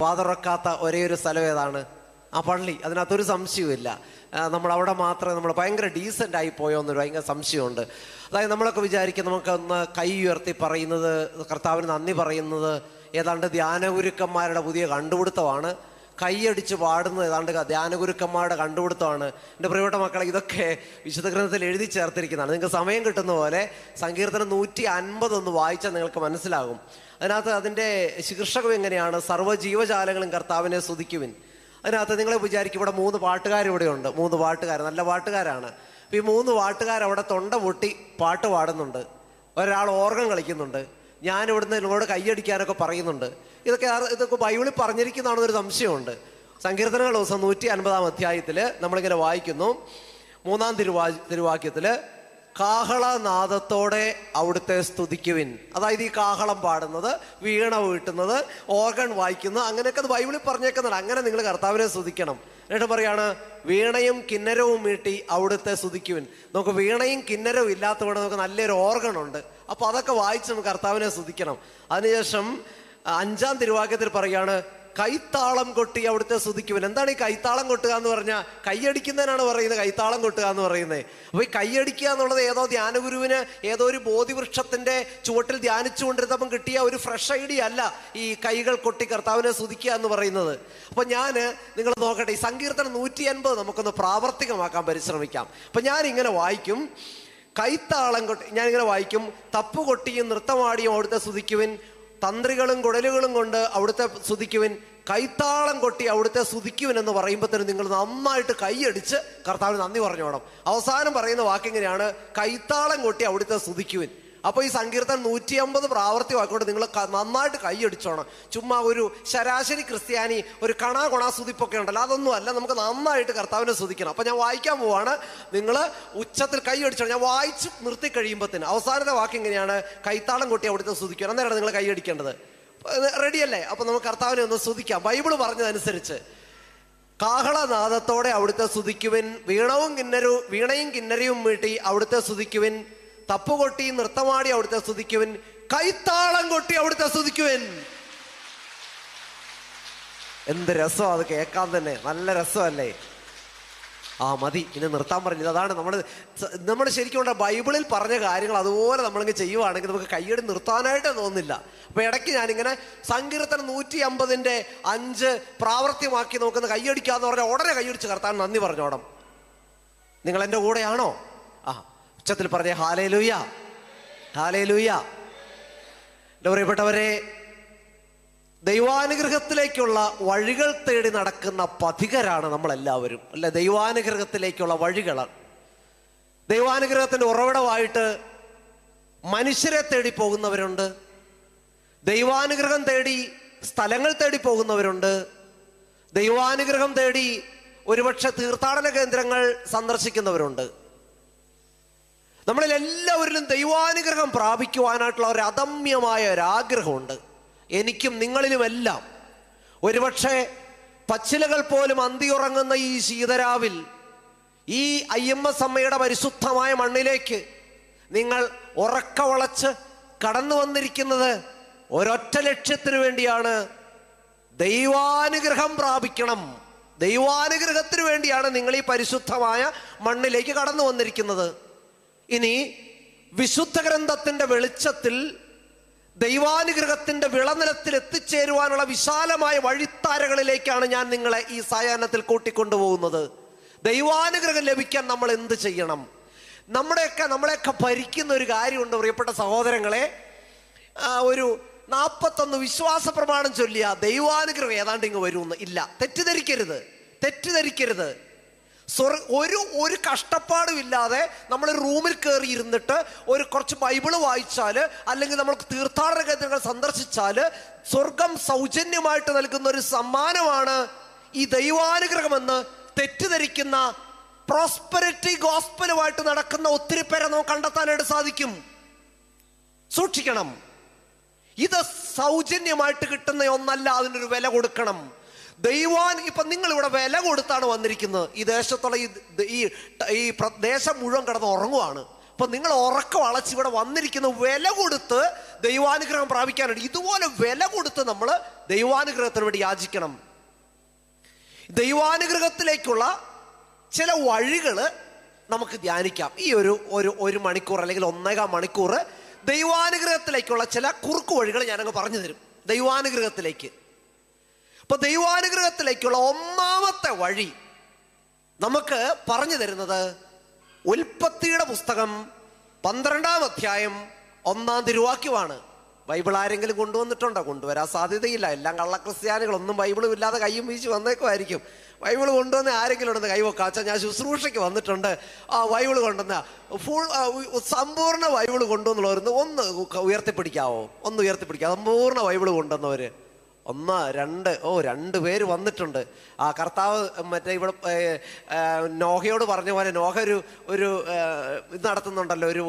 വാതുറക്കാത്ത ഒരേ ഒരു സ്ഥലം ഏതാണ്? ആ പള്ളി. അതിനകത്തൊരു സംശയവുമില്ല. നമ്മളവിടെ മാത്രമേ നമ്മൾ ഭയങ്കര ഡീസൻ്റ് ആയി പോയോ എന്നൊരു ഭയങ്കര സംശയമുണ്ട്. അതായത് നമ്മളൊക്കെ വിചാരിക്കും നമുക്കൊന്ന് കൈ ഉയർത്തി പറയുന്നത്, കർത്താവിന് നന്ദി പറയുന്നത് ഏതാണ്ട് ധ്യാനഗുരുക്കന്മാരുടെ പുതിയ കണ്ടുപിടുത്തമാണ്. കൈയടിച്ച് പാടുന്നത് ഏതാണ്ട് ധ്യാനഗുരുക്കന്മാരുടെ കണ്ടുപിടുത്തമാണ്. എൻ്റെ പ്രിയപ്പെട്ട മക്കളെ, ഇതൊക്കെ വിശുദ്ധ ഗ്രന്ഥത്തിൽ എഴുതി ചേർത്തിരിക്കുന്നതാണ്. നിങ്ങൾക്ക് സമയം കിട്ടുന്ന പോലെ സങ്കീർത്തനം 150 ഒന്ന് വായിച്ചാൽ നിങ്ങൾക്ക് മനസ്സിലാകും. അതിനകത്ത് അതിൻ്റെ ശീർഷകം എങ്ങനെയാണ്? സർവ്വജീവജാലങ്ങളും കർത്താവിനെ സ്തുതിക്കുവിൻ. അതിനകത്ത് നിങ്ങൾ വിചാരിക്കും ഇവിടെ 3 പാട്ടുകാർ ഇവിടെയുണ്ട്. 3 പാട്ടുകാർ, നല്ല പാട്ടുകാരാണ്. അപ്പോൾ ഈ 3 പാട്ടുകാർ അവിടെ തൊണ്ട പൊട്ടി പാട്ട് പാടുന്നുണ്ട്. ഒരാൾ ഓർഗൻ കളിക്കുന്നുണ്ട്. ഞാനിവിടുന്ന് നിങ്ങളോട് കൈയടിക്കാനൊക്കെ പറയുന്നുണ്ട്. ഇതൊക്കെ ബൈബിളിൽ പറഞ്ഞിരിക്കുന്നതാണെന്നൊരു സംശയമുണ്ട്. സങ്കീർത്തനങ്ങൾ ദിവസം 150 അധ്യായത്തിൽ നമ്മളിങ്ങനെ വായിക്കുന്നു. 3-ാം തിരുവാക്യത്തിൽ കാഹളനാദത്തോടെ അവിടുത്തെ സ്തുതിക്കുവിൻ. അതായത് ഈ കാഹളം പാടുന്നത്, വീണ വീട്ടുന്നത്, ഓർഗൻ വായിക്കുന്നത്, അങ്ങനെയൊക്കെ അത് ബൈബിളിൽ പറഞ്ഞേക്കുന്നതാണ്. അങ്ങനെ നിങ്ങൾ കർത്താവിനെ സ്തുതിക്കണം. എന്നിട്ട് പറയാണ് വീണയും കിന്നരവും മീട്ടി അവിടുത്തെ സ്തുതിക്കുവിൻ. നമുക്ക് വീണയും കിന്നരവും ഇല്ലാത്തവിടെ നമുക്ക് നല്ലൊരു ഓർഗൺ ഉണ്ട്. അപ്പോൾ അതൊക്കെ വായിച്ച് നമുക്ക് കർത്താവിനെ സ്തുതിക്കണം. അതിനുശേഷം 5-ാം തിരുവാക്യത്തിൽ പറയാണ് കൈത്താളം കൊട്ടി അവിടുത്തെ സ്തുതിക്കുവിൻ. എന്താണ് ഈ കൈത്താളം കൊട്ടുക എന്ന് പറഞ്ഞാൽ? കൈയടിക്കുന്നതിനാണ് പറയുന്നത് കൈത്താളം കൊട്ടുക എന്ന് പറയുന്നത്. അപ്പോൾ ഈ കൈയടിക്കുക എന്നുള്ളത് ഏതോ ധ്യാനഗുരുവിന് ഏതോ ഒരു ബോധിവൃക്ഷത്തിൻ്റെ ചുവട്ടിൽ ധ്യാനിച്ചു കൊണ്ടിരുന്നപ്പം കിട്ടിയ ഒരു ഫ്രഷ് ഐഡിയ അല്ല ഈ കൈകൾ കൊട്ടി കർത്താവിനെ സ്തുതിക്കുക എന്ന് പറയുന്നത്. അപ്പോൾ നിങ്ങൾ നോക്കട്ടെ, ഈ സങ്കീർത്തനം 150 നമുക്കൊന്ന് പ്രാവർത്തികമാക്കാൻ പരിശ്രമിക്കാം. അപ്പം ഞാനിങ്ങനെ വായിക്കും, കൈത്താളം കൊട്ടി, ഞാനിങ്ങനെ വായിക്കും, തപ്പുകൊട്ടിയും നൃത്തമാടിയും അവിടുത്തെ സ്തുതിക്കുവിൻ, തന്ത്രികളും കുടലുകളും കൊണ്ട് അവിടുത്തെ സ്തുതിക്കുവിൻ, കൈത്താളം കൊട്ടി അവിടുത്തെ സ്തുതിക്കുവിൻ എന്ന് പറയുമ്പോൾ തന്നെ നിങ്ങൾ നന്നായിട്ട് കൈയടിച്ച് കർത്താവിന് നന്ദി പറഞ്ഞോണം. അവസാനം പറയുന്ന വാക്കിങ്ങനെയാണ് കൈത്താളം കൊട്ടി അവിടുത്തെ സ്തുതിക്കുവിൻ. അപ്പോൾ ഈ സങ്കീർത്തനം 150 പ്രാവർത്തികമാക്കിക്കൊണ്ട് നിങ്ങൾ നന്നായിട്ട് കൈയടിച്ചോണം. ചുമ്മാ ഒരു ശരാശരി ക്രിസ്ത്യാനി ഒരു കൊണാ സ്തുതിപ്പൊക്കെ ഉണ്ടല്ലോ, അതൊന്നും അല്ല. നമുക്ക് നന്നായിട്ട് കർത്താവിനെ സ്തുതിക്കണം. അപ്പോൾ ഞാൻ വായിക്കാൻ പോവാണ്. നിങ്ങൾ ഉച്ചത്തിൽ കൈയടിച്ചോണം. ഞാൻ വായിച്ച് നിർത്തി കഴിയുമ്പോഴത്തേന് അവസാനത്തെ വാക്ക് ഇങ്ങനെയാണ് കൈത്താളം കൊട്ടി അവിടുത്തെ സ്തുതിക്കണം. അന്നേരമാണ് നിങ്ങൾ കൈയടിക്കേണ്ടത്. റെഡിയല്ലേ? അപ്പോൾ നമുക്ക് കർത്താവിനെ ഒന്ന് സ്തുതിക്കാം. ബൈബിള് പറഞ്ഞതനുസരിച്ച് കാഹളനാദത്തോടെ അവിടുത്തെ സ്തുതിക്കുവിൻ, വീണയും കിന്നരയും മീട്ടി അവിടുത്തെ സ്തുതിക്കുവിൻ, തപ്പുകൊട്ടി നൃത്തമാടി അവിടുത്തെ സ്തുതിക്കുവിൻ, കൈത്താളം കൊട്ടി അവിടുത്തെ സ്തുതിക്കുവിൻ. എന്ത് രസം അത് കേൾക്കാൻ തന്നെ, നല്ല രസമല്ലേ? മതി, ഇനി നിർത്താൻ പറഞ്ഞില്ല. അതാണ് നമ്മൾ ശരിക്കും കൊണ്ട് ബൈബിളിൽ പറഞ്ഞ കാര്യങ്ങൾ അതുപോലെ നമ്മളിങ്ങനെ ചെയ്യുവാണെങ്കിൽ നമുക്ക് കൈയ്യടി നിർത്താനായിട്ട് തോന്നില്ല. അപ്പോൾ ഇടയ്ക്ക് ഞാനിങ്ങനെ സങ്കീർത്തനം 150ന്റെ 5 പ്രാവർത്തികമാക്കി നോക്കുന്ന കൈയ്യടിക്കാന്ന് പറഞ്ഞാൽ ഉടനെ കൈയ്യടിച്ച് കർത്താൻ നന്ദി പറഞ്ഞോണം. നിങ്ങൾ എൻ്റെ കൂടെയാണോ? ഉച്ചത്തിൽ പറഞ്ഞേ ഹല്ലേലൂയ, ഹല്ലേലൂയ. എൻ്റെ പ്രിയപ്പെട്ടവരെ, ദൈവാനുഗ്രഹത്തിലേക്കുള്ള വഴികൾ തേടി നടക്കുന്ന പഥികരാണ് നമ്മളെല്ലാവരും, അല്ലെ? ദൈവാനുഗ്രഹത്തിലേക്കുള്ള വഴികൾ, ദൈവാനുഗ്രഹത്തിൻ്റെ ഉറവിടമായിട്ട് മനുഷ്യരെ തേടി പോകുന്നവരുണ്ട്, ദൈവാനുഗ്രഹം തേടി സ്ഥലങ്ങൾ തേടി പോകുന്നവരുണ്ട്, ദൈവാനുഗ്രഹം തേടി ഒരുപക്ഷെ തീർത്ഥാടന കേന്ദ്രങ്ങൾ സന്ദർശിക്കുന്നവരുണ്ട്. നമ്മളിൽ എല്ലാവരിലും ദൈവാനുഗ്രഹം പ്രാപിക്കുവാനായിട്ടുള്ള ഒരു അദമ്യമായ ഒരാഗ്രഹമുണ്ട്. എനിക്കും നിങ്ങളിലുമെല്ലാം. ഒരുപക്ഷെ പച്ചിലകൾ പോലും അന്തിയുറങ്ങുന്ന ഈ ശീതരാവിൽ ഈ IMS അമ്മയുടെ പരിശുദ്ധമായ മണ്ണിലേക്ക് നിങ്ങൾ ഉറക്കവളച്ച് കടന്നു വന്നിരിക്കുന്നത് ഒരൊറ്റ ലക്ഷ്യത്തിന് വേണ്ടിയാണ്. ദൈവാനുഗ്രഹം പ്രാപിക്കണം. ദൈവാനുഗ്രഹത്തിന് വേണ്ടിയാണ് നിങ്ങൾ ഈ പരിശുദ്ധമായ മണ്ണിലേക്ക് കടന്നു വന്നിരിക്കുന്നത്. ഇനി വിശുദ്ധ ഗ്രന്ഥത്തിന്റെ വെളിച്ചത്തിൽ ദൈവാനുഗ്രഹത്തിന്റെ വിളനിലത്തിൽ എത്തിച്ചേരുവാനുള്ള വിശാലമായ വഴിത്താരകളിലേക്കാണ് ഞാൻ നിങ്ങളെ ഈ സായാഹ്നത്തിൽ കൂട്ടിക്കൊണ്ടുപോകുന്നത്. ദൈവാനുഗ്രഹം ലഭിക്കാൻ നമ്മൾ എന്ത് ചെയ്യണം? നമ്മളെയൊക്കെ ഭരിക്കുന്ന ഒരു കാര്യമുണ്ട് പ്രിയപ്പെട്ട സഹോദരങ്ങളെ. ഒരു 41 വിശ്വാസ പ്രമാണം ചൊല്ലിയ ദൈവാനുഗ്രഹം ഏതാണ്ട് ഇങ്ങ് വരുമെന്ന് ഇല്ല. തെറ്റിദ്ധരിക്കരുത്. ഒരു കഷ്ടപ്പാടും ഇല്ലാതെ നമ്മൾ റൂമിൽ കയറി ഇരുന്നിട്ട് കുറച്ച് ബൈബിള് വായിച്ചാൽ, അല്ലെങ്കിൽ നമ്മൾ തീർത്ഥാടന കേന്ദ്രങ്ങൾ സന്ദർശിച്ചാൽ സ്വർഗം സൗജന്യമായിട്ട് നൽകുന്ന ഒരു സമ്മാനമാണ് ഈ ദൈവാനുഗ്രഹമെന്ന് തെറ്റിദ്ധരിക്കുന്ന, പ്രോസ്പെരിറ്റി ഗോസ്പലുമായിട്ട് നടക്കുന്ന ഒത്തിരി പേരെ നമുക്ക് കണ്ടെത്താനായിട്ട് സാധിക്കും. സൂക്ഷിക്കണം. ഇത് സൗജന്യമായിട്ട് കിട്ടുന്ന ഒന്നല്ല, അതിനൊരു വില കൊടുക്കണം. ഇപ്പൊ നിങ്ങൾ ഇവിടെ വില കൊടുത്താണ് വന്നിരിക്കുന്നത്. ഈ ദേശത്തുള്ള ഈ ദേശം മുഴുവൻ കിടന്ന് ഉറങ്ങുവാണ്. അപ്പൊ നിങ്ങൾ ഉറക്കം അളച്ച് ഇവിടെ വന്നിരിക്കുന്ന വില കൊടുത്ത് ദൈവാനുഗ്രഹം പ്രാപിക്കാനുണ്ട്. ഇതുപോലെ വില കൊടുത്ത് നമ്മൾ ദൈവാനുഗ്രഹത്തിന് വേണ്ടി യാചിക്കണം. ദൈവാനുഗ്രഹത്തിലേക്കുള്ള ചില വഴികൾ നമുക്ക് ധ്യാനിക്കാം. ഈ ഒരു മണിക്കൂർ അല്ലെങ്കിൽ 1.25 മണിക്കൂർ ദൈവാനുഗ്രഹത്തിലേക്കുള്ള ചില കുറുക്കു വഴികൾ ഞാനങ്ങ് പറഞ്ഞു തരും. ദൈവാനുഗ്രഹത്തിലേക്ക്, അപ്പൊ ദൈവാനുഗ്രഹത്തിലേക്കുള്ള ഒന്നാമത്തെ വഴി നമുക്ക് പറഞ്ഞു തരുന്നത് ഉൽപ്പത്തിയുടെ പുസ്തകം 12-ാം അധ്യായം 1-ാം തിരുവാക്യമാണ്. ബൈബിൾ ആരെങ്കിലും കൊണ്ടുവന്നിട്ടുണ്ടോ? കൊണ്ടുവരാൻ സാധ്യതയില്ല. എല്ലാം കള്ളക്രിസ്ത്യാനികളൊന്നും ബൈബിളും ഇല്ലാതെ കയ്യും വീശി വന്നേക്കുമായിരിക്കും. ബൈബിൾ കൊണ്ടുവന്ന് ആരെങ്കിലും ഉണ്ടെന്ന് കൈവക്കാച്ച, ഞാൻ ശുശ്രൂഷയ്ക്ക് വന്നിട്ടുണ്ട്, ബൈബിൾ കൊണ്ടുവന്ന സമ്പൂർണ്ണ ബൈബിൾ കൊണ്ടുവന്നുള്ളവരുന്ന് ഒന്ന് ഉയർത്തിപ്പിടിക്കാവോ? ഒന്ന് ഉയർത്തിപ്പിടിക്കാവോ? സമ്പൂർണ്ണ ബൈബിൾ കൊണ്ടുവന്നവര് 1, 2, 2 പേര് വന്നിട്ടുണ്ട്. കർത്താവ് മറ്റേ ഇവിടെ നോഹയോട് പറഞ്ഞ പോലെ നോഹ ഒരു ഇത് നടത്തുന്നുണ്ടല്ലോ, ഒരു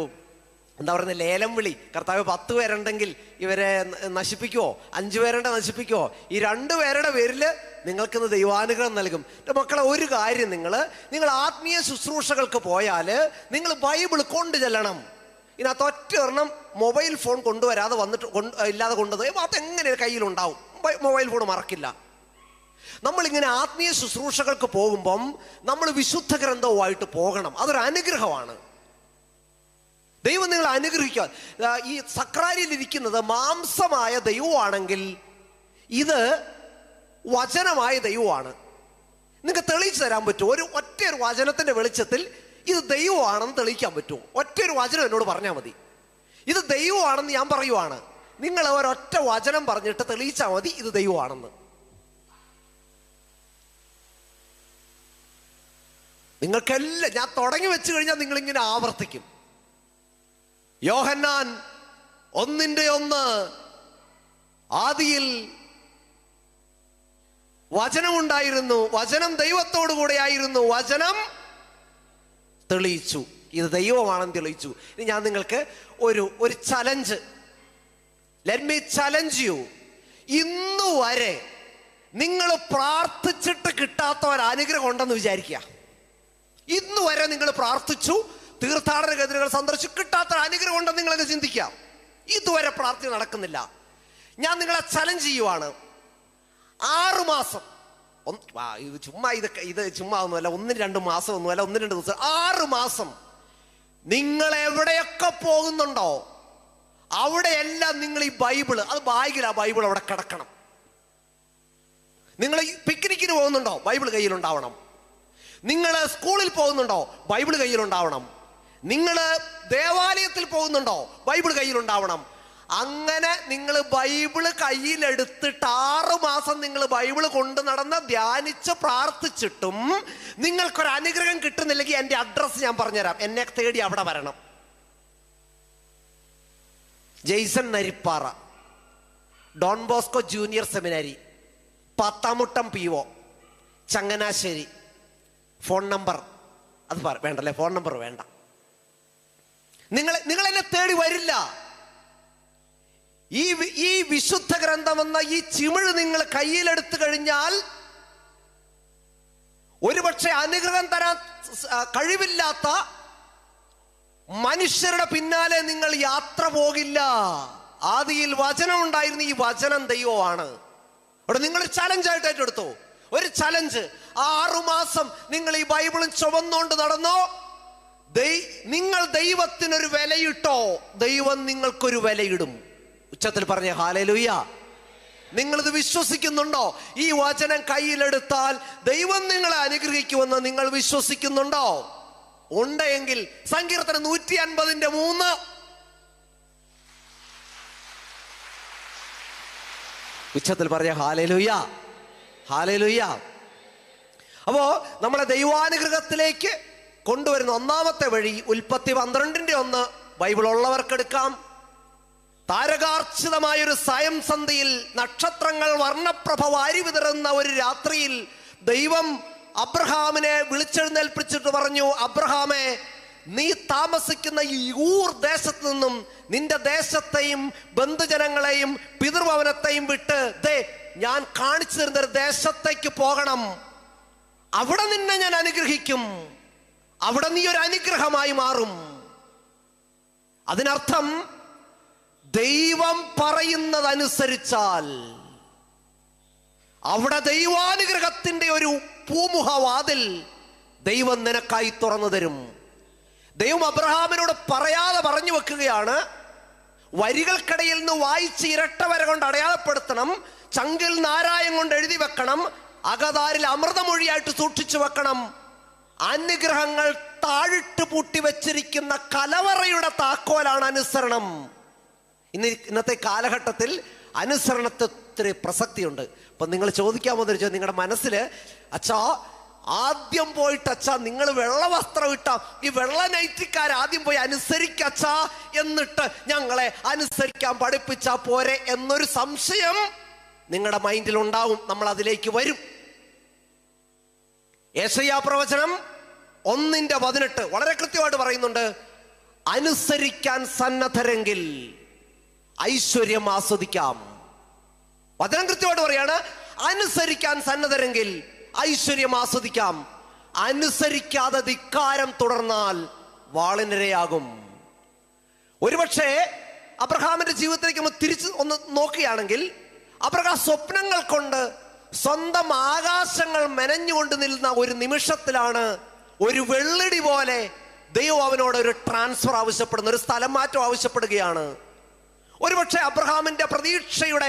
എന്താ പറയുന്നത്, ലേലം വിളി. കർത്താവ് 10 പേരുണ്ടെങ്കിൽ ഇവരെ നശിപ്പിക്കുവോ? 5 പേരുടെ നശിപ്പിക്കുവോ? ഈ 2 പേരുടെ പേരിൽ നിങ്ങൾക്കിന്ന് ദൈവാനുഗ്രഹം നൽകും. മക്കളെ, ഒരു കാര്യം, നിങ്ങൾ ആത്മീയ ശുശ്രൂഷകൾക്ക് പോയാൽ നിങ്ങൾ ബൈബിൾ കൊണ്ടു ചെല്ലണം. ഇതിനകത്ത് ഒറ്റ ഒരെണ്ണം മൊബൈൽ ഫോൺ കൊണ്ടുവരാതെ ഇല്ലാതെ കൊണ്ടുവന്നത് അതെങ്ങനെ കയ്യിലുണ്ടാവും? മൊബൈൽ ഫോൺ മറക്കില്ല. നമ്മളിങ്ങനെ ആത്മീയ ശുശ്രൂഷകൾക്ക് പോകുമ്പം നമ്മൾ വിശുദ്ധ ഗ്രന്ഥവുമായിട്ട് പോകണം. അതൊരു അനുഗ്രഹമാണ്. ദൈവം നിങ്ങളെ അനുഗ്രഹിക്കുക. ഈ സക്രാരിയിൽ ഇരിക്കുന്നത് മാംസമായ ദൈവമാണെങ്കിൽ ഇത് വചനമായ ദൈവമാണ്. നിങ്ങൾക്ക് തെളിയിച്ചു തരാൻ പറ്റുമോ? ഒറ്റയൊരു വചനത്തിന്റെ വെളിച്ചത്തിൽ ഇത് ദൈവമാണെന്ന് തെളിയിക്കാൻ പറ്റുമോ? ഒറ്റയൊരു വചനം എന്നോട് പറഞ്ഞാൽ മതി. ഇത് ദൈവമാണെന്ന് ഞാൻ പറയുവാണ്. നിങ്ങൾ ഒരൊറ്റ വചനം പറഞ്ഞിട്ട് തെളിയിച്ചാൽ മതി ഇത് ദൈവമാണെന്ന്. നിങ്ങൾക്കെല്ലാം ഞാൻ തുടങ്ങി വെച്ച് കഴിഞ്ഞാൽ നിങ്ങളിങ്ങനെ ആവർത്തിക്കും. യോഹന്നാൻ 1:1 ആദിയിൽ വചനമുണ്ടായിരുന്നു, വചനം ദൈവത്തോടു കൂടെ ആയിരുന്നു, വചനം തെളിയിച്ചു. ഇത് ദൈവമാണെന്ന് തെളിയിച്ചു. ഇനി ഞാൻ നിങ്ങൾക്ക് ഒരു challenge, let me challenge U. ഇന്നു വരെ നിങ്ങൾ പ്രാർത്ഥിച്ചിട്ട് കിട്ടാത്ത ഒരു അനുഗ്രഹം ഉണ്ടെന്ന് വിചാരിക്കുക. ഇന്നു വരെ നിങ്ങൾ പ്രാർത്ഥിച്ചു, തീർത്ഥാടന കേന്ദ്രങ്ങൾ സന്ദർശിച്ചു, കിട്ടാത്ത അനുഗ്രഹം ഉണ്ടെന്ന് നിങ്ങളങ്ങ് ചിന്തിക്കാം. ഇതുവരെ പ്രാർത്ഥന നടക്കുന്നില്ല. ഞാൻ നിങ്ങളെ ചലഞ്ച് ചെയ്യുവാണ്. 6 മാസം, ഇത് ചുമ്മാ ഒന്നുമല്ല, 1-2 മാസം ഒന്നുമല്ല, 1-2 ദിവസം, 6 മാസം നിങ്ങൾ എവിടെയൊക്കെ പോകുന്നുണ്ടോ അവിടെയെല്ലാം നിങ്ങൾ ഈ ബൈബിള്, അത് ബാഗിലാ ബൈബിൾ അവിടെ കിടക്കണം. നിങ്ങൾ പിക്നിക്കിന് പോകുന്നുണ്ടോ? ബൈബിൾ കയ്യിലുണ്ടാവണം. നിങ്ങൾ സ്കൂളിൽ പോകുന്നുണ്ടോ? ബൈബിൾ കയ്യിലുണ്ടാവണം. നിങ്ങൾ ദേവാലയത്തിൽ പോകുന്നുണ്ടോ? ബൈബിൾ കയ്യിലുണ്ടാവണം. അങ്ങനെ നിങ്ങൾ ബൈബിള് കയ്യിലെടുത്തിട്ട് 6 മാസം നിങ്ങൾ ബൈബിള് കൊണ്ട് നടന്ന് ധ്യാനിച്ച് പ്രാർത്ഥിച്ചിട്ടും നിങ്ങൾക്കൊരു അനുഗ്രഹം കിട്ടുന്നില്ലെങ്കിൽ എൻ്റെ അഡ്രസ്സ് ഞാൻ പറഞ്ഞുതരാം. എന്നെ തേടി അവിടെ വരണം. Jaison Narippara, Don Bosco junior seminary, Pathamuttam PO, Changanassery. Phone number അത് വേണ്ടല്ലേ? ഫോൺ നമ്പർ വേണ്ട. നിങ്ങൾ എന്നെ തേടി വരില്ല. ഈ വിശുദ്ധ ഗ്രന്ഥമെന്ന ഈ ചിമിഴ് നിങ്ങൾ കയ്യിലെടുത്തു കഴിഞ്ഞാൽ ഒരുപക്ഷെ അനുഗ്രഹം തരാൻ കഴിവില്ലാത്ത മനുഷ്യരുടെ പിന്നാലെ നിങ്ങൾ യാത്ര പോകില്ല. ആദിയിൽ വചനം ഉണ്ടായിരുന്നു, ഈ വചനം ദൈവമാണ്. അവിടെ നിങ്ങൾ ചലഞ്ചായിട്ട് ഏറ്റെടുത്തോ. ഒരു ചലഞ്ച്, 6 മാസം നിങ്ങൾ ഈ ബൈബിളും ചുമന്നുകൊണ്ട് നടന്നോ, നിങ്ങൾ ദൈവത്തിനൊരു വിലയിട്ടോ, ദൈവം നിങ്ങൾക്കൊരു വിലയിടും. ഉച്ചത്തിൽ പറഞ്ഞ ഹല്ലേലൂയ. നിങ്ങളിത് വിശ്വസിക്കുന്നുണ്ടോ? ഈ വചനം കയ്യിലെടുത്താൽ ദൈവം നിങ്ങളെ അനുഗ്രഹിക്കുമെന്ന് നിങ്ങൾ വിശ്വസിക്കുന്നുണ്ടോ? ഉണ്ടെങ്കിൽ സങ്കീർത്തനം 150:3 ഉച്ചത്തിൽ പറഞ്ഞ ഹല്ലേലൂയ, ഹല്ലേലൂയ. അപ്പോ നമ്മളെ ദൈവാനുഗ്രഹത്തിലേക്ക് കൊണ്ടുവരുന്ന ഒന്നാമത്തെ വഴി ഉൽപ്പത്തി 12:1 ബൈബിൾ ഉള്ളവർക്കെടുക്കാം. താരകാർച്ചിതമായൊരു സായം സന്ധ്യയിൽ നക്ഷത്രങ്ങൾ വർണ്ണപ്രഭ വാരി വിതറുന്ന ഒരു രാത്രിയിൽ ദൈവം അബ്രഹാമിനെ വിളിച്ചെഴുന്നേൽപ്പിച്ചിട്ട് പറഞ്ഞു, അബ്രഹാമേ, നീ താമസിക്കുന്ന ഈ ഊർ ദേശത്ത് നിന്നും നിന്റെ ദേശത്തെയും ബന്ധുജനങ്ങളെയും പിതൃഭവനത്തെയും വിട്ട് ഞാൻ കാണിച്ചു തരുന്ന ഒരു ദേശത്തേക്ക് പോകണം. അവിടെ നിന്നെ ഞാൻ അനുഗ്രഹിക്കും. അവിടെ നീ ഒരു അനുഗ്രഹമായി മാറും. അതിനർത്ഥം ദൈവം പറയുന്നതനുസരിച്ചാൽ അവിടെ ദൈവാനുഗ്രഹത്തിന്റെ ഒരു പൂമുഖവാതിൽ ദൈവം നിനക്കായി തുറന്നു തരും. ദൈവം അബ്രഹാമിനോട് പറയാതെ പറഞ്ഞു വെക്കുകയാണ്, വരികൾക്കിടയിൽ നിന്ന് വായിച്ച് ഇരട്ട വര കൊണ്ട് അടയാളപ്പെടുത്തണം, ചങ്കിൽ നാരായം കൊണ്ട് എഴുതി വെക്കണം, അകതാരിൽ അമൃതമൊഴിയായിട്ട് സൂക്ഷിച്ചു വെക്കണം. അനുഗ്രഹങ്ങൾ താഴിട്ട് പൂട്ടി വെച്ചിരിക്കുന്ന കലവറയുടെ താക്കോലാണ് അനുസരണം. ഇന്നത്തെ കാലഘട്ടത്തിൽ അനുസരണത്തിന് പ്രസക്തിയുണ്ട്. അപ്പൊ നിങ്ങൾ ചോദിക്കാമോ എന്ന് വെച്ചാൽ, നിങ്ങളുടെ മനസ്സിൽ അച്ഛാ ആദ്യം പോയിട്ട് അച്ഛാ നിങ്ങൾ വെള്ള വസ്ത്രം ഇട്ട ഈ വെള്ള നൈറ്റിക്കാർ ആദ്യം പോയി അനുസരിക്കച്ചാ, എന്നിട്ട് ഞങ്ങളെ അനുസരിക്കാൻ പഠിപ്പിച്ചാ പോരെ എന്നൊരു സംശയം നിങ്ങളുടെ മൈൻഡിൽ ഉണ്ടാവും. നമ്മൾ അതിലേക്ക് വരും. യെശയ്യാ പ്രവചനം 1:18 വളരെ കൃത്യമായിട്ട് പറയുന്നുണ്ട്, അനുസരിക്കാൻ സന്നദ്ധരെങ്കിൽ ഐശ്വര്യം ആസ്വദിക്കാം. വചനം കൃത്യമായിട്ട് പറയാണ്, അനുസരിക്കാൻ സന്നദ്ധരെങ്കിൽ ഐശ്വര്യം ആസ്വദിക്കാം. അനുസരിക്കാതെ ധിക്കാരം തുടർന്നാൽ വാളിനിരയാകും. ഒരുപക്ഷെ അബ്രഹാമിന്റെ ജീവിതത്തിലേക്ക് നമ്മൾ തിരിച്ച് ഒന്ന് നോക്കുകയാണെങ്കിൽ, അബ്രഹാം സ്വപ്നങ്ങൾ കൊണ്ട് സ്വന്തം ആകാശങ്ങൾ മെനഞ്ഞുകൊണ്ട് നിൽക്കുന്ന ഒരു നിമിഷത്തിലാണ് ഒരു വെള്ളിടി പോലെ ദൈവം അവനോട് ഒരു ട്രാൻസ്ഫർ ആവശ്യപ്പെടുന്ന, ഒരു സ്ഥലം മാറ്റം ആവശ്യപ്പെടുകയാണ്. ഒരുപക്ഷെ അബ്രഹാമിന്റെ പ്രതീക്ഷയുടെ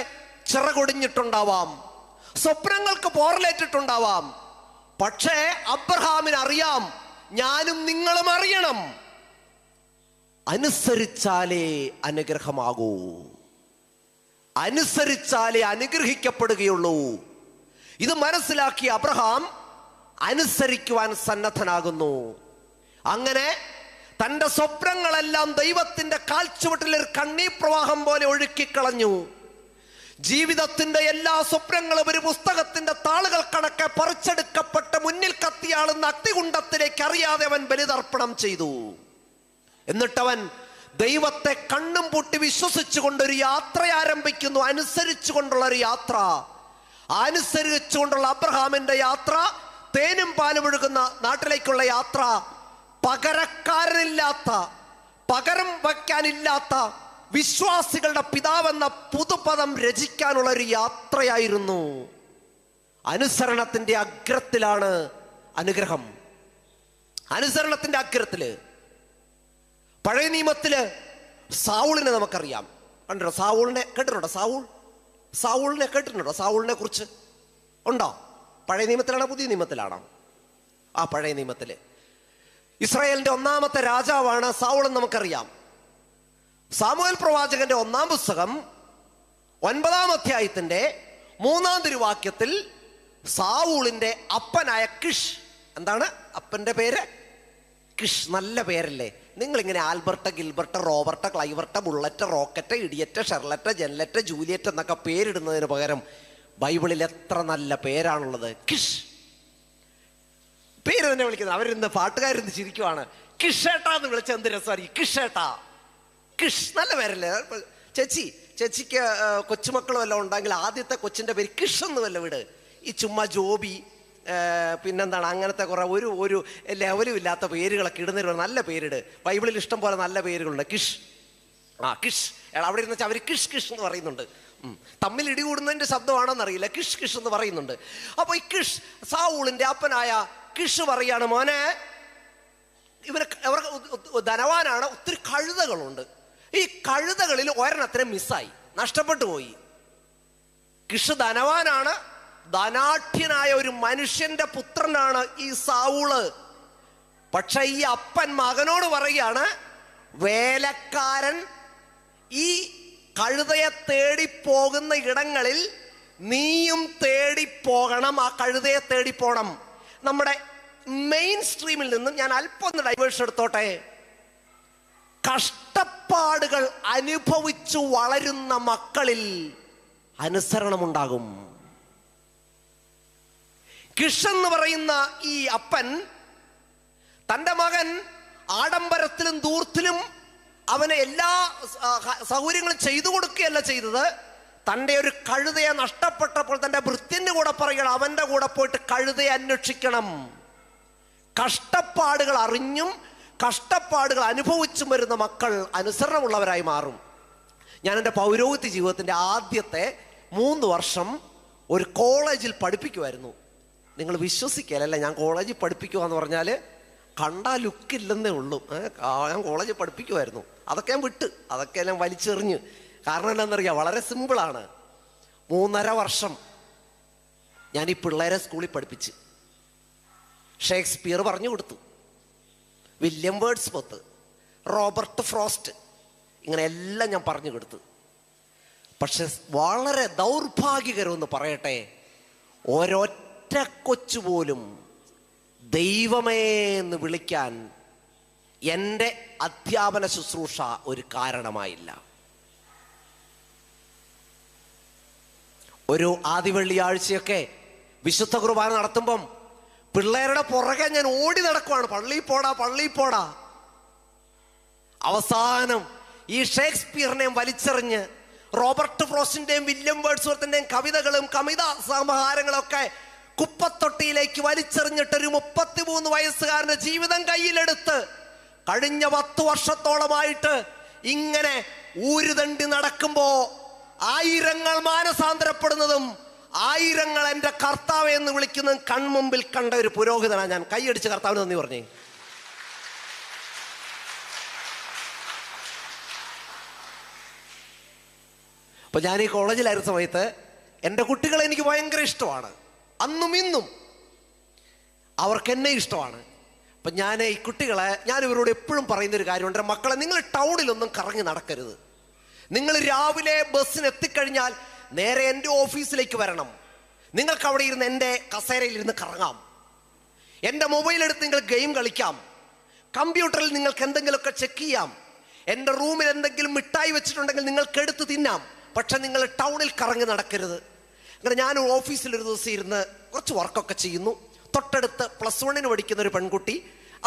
ചിറകൊടിഞ്ഞിട്ടുണ്ടാവാം, സ്വപ്നങ്ങൾക്ക് പോറലേറ്റിട്ടുണ്ടാവാം. പക്ഷേ അബ്രഹാമിന് അറിയാം, ഞാനും നിങ്ങളും അറിയണം, അനുസരിച്ചാലേ അനുഗ്രഹമാകൂ, അനുസരിച്ചാലേ അനുഗ്രഹിക്കപ്പെടുകയുള്ളൂ. ഇത് മനസ്സിലാക്കിയ അബ്രഹാം അനുസരിക്കുവാൻ സന്നദ്ധനാകുന്നു. അങ്ങനെ തന്റെ സ്വപ്നങ്ങളെല്ലാം ദൈവത്തിന്റെ കാൽച്ചുവട്ടിൽ ഒരു കണ്ണീർ പ്രവാഹം പോലെ ഒഴുക്കിക്കളഞ്ഞു. ജീവിതത്തിന്റെ എല്ലാ സ്വപ്നങ്ങളും ഒരു പുസ്തകത്തിന്റെ താളുകൾ കണക്കെ പറിച്ചെടുക്കപ്പെട്ട് മുന്നിൽ കത്തിയാളുന്ന അഗ്നികുണ്ഡത്തിലേക്ക് അറിയാതെ അവൻ ബലിതർപ്പണം ചെയ്തു. എന്നിട്ടവൻ ദൈവത്തെ കണ്ണും പൂട്ടി വിശ്വസിച്ചുകൊണ്ടൊരു യാത്ര ആരംഭിക്കുന്നു. അനുസരിച്ചുകൊണ്ടുള്ള ഒരു യാത്ര. അനുസരിച്ചുകൊണ്ടുള്ള അബ്രഹാമിന്റെ യാത്ര, തേനും പാലും ഒഴുകുന്ന നാട്ടിലേക്കുള്ള യാത്ര, പകരക്കാരനില്ലാത്ത, പകരം വയ്ക്കാനില്ലാത്ത വിശ്വാസികളുടെ പിതാവെന്ന പുതുപദം രചിക്കാനുള്ള ഒരു യാത്രയായിരുന്നു. അനുസരണത്തിന്റെ അഗ്രത്തിലാണ് അനുഗ്രഹം. അനുസരണത്തിന്റെ അഗ്രത്തില് പഴയ നിയമത്തില് സാവൂളിനെ നമുക്കറിയാം. കണ്ടിട്ടോ? സാവൂളിനെ കേട്ടിട്ടുണ്ടോ? സാവൂളിനെ കേട്ടിട്ടുണ്ടോ? സാവൂളിനെ കുറിച്ച് ഉണ്ടോ? പഴയ നിയമത്തിലാണോ പുതിയ നിയമത്തിലാണോ? പഴയ നിയമത്തില് ഇസ്രായേലിന്റെ ഒന്നാമത്തെ രാജാവാണ് സാവൂൾ എന്ന് നമുക്കറിയാം. സാമുവേൽ പ്രവാചകന്റെ 1-ാം പുസ്തകം 9-ാം അധ്യായത്തിന്റെ 3-ാം തിരുവാക്യത്തിൽ സാവൂളിന്റെ അപ്പനായ കിഷ്, എന്താണ് അപ്പന്റെ പേര്? കിഷ്. നല്ല പേരല്ലേ? നിങ്ങളിങ്ങനെ Albert, Gilbert, Robert, Clivert, bullet, rocket, idiot, Charlotte, Genlet, Juliet എന്നൊക്കെ പേരിടുന്നതിന് പകരം ബൈബിളിൽ എത്ര നല്ല പേരാണുള്ളത്. കിഷ് പേര് തന്നെ വിളിക്കുന്നത്. അവരിന്ന് പാട്ടുകാരിന്ന് ചിരിക്കുവാണ്. കിഷേട്ടാന്ന് വിളിച്ച എന്ത് രസമായിരിക്കും. കിഷേട്ടാ, കിഷ്. നല്ല പേരല്ലേ? ചേച്ചിക്ക് കൊച്ചുമക്കളും എല്ലാം ഉണ്ടെങ്കിൽ ആദ്യത്തെ കൊച്ചിന്റെ പേര് കിഷ് എന്ന് വല്ല വിട്. ഈ ചുമ്മാ ജോബി, പിന്നെന്താണ് അങ്ങനത്തെ കുറെ ഒരു ലെവലും ഇല്ലാത്ത പേരുകളൊക്കെ ഇടുന്നതിന് നല്ല പേരിട്. ബൈബിളിൽ ഇഷ്ടം പോലെ നല്ല പേരുകളുണ്ട്. Kish, Kish. അവിടെ ഇരുന്ന് വെച്ചാൽ അവർ കിഷ് കിഷ് എന്ന് പറയുന്നുണ്ട്. തമ്മിൽ ഇടികൂടുന്നതിന്റെ ശബ്ദമാണെന്നറിയില്ല, കിഷ് കിഷ് എന്ന് പറയുന്നുണ്ട്. അപ്പൊ ഈ കിഷ്, സാവൂളിന്റെ അപ്പനായ കിഷ് പറയാണ്, മോനെ അവർക്ക് ധനവാനാണ്, ഒത്തിരി കഴുതകളുണ്ട്. ഈ കഴുതകളിൽ ഒരെണ്ണത്തിന് മിസ്സായി, നഷ്ടപ്പെട്ടു പോയി. കിഷ് ധനവാനാണ്, ധനാഠ്യനായ ഒരു മനുഷ്യന്റെ പുത്രനാണ് ഈ സാവൂള്. പക്ഷെ ഈ അപ്പൻ മകനോട് പറയുകയാണ്, വേലക്കാരൻ ഈ കഴുതയെ തേടിപ്പോകുന്ന ഇടങ്ങളിൽ നീയും തേടിപ്പോകണം, ആ കഴുതയെ തേടിപ്പോണം. നമ്മുടെ മെയിൻ സ്ട്രീമിൽ നിന്നും ഞാൻ അല്പം ഒന്ന് ഡൈവേഴ്സ് എടുത്തോട്ടെ. കഷ്ടപ്പാടുകൾ അനുഭവിച്ചു വളരുന്ന മക്കളിൽ അനുസരണമുണ്ടാകും. കിഷ് എന്ന് പറയുന്ന ഈ അപ്പൻ തൻ്റെ മകൻ ആഡംബരത്തിലും ദൂർത്തിലും അവന് എല്ലാ സൗകര്യങ്ങളും ചെയ്തു കൊടുക്കുകയല്ല ചെയ്തത്. തൻ്റെ ഒരു കഴുതയെ നഷ്ടപ്പെട്ടപ്പോൾ തൻ്റെ ഭൃത്യന്റെ കൂടെ പറയണം, അവൻ്റെ കൂടെ പോയിട്ട് കഴുതയെ അന്വേഷിക്കണം. കഷ്ടപ്പാടുകൾ അറിഞ്ഞും കഷ്ടപ്പാടുകൾ അനുഭവിച്ചും വരുന്ന മക്കൾ അനുസരണമുള്ളവരായി മാറും. ഞാൻ എൻ്റെ പൗരോഹിത്യ ജീവിതത്തിൻ്റെ ആദ്യത്തെ 3 വർഷം ഒരു കോളേജിൽ പഠിപ്പിക്കുമായിരുന്നു. നിങ്ങൾ വിശ്വസിക്കലല്ല, ഞാൻ കോളേജിൽ പഠിപ്പിക്കുക എന്ന് പറഞ്ഞാൽ കണ്ടാൽ ലുക്കില്ലെന്നേ ഉള്ളൂ. ഞാൻ കോളേജിൽ പഠിപ്പിക്കുമായിരുന്നു. അതൊക്കെ ഞാൻ വിട്ട്, അതൊക്കെ ഞാൻ വലിച്ചെറിഞ്ഞ്. കാരണം എന്താണെന്നറിയാം, വളരെ സിമ്പിളാണ്. 3.5 വർഷം ഞാൻ ഈ പിള്ളേരെ സ്കൂളിൽ പഠിപ്പിച്ച് ഷേക്സ്പിയർ പറഞ്ഞു കൊടുത്തു, വില്യം വേർഡ്സ്വർത്ത്, റോബർട്ട് ഫ്രോസ്റ്റ്, ഇങ്ങനെ എല്ലാം ഞാൻ പറഞ്ഞു കൊടുത്തു. പക്ഷെ വളരെ ദൗർഭാഗ്യകരമെന്ന് പറയട്ടെ, ഒരൊറ്റ കൊച്ചുപോലും ദൈവമേ എന്ന് വിളിക്കാൻ എൻ്റെ അധ്യാപന ശുശ്രൂഷ ഒരു കാരണമായില്ല. ഒരു ആദ്യ വെള്ളിയാഴ്ചയൊക്കെ വിശുദ്ധ കുർബാന നടത്തുമ്പം പിള്ളേരുടെ പുറകെ ഞാൻ ഓടി നടക്കുവാണ്, പള്ളിയിൽ പോടാ പള്ളിയിൽ പോടാ. അവസാനം ഈ ഷേക്സ്പിയറിനെയും വലിച്ചെറിഞ്ഞ് റോബർട്ട് ഫ്രോസ്റ്റിന്റെയും വില്യം വേർഡ്സ്വർത്തിന്റെയും കവിതകളും കവിതാ സമാഹാരങ്ങളൊക്കെ കുപ്പത്തൊട്ടിയിലേക്ക് വലിച്ചെറിഞ്ഞിട്ടൊരു 33 വയസ്സുകാരന്റെ ജീവിതം കയ്യിലെടുത്ത് കഴിഞ്ഞ 10 വർഷത്തോളമായിട്ട് ഇങ്ങനെ ഊരുതണ്ടി നടക്കുമ്പോ ആയിരങ്ങൾ മാനസാന്തരപ്പെടുന്നതും ആയിരങ്ങൾ എൻ്റെ കർത്താവെ എന്ന് വിളിക്കുന്നതും കൺമുമ്പിൽ കണ്ട ഒരു പുരോഹിതനാണ് ഞാൻ. കൈയടിച്ച് കർത്താവിന് നന്ദി പറഞ്ഞേ. അപ്പൊ ഞാൻ ഈ കോളേജിലായിരുന്ന സമയത്ത് എൻ്റെ കുട്ടികളെ എനിക്ക് ഭയങ്കര ഇഷ്ടമാണ്, അന്നും ഇന്നും അവർക്ക് എന്നെ ഇഷ്ടമാണ്. അപ്പം ഞാൻ ഈ കുട്ടികളെ, ഞാൻ ഇവരോട് എപ്പോഴും പറയുന്നൊരു കാര്യമുണ്ട്, മക്കളെ നിങ്ങൾ ടൗണിലൊന്നും കറങ്ങി നടക്കരുത്. നിങ്ങൾ രാവിലെ ബസ്സിന് എത്തിക്കഴിഞ്ഞാൽ നേരെ എൻ്റെ ഓഫീസിലേക്ക് വരണം. നിങ്ങൾക്ക് അവിടെ ഇരുന്ന് എൻ്റെ കസേരയിൽ ഇരുന്ന് കറങ്ങാം, എൻ്റെ മൊബൈൽ എടുത്ത് നിങ്ങൾ ഗെയിം കളിക്കാം, കമ്പ്യൂട്ടറിൽ നിങ്ങൾക്ക് എന്തെങ്കിലുമൊക്കെ ചെക്ക് ചെയ്യാം, എൻ്റെ റൂമിൽ എന്തെങ്കിലും മിഠായി വെച്ചിട്ടുണ്ടെങ്കിൽ നിങ്ങൾക്ക് എടുത്ത് തിന്നാം. പക്ഷെ നിങ്ങൾ ടൗണിൽ കറങ്ങി നടക്കരുത്. അങ്ങനെ ഞാൻ ഓഫീസിൽ ഒരു ദിവസം ഇരുന്ന് കുറച്ച് വർക്കൊക്കെ ചെയ്യുന്നു. തൊട്ടടുത്ത് +1 പഠിക്കുന്ന ഒരു പെൺകുട്ടി,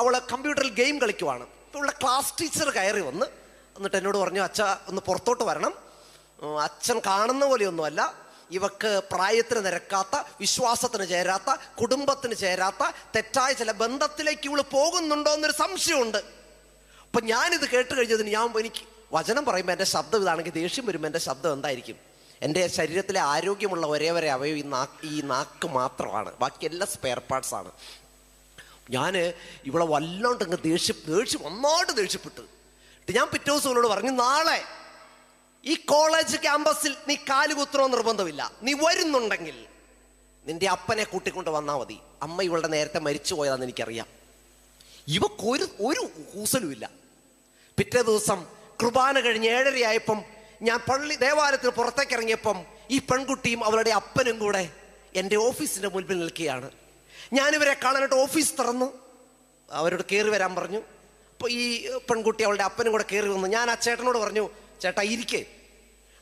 അവൾ കമ്പ്യൂട്ടറിൽ ഗെയിം കളിക്കുവാണ്. അവളുടെ ക്ലാസ് ടീച്ചർ കയറി വന്ന് എന്നിട്ട് എന്നോട് പറഞ്ഞു, അച്ഛ ഒന്ന് പുറത്തോട്ട് വരണം, അച്ഛൻ കാണുന്ന പോലെയൊന്നുമല്ല, ഇവക്ക് പ്രായത്തിന് നിരക്കാത്ത, വിശ്വാസത്തിന് ചേരാത്ത, കുടുംബത്തിന് ചേരാത്ത തെറ്റായ ചില ബന്ധത്തിലേക്ക് ഇവള് പോകുന്നുണ്ടോ എന്നൊരു സംശയമുണ്ട്. അപ്പം ഞാനിത് കേട്ട് കഴിഞ്ഞതിന് എനിക്ക് വചനം പറയുമ്പോൾ എൻ്റെ ശബ്ദം ഇതാണെങ്കിൽ ദേഷ്യം വരുമ്പോൾ എൻ്റെ ശബ്ദം എന്തായിരിക്കും? എൻ്റെ ശരീരത്തിലെ ആരോഗ്യമുള്ള ഒരേ അവയവം ഈ നാക്ക് മാത്രമാണ്, ബാക്കി എല്ലാം സ്പെയർ പാർട്സ് ആണ്. ഞാൻ ഇവിടെ വല്ലാണ്ട് അങ്ങ് ഒന്നായിട്ട് ദേഷ്യപ്പെട്ടു. ഞാൻ പിറ്റേ ദിവസം ഇവളോട് പറഞ്ഞു, നാളെ ഈ കോളേജ് ക്യാമ്പസിൽ നീ കാലുകുത്തണോ നിർബന്ധമില്ല, നീ വരുന്നുണ്ടെങ്കിൽ നിന്റെ അപ്പനെ കൂട്ടിക്കൊണ്ട് വന്നാൽ മതി. അമ്മ ഇവളുടെ നേരത്തെ മരിച്ചു പോയതാന്ന് എനിക്കറിയാം. ഇവക്കൊരു കൂസലുമില്ല. പിറ്റേ ദിവസം കുർബാന കഴിഞ്ഞ് 7:30 ആയപ്പം ഞാൻ ദേവാലയത്തിന് പുറത്തേക്ക് ഇറങ്ങിയപ്പം ഈ പെൺകുട്ടിയും അവളുടെ അപ്പനും കൂടെ എൻ്റെ ഓഫീസിൻ്റെ മുൻപിൽ നിൽക്കുകയാണ്. ഞാനിവരെ കാണാനായിട്ട് ഓഫീസ് തുറന്നു, അവരോട് കയറി വരാൻ പറഞ്ഞു. അപ്പോൾ ഈ പെൺകുട്ടി അവളുടെ അപ്പനും കൂടെ കയറി വന്നു. ഞാൻ ആ ചേട്ടനോട് പറഞ്ഞു, ചേട്ടാ ഇരിക്കേ.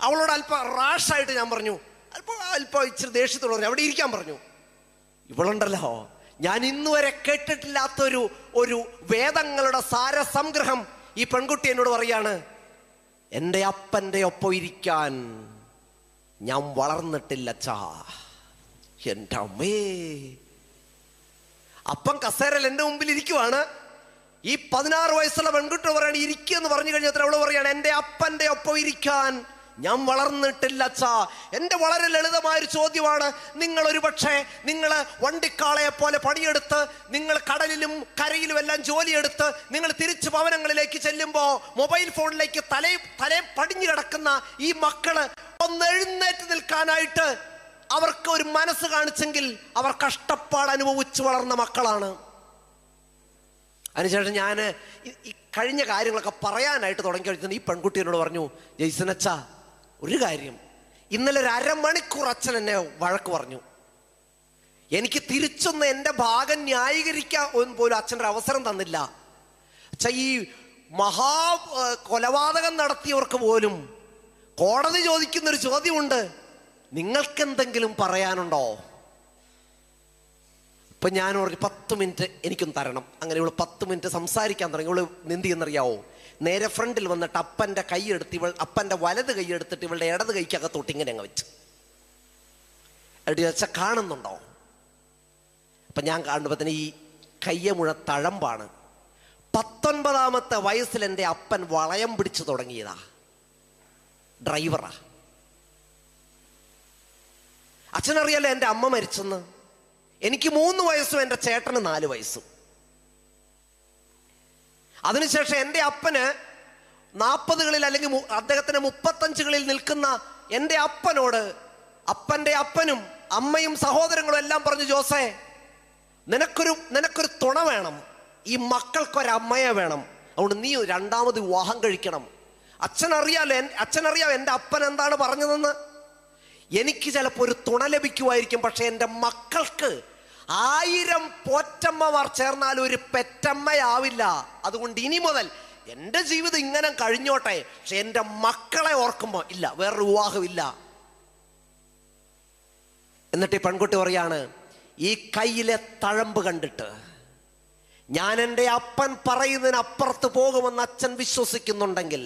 അവളോട് അല്പം റാഷായിട്ട് ഞാൻ പറഞ്ഞു, അല്പം ഇച്ചിരി ദേഷ്യത്തോട് പറഞ്ഞു, അവിടെ ഇരിക്കാൻ പറഞ്ഞു. ഇവളുണ്ടല്ലോ, ഞാൻ ഇന്നുവരെ കേട്ടിട്ടില്ലാത്തൊരു വേദങ്ങളുടെ സാരസംഗ്രഹം ഈ പെൺകുട്ടി എന്നോട് പറയാണ്, എൻ്റെ അപ്പൻ്റെ ഒപ്പം ഇരിക്കാൻ ഞാൻ വളർന്നിട്ടില്ലച്ചാ. എൻ്റെ അമ്മേ, അപ്പം കസേരയിൽ എൻ്റെ മുമ്പിൽ ഇരിക്കുവാണ്. ഈ 16 വയസ്സുള്ള പെൺകുട്ടി പറയാണ് ഇരിക്കുമെന്ന് പറഞ്ഞു കഴിഞ്ഞാൽ അവള് പറയാണ്, എൻ്റെ അപ്പൻ്റെ ഒപ്പം ഇരിക്കാൻ ഞാൻ വളർന്നിട്ടില്ല അച്ഛാ. എൻ്റെ വളരെ ലളിതമായൊരു ചോദ്യമാണ്. നിങ്ങൾ ഒരുപക്ഷെ വണ്ടിക്കാളയെ പോലെ പണിയെടുത്ത്, നിങ്ങൾ കടലിലും കരയിലും എല്ലാം ജോലിയെടുത്ത് നിങ്ങൾ തിരിച്ചു ഭവനങ്ങളിലേക്ക് ചെല്ലുമ്പോൾ മൊബൈൽ ഫോണിലേക്ക് തലേ പടിഞ്ഞു കിടക്കുന്ന ഈ മക്കള് ഒന്ന് എഴുന്നേറ്റ് നിൽക്കാനായിട്ട് അവർക്ക് ഒരു മനസ്സ് കാണിച്ചെങ്കിൽ അവർ കഷ്ടപ്പാട് അനുഭവിച്ചു വളർന്ന മക്കളാണ്. അതിനുശേഷം ഞാൻ ഈ കഴിഞ്ഞ കാര്യങ്ങളൊക്കെ പറയാനായിട്ട് തുടങ്ങി കഴിഞ്ഞാൽ ഈ പെൺകുട്ടിയോട് പറഞ്ഞു, ജെയ്സനച്ചാ ഒരു കാര്യം, ഇന്നലെ ഒരു 1/2 മണിക്കൂർ അച്ഛൻ എന്നെ വഴക്ക് പറഞ്ഞു. എനിക്ക് തിരിച്ചൊന്ന് എൻ്റെ ഭാഗം ന്യായീകരിക്കാൻ പോലും അച്ഛൻ്റെ അവസരം തന്നില്ല. ഈ കൊലപാതകം നടത്തിയവർക്ക് പോലും കോടതി ചോദിക്കുന്നൊരു ചോദ്യമുണ്ട്, നിങ്ങൾക്കെന്തെങ്കിലും പറയാനുണ്ടോ? ഇപ്പൊ ഞാൻ പറഞ്ഞു 10 മിനിറ്റ് എനിക്കൊന്ന് തരണം. അങ്ങനെ ഇവള് 10 മിനിറ്റ് സംസാരിക്കാൻ തുടങ്ങി. ഇവള് എന്ത് ചെയ്യുന്നറിയാവോ, നേരെ ഫ്രണ്ടിൽ വന്നിട്ട് അപ്പൻ്റെ കൈയെടുത്ത് അപ്പൻ്റെ വലത് കൈയെടുത്തിട്ട് ഇവളുടെ ഇടത് കൈക്കകത്തോട്ട് ഇങ്ങനെ അങ്ങ് വെച്ച് വെച്ചാൽ കാണുന്നുണ്ടോ? അപ്പൊ ഞാൻ കാണുമ്പോൾ തന്നെ ഈ കയ്യ മുഴ തഴമ്പാണ്. 19ാമത്തെ വയസ്സിൽ എൻ്റെ അപ്പൻ വളയം പിടിച്ചു തുടങ്ങിയതാ. ഡ്രൈവറാ. അച്ഛനറിയാലോ എൻ്റെ അമ്മ മരിച്ചെന്ന്. എനിക്ക് 3 വയസ്സും എൻ്റെ ചേട്ടന് 4 വയസ്സും. അതിനുശേഷം എൻ്റെ അപ്പന് 40കളിൽ അല്ലെങ്കിൽ അദ്ദേഹത്തിന് 35കളിൽ നിൽക്കുന്ന എൻ്റെ അപ്പനോട് അപ്പൻ്റെ അപ്പനും അമ്മയും സഹോദരങ്ങളും എല്ലാം പറഞ്ഞു, ജോസേ, നിനക്കൊരു തുണ വേണം, ഈ മക്കൾക്കൊരമ്മയെ വേണം, അതുകൊണ്ട് നീ 2ാമത് വിവാഹം കഴിക്കണം. അച്ഛനറിയാം എൻ്റെ അപ്പൻ എന്താണ് പറഞ്ഞതെന്ന്. എനിക്ക് ചിലപ്പോൾ ഒരു തുണ ലഭിക്കുമായിരിക്കും, പക്ഷെ എൻ്റെ മക്കൾക്ക് 1000 പോറ്റമ്മമാർ ചേർന്നാലും ഒരു പെറ്റമ്മയാവില്ല. അതുകൊണ്ട് ഇനി മുതൽ എൻ്റെ ജീവിതം ഇങ്ങനെ കഴിഞ്ഞോട്ടെ, പക്ഷെ എൻ്റെ മക്കളെ ഓർക്കുമ്പോൾ ഇല്ല, വേറൊരു വിവാഹമില്ല. എന്നിട്ട് ഈ പെൺകുട്ടി പറയാണ്, ഈ കയ്യിലെ തഴമ്പ് കണ്ടിട്ട് ഞാൻ എൻ്റെ അപ്പൻ പറയുന്നതിന് അപ്പുറത്ത് പോകുമെന്ന് അച്ഛൻ വിശ്വസിക്കുന്നുണ്ടെങ്കിൽ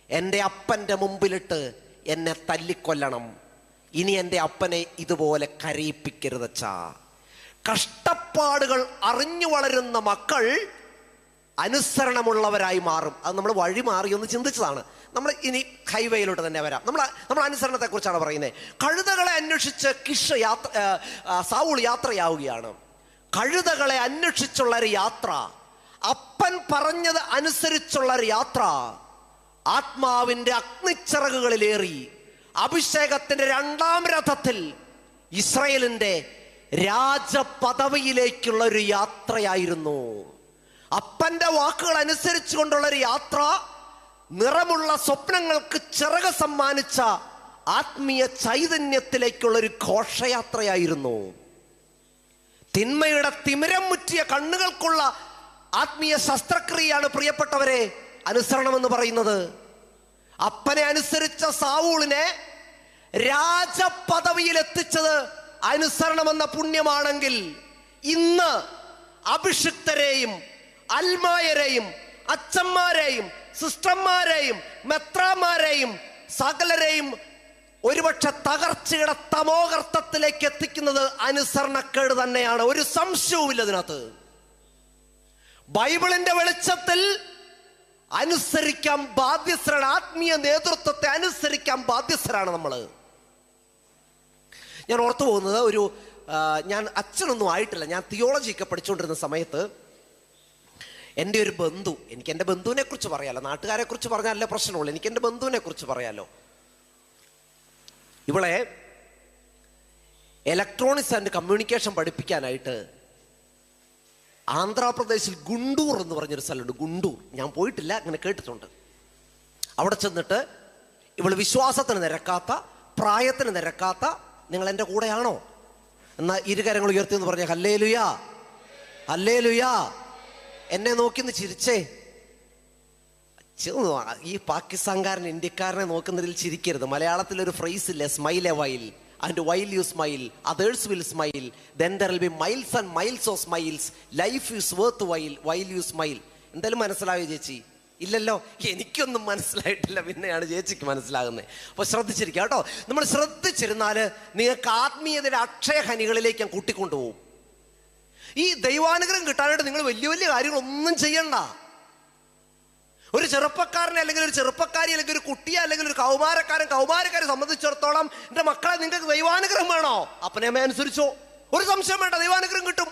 എൻ്റെ അപ്പൻ്റെ മുമ്പിലിട്ട് എന്നെ തല്ലിക്കൊല്ലണം. ഇനി എൻ്റെ അപ്പനെ ഇതുപോലെ കരയിപ്പിക്കരുതച്ചാ. കഷ്ടപ്പാടുകൾ അറിഞ്ഞു വളരുന്ന മക്കൾ അനുസരണമുള്ളവരായി മാറും. അത് നമ്മൾ വഴി മാറി ഒന്ന് ചിന്തിച്ചതാണ്. നമ്മൾ ഇനി ഹൈവേയിലോട്ട് തന്നെ വരാം. നമ്മൾ അനുസരണത്തെ കുറിച്ചാണ് പറയുന്നത്. കഴുതകളെ അന്വേഷിച്ച് സൗൾ യാത്രയാവുകയാണ്. കഴുതകളെ അന്വേഷിച്ചുള്ളൊരു യാത്ര, അപ്പൻ പറഞ്ഞത് അനുസരിച്ചുള്ളൊരു യാത്ര. ആത്മാവിന്റെ അഗ്നിച്ചിറകുകളിലേറി അഭിഷേകത്തിന്റെ 2ാം രഥത്തിൽ ഇസ്രായേലിന്റെ രാജപദവിയിലേക്കുള്ള ഒരു യാത്രയായിരുന്നു. അപ്പന്റെ വാക്കുകൾ അനുസരിച്ചുകൊണ്ടുള്ളൊരു യാത്ര, നിറമുള്ള സ്വപ്നങ്ങൾക്ക് ചിറക് സമ്മാനിച്ച ആത്മീയ ചൈതന്യത്തിലേക്കുള്ളൊരു ഘോഷയാത്രയായിരുന്നു. തിന്മയുടെ തിമിരം മുറ്റിയ കണ്ണുകൾക്കുള്ള ആത്മീയ ശസ്ത്രക്രിയയാണ് പ്രിയപ്പെട്ടവരെ അനുസരണം എന്ന് പറയുന്നത്. അപ്പനെ അനുസരിച്ച സാവൂളിനെ രാജപദവിയിൽ എത്തിച്ചത് അനുസരണമെന്ന പുണ്യമാണെങ്കിൽ, ഇന്ന് അഭിഷിക്തരെയും അൽമായരെയും അച്ഛന്മാരെയും സിസ്റ്റർമാരെയും മെത്രാമാരെയും സകലരെയും ഒരുപക്ഷെ തകർച്ചയുടെ തമോഗർത്തത്തിലേക്ക് എത്തിക്കുന്നത് അനുസരണക്കേട് തന്നെയാണ്. ഒരു സംശയവുമില്ല ഇതിനകത്ത്. ബൈബിളിന്റെ വെളിച്ചത്തിൽ അനുസരിക്കാൻ ബാധ്യസ്ഥരാണ്. ആത്മീയ നേതൃത്വത്തെ അനുസരിക്കാൻ ബാധ്യസ്ഥരാണ് നമ്മൾ. ഞാൻ ഓർത്തു പോകുന്നത്, ഞാൻ അച്ഛനൊന്നും ആയിട്ടില്ല, ഞാൻ തിയോളജി ഒക്കെ പഠിച്ചുകൊണ്ടിരുന്ന സമയത്ത് എൻ്റെ ഒരു ബന്ധു, എനിക്ക് എൻ്റെ ബന്ധുവിനെ കുറിച്ച് പറയാലോ, നാട്ടുകാരെ കുറിച്ച് പറഞ്ഞാലല്ലേ പ്രശ്നമുള്ളൂ, എനിക്ക് എൻ്റെ ബന്ധുവിനെ കുറിച്ച് പറയാലോ. ഇവളെ ഇലക്ട്രോണിക്സ് ആൻഡ് കമ്മ്യൂണിക്കേഷൻ പഠിപ്പിക്കാനായിട്ട് ആന്ധ്രാപ്രദേശിൽ ഗുണ്ടൂർ എന്ന് പറഞ്ഞൊരു സ്ഥലമുണ്ട്. ഗുണ്ടൂർ ഞാൻ പോയിട്ടില്ല, അങ്ങനെ കേട്ടിട്ടുണ്ട്. അവിടെ ചെന്നിട്ട് ഇവൾ വിശ്വാസത്തിന് നിരക്കാത്ത, പ്രായത്തിന് നിരക്കാത്ത, നിങ്ങൾ എൻ്റെ കൂടെയാണോ എന്നാൽ 2 കരങ്ങൾ ഉയർത്തി എന്ന് പറഞ്ഞ ഹല്ലേലൂയാ ഹല്ലേലൂയാ. എന്നെ നോക്കിന്ന് ചിരിച്ചേ. ഈ പാകിസ്ഥാൻകാരൻ ഇന്ത്യക്കാരനെ നോക്കുന്നതിൽ ചിരിക്കരുത്. മലയാളത്തിലൊരു ഫ്രേസ് ഇല്ലേ, smile A while, and while you smile others will smile, then there will be miles and miles of smiles, life is while you smile. എന്തായാലും മനസ്സിലായോ ചേച്ചി? ഇല്ലല്ലോ, എനിക്കൊന്നും മനസ്സിലായിട്ടില്ല, പിന്നെയാണ് ചേച്ചിക്ക് മനസ്സിലാകുന്നത്. അപ്പോൾ ശ്രദ്ധിച്ചിരിക്കുക കേട്ടോ. നമ്മൾ ശ്രദ്ധിച്ചിരുന്നാൽ നിങ്ങൾക്ക് ആത്മീയതയുടെ അക്ഷയഖനികളിലേക്ക് ഞാൻ കൂട്ടിക്കൊണ്ടുപോകും. ഈ ദൈവാനുഗ്രഹം കിട്ടാനായിട്ട് നിങ്ങൾ വലിയ വലിയ കാര്യങ്ങളൊന്നും ചെയ്യണ്ട. ഒരു ചെറുപ്പക്കാരനെ അല്ലെങ്കിൽ ഒരു ചെറുപ്പക്കാരി അല്ലെങ്കിൽ ഒരു കുട്ടിയെ അല്ലെങ്കിൽ ഒരു കൗമാരക്കാരെ സംബന്ധിച്ചിടത്തോളം, എൻ്റെ മക്കളെ നിങ്ങൾക്ക് ദൈവാനുഗ്രഹം വേണോ, അപ്പനെ അമ്മയെ അനുസരിച്ചോ, ഒരു സംശയം വേണ്ട, ദൈവാനുഗ്രഹം കിട്ടും.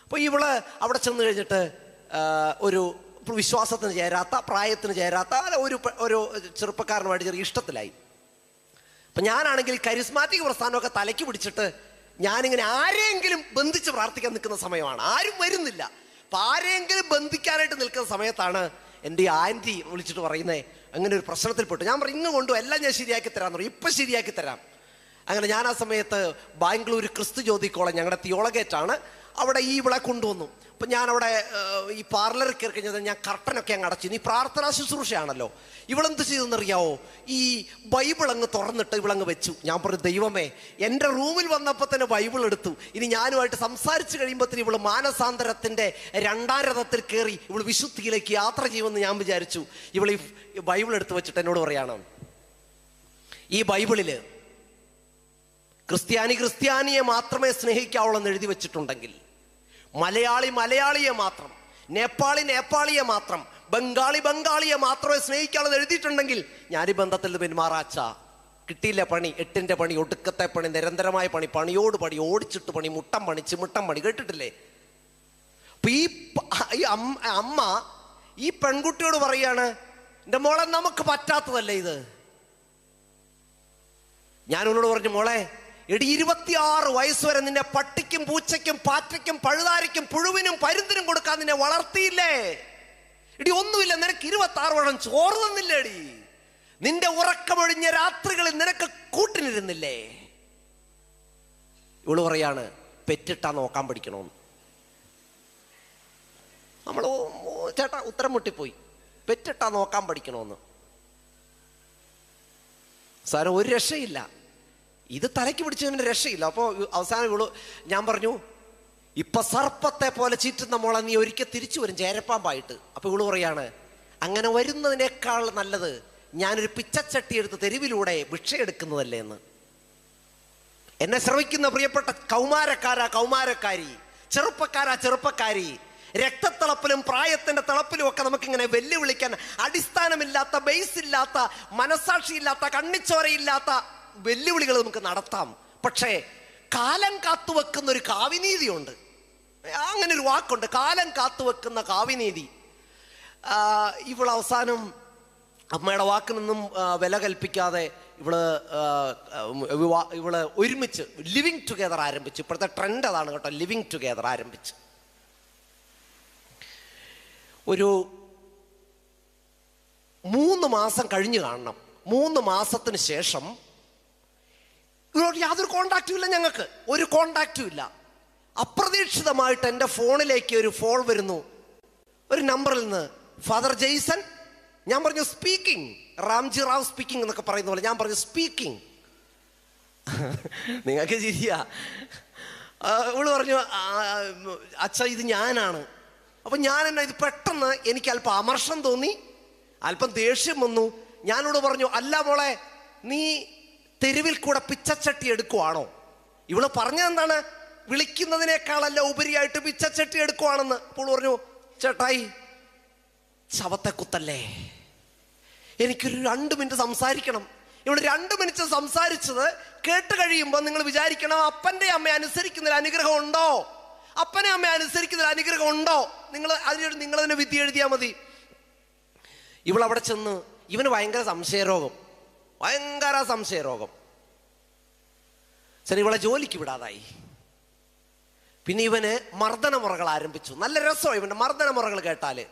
അപ്പോൾ ഇവള് അവിടെ ചെന്ന് കഴിഞ്ഞിട്ട് ഒരു വിശ്വാസത്തിന് ചേരാത്ത, പ്രായത്തിന് ചേരാത്ത ഒരു ചെറുപ്പക്കാരനുമായിട്ട് ചെറിയ ഇഷ്ടത്തിലായി. അപ്പം ഞാനാണെങ്കിൽ കരിസ്മാറ്റിക് പ്രസ്ഥാനമൊക്കെ തലയ്ക്ക് പിടിച്ചിട്ട് ഞാനിങ്ങനെ ആരെങ്കിലും ബന്ധിച്ച് പ്രാർത്ഥിക്കാൻ നിൽക്കുന്ന സമയമാണ്. ആരും വരുന്നില്ല. അപ്പം ആരെങ്കിലും ബന്ധിക്കാനായിട്ട് നിൽക്കുന്ന സമയത്താണ് എൻ്റെ ആൻറ്റി വിളിച്ചിട്ട് പറയുന്നത്, അങ്ങനെ ഒരു പ്രശ്നത്തിൽപ്പെട്ടു. ഞാൻ പറഞ്ഞു, ഇങ്ങ് കൊണ്ടു, എല്ലാം ഞാൻ ശരിയാക്കി തരാമെന്ന് പറയും. ഇപ്പം ശരിയാക്കി തരാം. അങ്ങനെ ഞാൻ ആ സമയത്ത് ബാംഗ്ലൂർ ക്രിസ്തു ജ്യോതി കോളേജ്, ഞങ്ങളുടെ തിയോളഗേറ്റാണ്, അവിടെ ഈ ഇവിടെ കൊണ്ടുവന്നു. അപ്പം ഞാനവിടെ ഈ പാർലറിൽ കയറി കഴിഞ്ഞാൽ ഞാൻ കർട്ടനൊക്കെ അങ്ങ് അടച്ചു. ഇനി പ്രാർത്ഥനാ ശുശ്രൂഷയാണല്ലോ. ഇവളെന്ത് ചെയ്തെന്നറിയാവോ, ഈ ബൈബിൾ അങ്ങ് തുറന്നിട്ട് ഇവളങ്ങ് വെച്ചു. ഞാൻ പറഞ്ഞു, ദൈവമേ, എൻ്റെ റൂമിൽ വന്നപ്പോൾ തന്നെ ബൈബിൾ എടുത്തു. ഇനി ഞാനുമായിട്ട് സംസാരിച്ച് കഴിയുമ്പോഴത്തേന് ഇവള് മാനസാന്തരത്തിൻ്റെ 2ാം രഥത്തിൽ കയറി ഇവൾ വിശുദ്ധിയിലേക്ക് യാത്ര ചെയ്യുമെന്ന് ഞാൻ വിചാരിച്ചു. ഇവൾ ഈ ബൈബിൾ എടുത്ത് വെച്ചിട്ട് എന്നോട് പറയാണ്, ഈ ബൈബിളില് ക്രിസ്ത്യാനിയെ മാത്രമേ സ്നേഹിക്കാവുള്ളൂ എന്ന് എഴുതി വെച്ചിട്ടുണ്ടെങ്കിൽ, മലയാളിയെ മാത്രം, നേപ്പാളിയെ മാത്രം, ബംഗാളിയെ മാത്രമേ സ്നേഹിക്കാനുള്ളത് എഴുതിയിട്ടുണ്ടെങ്കിൽ ഞാൻ ഈ ബന്ധത്തിൽ നിന്ന് പിന്മാറാച്ച. കിട്ടിയില്ല പണി, 8ന്റെ പണി, ഒടുക്കത്തെ പണി, നിരന്തരമായ പണി, പണിയോട് പണി, ഓടിച്ചിട്ട് പണി, മുട്ടം പണി, ചിമിട്ടം പണി, കേട്ടിട്ടില്ലേ? അപ്പൊ ഈ അമ്മ ഈ പെൺകുട്ടിയോട് പറയാണ്, എൻ്റെ മോളെ നമുക്ക് പറ്റാത്തതല്ലേ ഇത്. ഞാൻ അവനോട് പറഞ്ഞു, മോളെ എടി 26 വയസ്സ് വരെ നിന്നെ പട്ടിക്കും പൂച്ചയ്ക്കും പാറ്റയ്ക്കും പഴുതാരിക്കും പുഴുവിനും പരുന്തിനും കൊടുക്കാൻ നിന്നെ വളർത്തിയില്ലേ? എടി ഒന്നുമില്ല, നിനക്ക് 26 വർഷം ചോറ് തന്നില്ലേടി? നിന്റെ ഉറക്കമൊഴിഞ്ഞ രാത്രികളിൽ നിനക്ക് കൂട്ടിനിരുന്നില്ലേ? ഇവള് പറയാണ്, പെറ്റിട്ടാ നോക്കാൻ പഠിക്കണമെന്ന്. നമ്മൾ ചേട്ടാ ഉത്തരം മുട്ടിപ്പോയി, പെറ്റിട്ടാ നോക്കാൻ പഠിക്കണമെന്ന്. സാരം ഒരു രക്ഷയില്ല, ഇത് തലയ്ക്ക് പിടിച്ചതിന് രക്ഷയില്ല. അപ്പോൾ അവസാനം ഇവള്, ഞാൻ പറഞ്ഞു, ഇപ്പൊ സർപ്പത്തെ പോലെ ചീറ്റുന്ന മോളെ നീ ഒരിക്കൽ തിരിച്ചു വരും ചേരപ്പാമ്പായിട്ട്. അപ്പൊ ഇവള് പറയാണ്, അങ്ങനെ വരുന്നതിനേക്കാൾ നല്ലത് ഞാനൊരു പിച്ചച്ചട്ടി എടുത്ത് തെരുവിലൂടെ ഭിക്ഷയെടുക്കുന്നതല്ലേ എന്ന്. എന്നെ ശ്രമിക്കുന്ന പ്രിയപ്പെട്ട കൗമാരക്കാരി, ചെറുപ്പക്കാരി, രക്തത്തിളപ്പിലും പ്രായത്തിന്റെ തിളപ്പിലും ഒക്കെ നമുക്കിങ്ങനെ വെല്ലുവിളിക്കാൻ അടിസ്ഥാനമില്ലാത്ത, ബേസ് ഇല്ലാത്ത, മനസാക്ഷിയില്ലാത്ത, കണ്ണിച്ചോരയില്ലാത്ത വെല്ലുവിളികൾ നമുക്ക് നടത്താം. പക്ഷേ കാലം കാത്തുവെക്കുന്ന ഒരു കാവിനീതിയുണ്ട്. അങ്ങനെ ഒരു വാക്കുണ്ട്, കാലം കാത്തുവെക്കുന്ന കാവിനീതി. ഇവൾ അവസാനം അമ്മയുടെ വാക്കിനൊന്നും വില കൽപ്പിക്കാതെ ഇവള് ഒരുമിച്ച് ലിവിങ് ടുഗെദർ ആരംഭിച്ചു. ഇപ്പോഴത്തെ ട്രെൻഡ് അതാണ് കേട്ടോ, ലിവിങ് ടുഗെദർ ആരംഭിച്ച്. ഒരു 3 മാസം കഴിഞ്ഞ് കാണണം. 3 മാസത്തിന് ശേഷം യാതൊരു കോണ്ടാക്റ്റും ഇല്ല, ഞങ്ങൾക്ക് ഒരു കോണ്ടാക്റ്റും ഇല്ല. അപ്രതീക്ഷിതമായിട്ട് എൻ്റെ ഫോണിലേക്ക് ഒരു ഫോൺ വരുന്നു, ഒരു നമ്പറിൽ നിന്ന്, ഫാദർ ജെയ്സൺ. ഞാൻ പറഞ്ഞു സ്പീക്കിംഗ്, റാംജി റാവ് സ്പീക്കിംഗ് എന്നൊക്കെ പറയുന്ന പോലെ ഞാൻ പറഞ്ഞു സ്പീക്കിംഗ്. നിങ്ങൾക്ക് ചിരിയാ. ഇവള് പറഞ്ഞു, അച്ഛ ഇത് ഞാനാണ്. അപ്പൊ ഞാൻ എന്നാ ഇത് പെട്ടെന്ന് എനിക്ക് അല്പം അമർഷം തോന്നി, അല്പം ദേഷ്യം വന്നു. ഞാനോട് പറഞ്ഞു, അല്ല മോളെ, നീ തെരുവിൽ കൂടെ പിച്ചച്ചട്ടി എടുക്കുവാണോ? ഇവള് പറഞ്ഞതെന്താണ്, വിളിക്കുന്നതിനേക്കാളല്ല ഉപരിയായിട്ട് പിച്ചച്ചട്ടി എടുക്കുവാണെന്ന്. അപ്പോൾ പറഞ്ഞു, ചേട്ടായി ശവത്തെ കുത്തല്ലേ, എനിക്കൊരു 2 മിനിറ്റ് സംസാരിക്കണം. ഇവള് 2 മിനിറ്റ് സംസാരിച്ചത് കേട്ട് കഴിയുമ്പോൾ നിങ്ങൾ വിചാരിക്കണം, അപ്പൻ്റെ അമ്മയെ അനുസരിക്കുന്നതിൽ അനുഗ്രഹം ഉണ്ടോ? അപ്പനെ അമ്മയെ അനുസരിക്കുന്നതിൽ അനുഗ്രഹം ഉണ്ടോ? നിങ്ങളതിനെ വിധി എഴുതിയാൽ മതി. ഇവളവിടെ ചെന്ന്, ഇവന് ഭയങ്കര സംശയരോഗം. ശരി, ഇവളെ ജോലിക്ക് വിടാതായി. പിന്നെ ഇവന് മർദ്ദനമുറകൾ ആരംഭിച്ചു. നല്ല രസമാണ് ഇവന്റെ മർദ്ദനമുറകൾ കേട്ടാല്.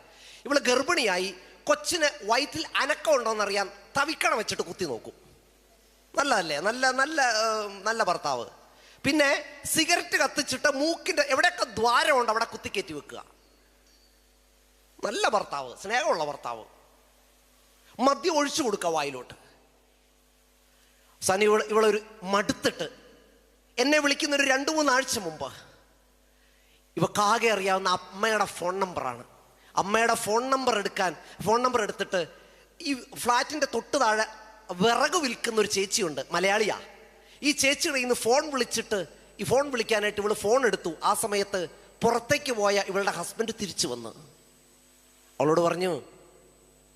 ഇവള് ഗർഭിണിയായി, കൊച്ചിന് വയറ്റിൽ അനക്കം ഉണ്ടോന്നറിയാൻ തവിക്കണ വെച്ചിട്ട് കുത്തി നോക്കും. നല്ലതല്ലേ? നല്ല ഭർത്താവ്. പിന്നെ സിഗരറ്റ് കത്തിച്ചിട്ട് മൂക്കിന്റെ എവിടെയൊക്കെ ദ്വാരമുണ്ട് അവിടെ കുത്തിക്കയറ്റി വെക്കുക. നല്ല ഭർത്താവ്, സ്നേഹമുള്ള ഭർത്താവ്. മദ്യം ഒഴിച്ചു കൊടുക്കുക വായിലോട്ട്. സനി ഇവളൊരു മടുത്തിട്ട് എന്നെ വിളിക്കുന്നൊരു 2-3 ആഴ്ച മുമ്പ്, ഇവക്കാകെ അറിയാവുന്ന അമ്മയുടെ ഫോൺ നമ്പറാണ്. അമ്മയുടെ ഫോൺ നമ്പർ എടുത്തിട്ട് ഈ ഫ്ലാറ്റിന്റെ തൊട്ട് താഴെ വിറക് വിൽക്കുന്ന ഒരു ചേച്ചിയുണ്ട്, മലയാളിയാ. ഈ ചേച്ചിയുടെ ഇന്ന് ഫോൺ വിളിച്ചിട്ട്, ഈ ഫോൺ വിളിക്കാനായിട്ട് ഇവള് ഫോൺ എടുത്തു. ആ സമയത്ത് പുറത്തേക്ക് പോയ ഇവളുടെ ഹസ്ബൻഡ് തിരിച്ചു വന്ന് അവളോട് പറഞ്ഞു,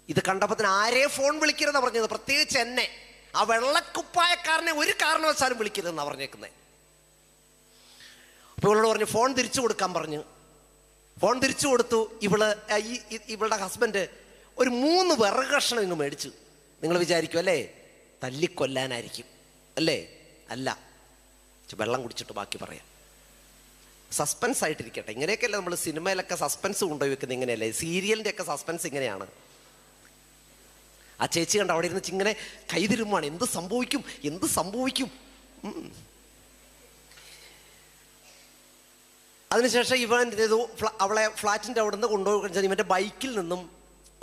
ഇത് കണ്ടപ്പത്തിന് ആരെ ഫോൺ വിളിക്കരുതെന്നാ പറഞ്ഞത്, പ്രത്യേകിച്ച് എന്നെ, ആ വെള്ളക്കുപ്പായക്കാരനെ ഒരു കാരണവശാലും വിളിക്കരുതെന്നാ പറഞ്ഞേക്കുന്നത്. അപ്പൊ ഇവളോട് പറഞ്ഞു ഫോൺ തിരിച്ചു കൊടുക്കാൻ പറഞ്ഞു. ഫോൺ തിരിച്ചു കൊടുത്തു. ഇവളുടെ ഹസ്ബൻഡ് ഒരു 3 വിറക് കഷ്ണം ഇങ്ങ് മേടിച്ചു. നിങ്ങൾ വിചാരിക്കും അല്ലേ തല്ലിക്കൊല്ലാനായിരിക്കും, അല്ലേ? അല്ല, വെള്ളം കുടിച്ചിട്ട് ബാക്കി പറയാം. സസ്പെൻസ് ആയിട്ടിരിക്കട്ടെ. ഇങ്ങനെയൊക്കെയല്ലേ നമ്മൾ സിനിമയിലൊക്കെ സസ്പെൻസ് കൊണ്ടുപോയി വെക്കുന്നത്, ഇങ്ങനെയല്ലേ? സീരിയലിന്റെ ഒക്കെ സസ്പെൻസ് ഇങ്ങനെയാണ്. ആ ചേച്ചി കണ്ട് അവിടെ ഇരുന്ന് ഇങ്ങനെ കൈതിരുമാണ്, എന്ത് സംഭവിക്കും. അതിനുശേഷം ഇവൻ ചെയ്തു, അവളെ ഫ്ലാറ്റിന്റെ അവിടെ നിന്ന് കൊണ്ടുപോയി ഇവന്റെ ബൈക്കിൽ നിന്നും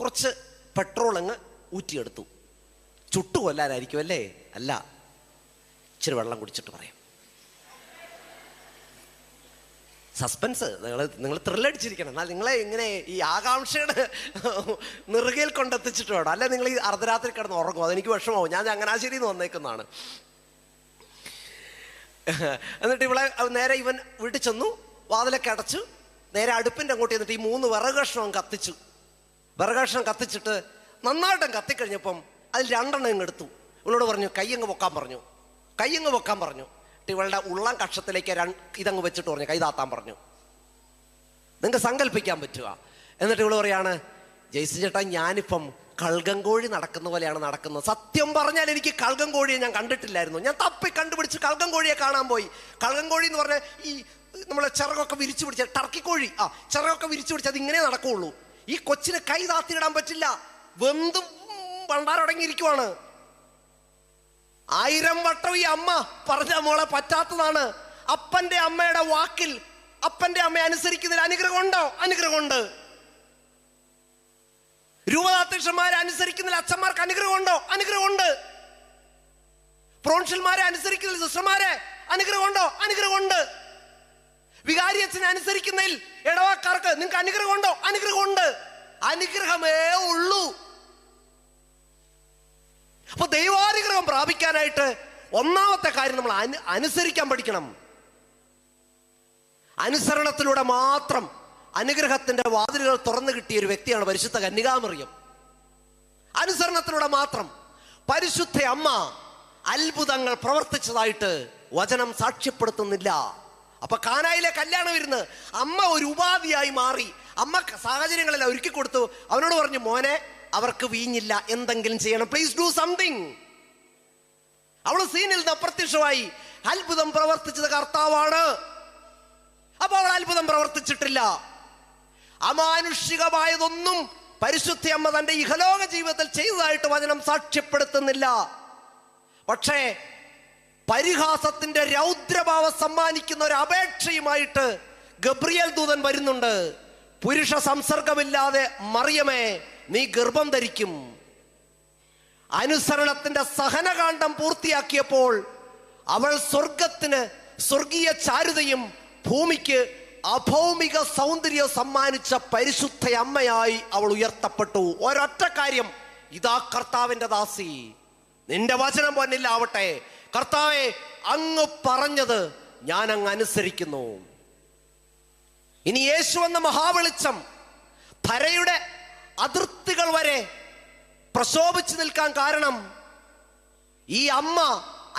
കുറച്ച് പെട്രോൾ അങ്ങ് ഊറ്റിയെടുത്തു. ചുട്ടു കൊല്ലാനായിരിക്കും അല്ലേ? അല്ല, ഇച്ചിരി വെള്ളം കുടിച്ചിട്ട് പറയാം. സസ്പെൻസ്, നിങ്ങൾ ത്രില്ലടിച്ചിരിക്കണം. എന്നാൽ നിങ്ങളെ ഇങ്ങനെ ഈ ആകാംക്ഷയുടെ നെറുകയിൽ കൊണ്ടെത്തിച്ചിട്ട് വേണം. അല്ലെ നിങ്ങൾ ഈ അർദ്ധരാത്രി കിടന്ന് ഉറങ്ങും, അതെനിക്ക് വിഷമാവും. ഞാൻ ചങ്ങനാശ്ശേരിയിൽ നിന്ന് വന്നേക്കുന്നതാണ്. എന്നിട്ട് ഇവളെ നേരെ ഇവൻ വീട്ടിൽ ചെന്നു, വാതിലൊക്കെ അടച്ചു. നേരെ അടുപ്പിൻ്റെ അങ്ങോട്ട് ചെന്നിട്ട് ഈ 3 വിറക് കഷ്ണം കത്തിച്ചു. വിറക് കഷ്ണം കത്തിച്ചിട്ട് നന്നായിട്ടും കത്തിക്കഴിഞ്ഞപ്പം അതിൽ 2 എണ്ണം എടുത്തു. ഇവളോട് പറഞ്ഞു കയ്യങ്ങ് പൊക്കാൻ പറഞ്ഞു. കയ്യങ്ങ് പൊക്കാൻ പറഞ്ഞു. ഇവളുടെ ഉള്ളം കക്ഷത്തിലേക്ക് ഇതങ്ങ് വെച്ചിട്ട് പറഞ്ഞു കൈ താത്താൻ പറഞ്ഞു. നിങ്ങൾക്ക് സങ്കല്പിക്കാൻ പറ്റുക. എന്നിട്ട് ഇവള് പറയാണ്, ജയ്സി ചേട്ടാ ഞാനിപ്പം കൾഗം കോഴി നടക്കുന്ന പോലെയാണ് നടക്കുന്നത്. സത്യം പറഞ്ഞാൽ എനിക്ക് കൾഗം കോഴിയെ ഞാൻ കണ്ടിട്ടില്ലായിരുന്നു. ഞാൻ തപ്പി കണ്ടുപിടിച്ച് കൾഗം കോഴിയെ കാണാൻ പോയി. കൾഗം കോഴി എന്ന് പറഞ്ഞാൽ ഈ നമ്മളെ ചിറകൊക്കെ വിരിച്ചു പിടിച്ച ടർക്കി കോഴി, ചിറകൊക്കെ വിരിച്ചു പിടിച്ച് അത് ഇങ്ങനെ നടക്കുകയുള്ളൂ. ഈ കൊച്ചിന് കൈ താത്തിയിടാൻ പറ്റില്ല, വെന്തും പണ്ടാരടങ്ങിയിരിക്കുവാണ്. 1000 വട്ടം ഈ അമ്മ പറഞ്ഞ മോളെ പറ്റാത്തതാണ്. അപ്പന്റെ അമ്മയുടെ വാക്കിൽ അപ്പന്റെ അമ്മയെ അനുസരിക്കുന്നതിൽ അനുഗ്രഹമുണ്ടോ? അനുഗ്രഹമുണ്ട്. രൂപതാധ്യക്ഷന്മാരെ അനുസരിക്കുന്നതിൽ അച്ഛന്മാർക്ക് അനുഗ്രഹമുണ്ടോ? അനുഗ്രഹമുണ്ട്. പ്രോൺഷ്യന്മാരെ അനുസരിക്കുന്നതിൽ സിസ്റ്റർമാരെ അനുഗ്രഹമുണ്ടോ? അനുഗ്രഹമുണ്ട്. വികാരിയച്ഛനെ അനുസരിക്കുന്നതിൽ ഇടവക്കാർക്ക് നിങ്ങൾക്ക് അനുഗ്രഹമുണ്ടോ? അനുഗ്രഹമുണ്ട്. അനുഗ്രഹമേ ഉള്ളൂ. അപ്പൊ ദൈവാനുഗ്രഹം പ്രാപിക്കാനായിട്ട് ഒന്നാമത്തെ കാര്യം നമ്മൾ അനുസരിക്കാൻ പഠിക്കണം. അനുസരണത്തിലൂടെ മാത്രം അനുഗ്രഹത്തിന്റെ വാതിലുകൾ തുറന്നു കിട്ടിയ ഒരു വ്യക്തിയാണ് പരിശുദ്ധ കന്യകാമറിയം. അനുസരണത്തിലൂടെ മാത്രം. പരിശുദ്ധ അമ്മ അത്ഭുതങ്ങൾ പ്രവർത്തിച്ചതായിട്ട് വചനം സാക്ഷ്യപ്പെടുത്തുന്നില്ല. അപ്പൊ കാനായിലെ കല്യാണം വിരുന്ന് അമ്മ ഒരു ഉപാധിയായി മാറി. അമ്മ സാഹചര്യങ്ങളെല്ലാം ഒരുക്കി കൊടുത്തു. അവനോട് പറഞ്ഞു, മോനെ അവർക്ക് വീഞ്ഞില്ല, എന്തെങ്കിലും ചെയ്യണം, പ്ലീസ് ഡു സംതിങ്. അവള് സീനിൽ നിന്ന് അപ്രത്യക്ഷമായി. അത്ഭുതം പ്രവർത്തിച്ചത് കർത്താവാണ്. അപ്പൊ അവൾ അത്ഭുതം പ്രവർത്തിച്ചിട്ടില്ല. അമാനുഷികമായതൊന്നും പരിശുദ്ധ അമ്മ തന്റെ ഇഹലോക ജീവിതത്തിൽ ചെയ്തതായിട്ട് വചനം സാക്ഷ്യപ്പെടുത്തുന്നില്ല. പക്ഷേ പരിഹാസത്തിന്റെ രൗദ്രഭാവം സമ്മാനിക്കുന്ന ഒരു അപേക്ഷയുമായിട്ട് ഗബ്രിയേൽ ദൂതൻ വരുന്നുണ്ട്. പുരുഷ സംസർഗമില്ലാതെ മറിയമേ നീ ഗർഭം ധരിക്കും. അനുസരണത്തിന്റെ സഹനകാന്ഡം പൂർത്തിയാക്കിയപ്പോൾ അവൾ സ്വർഗത്തിന് സ്വർഗീയ ചാരുതയും ഭൂമിക്ക് അഭൗമിക സൗന്ദര്യം സമ്മാനിച്ച പരിശുദ്ധ അമ്മയായി അവൾ ഉയർത്തപ്പെട്ടു. ഒരൊറ്റ കാര്യം, ഇതാ കർത്താവിന്റെ ദാസി, നിന്റെ വചനം പൊന്നില്ലാവട്ടെ. കർത്താവെ, അങ്ങ് പറഞ്ഞത് ഞാൻ അങ്ങ് അനുസരിക്കുന്നു. ഇനി യേശു എന്ന മഹാവെളിച്ചം ധരയുടെ അതിർത്തികൾ വരെ പ്രശോഭിച്ചു നിൽക്കാൻ കാരണം ഈ അമ്മ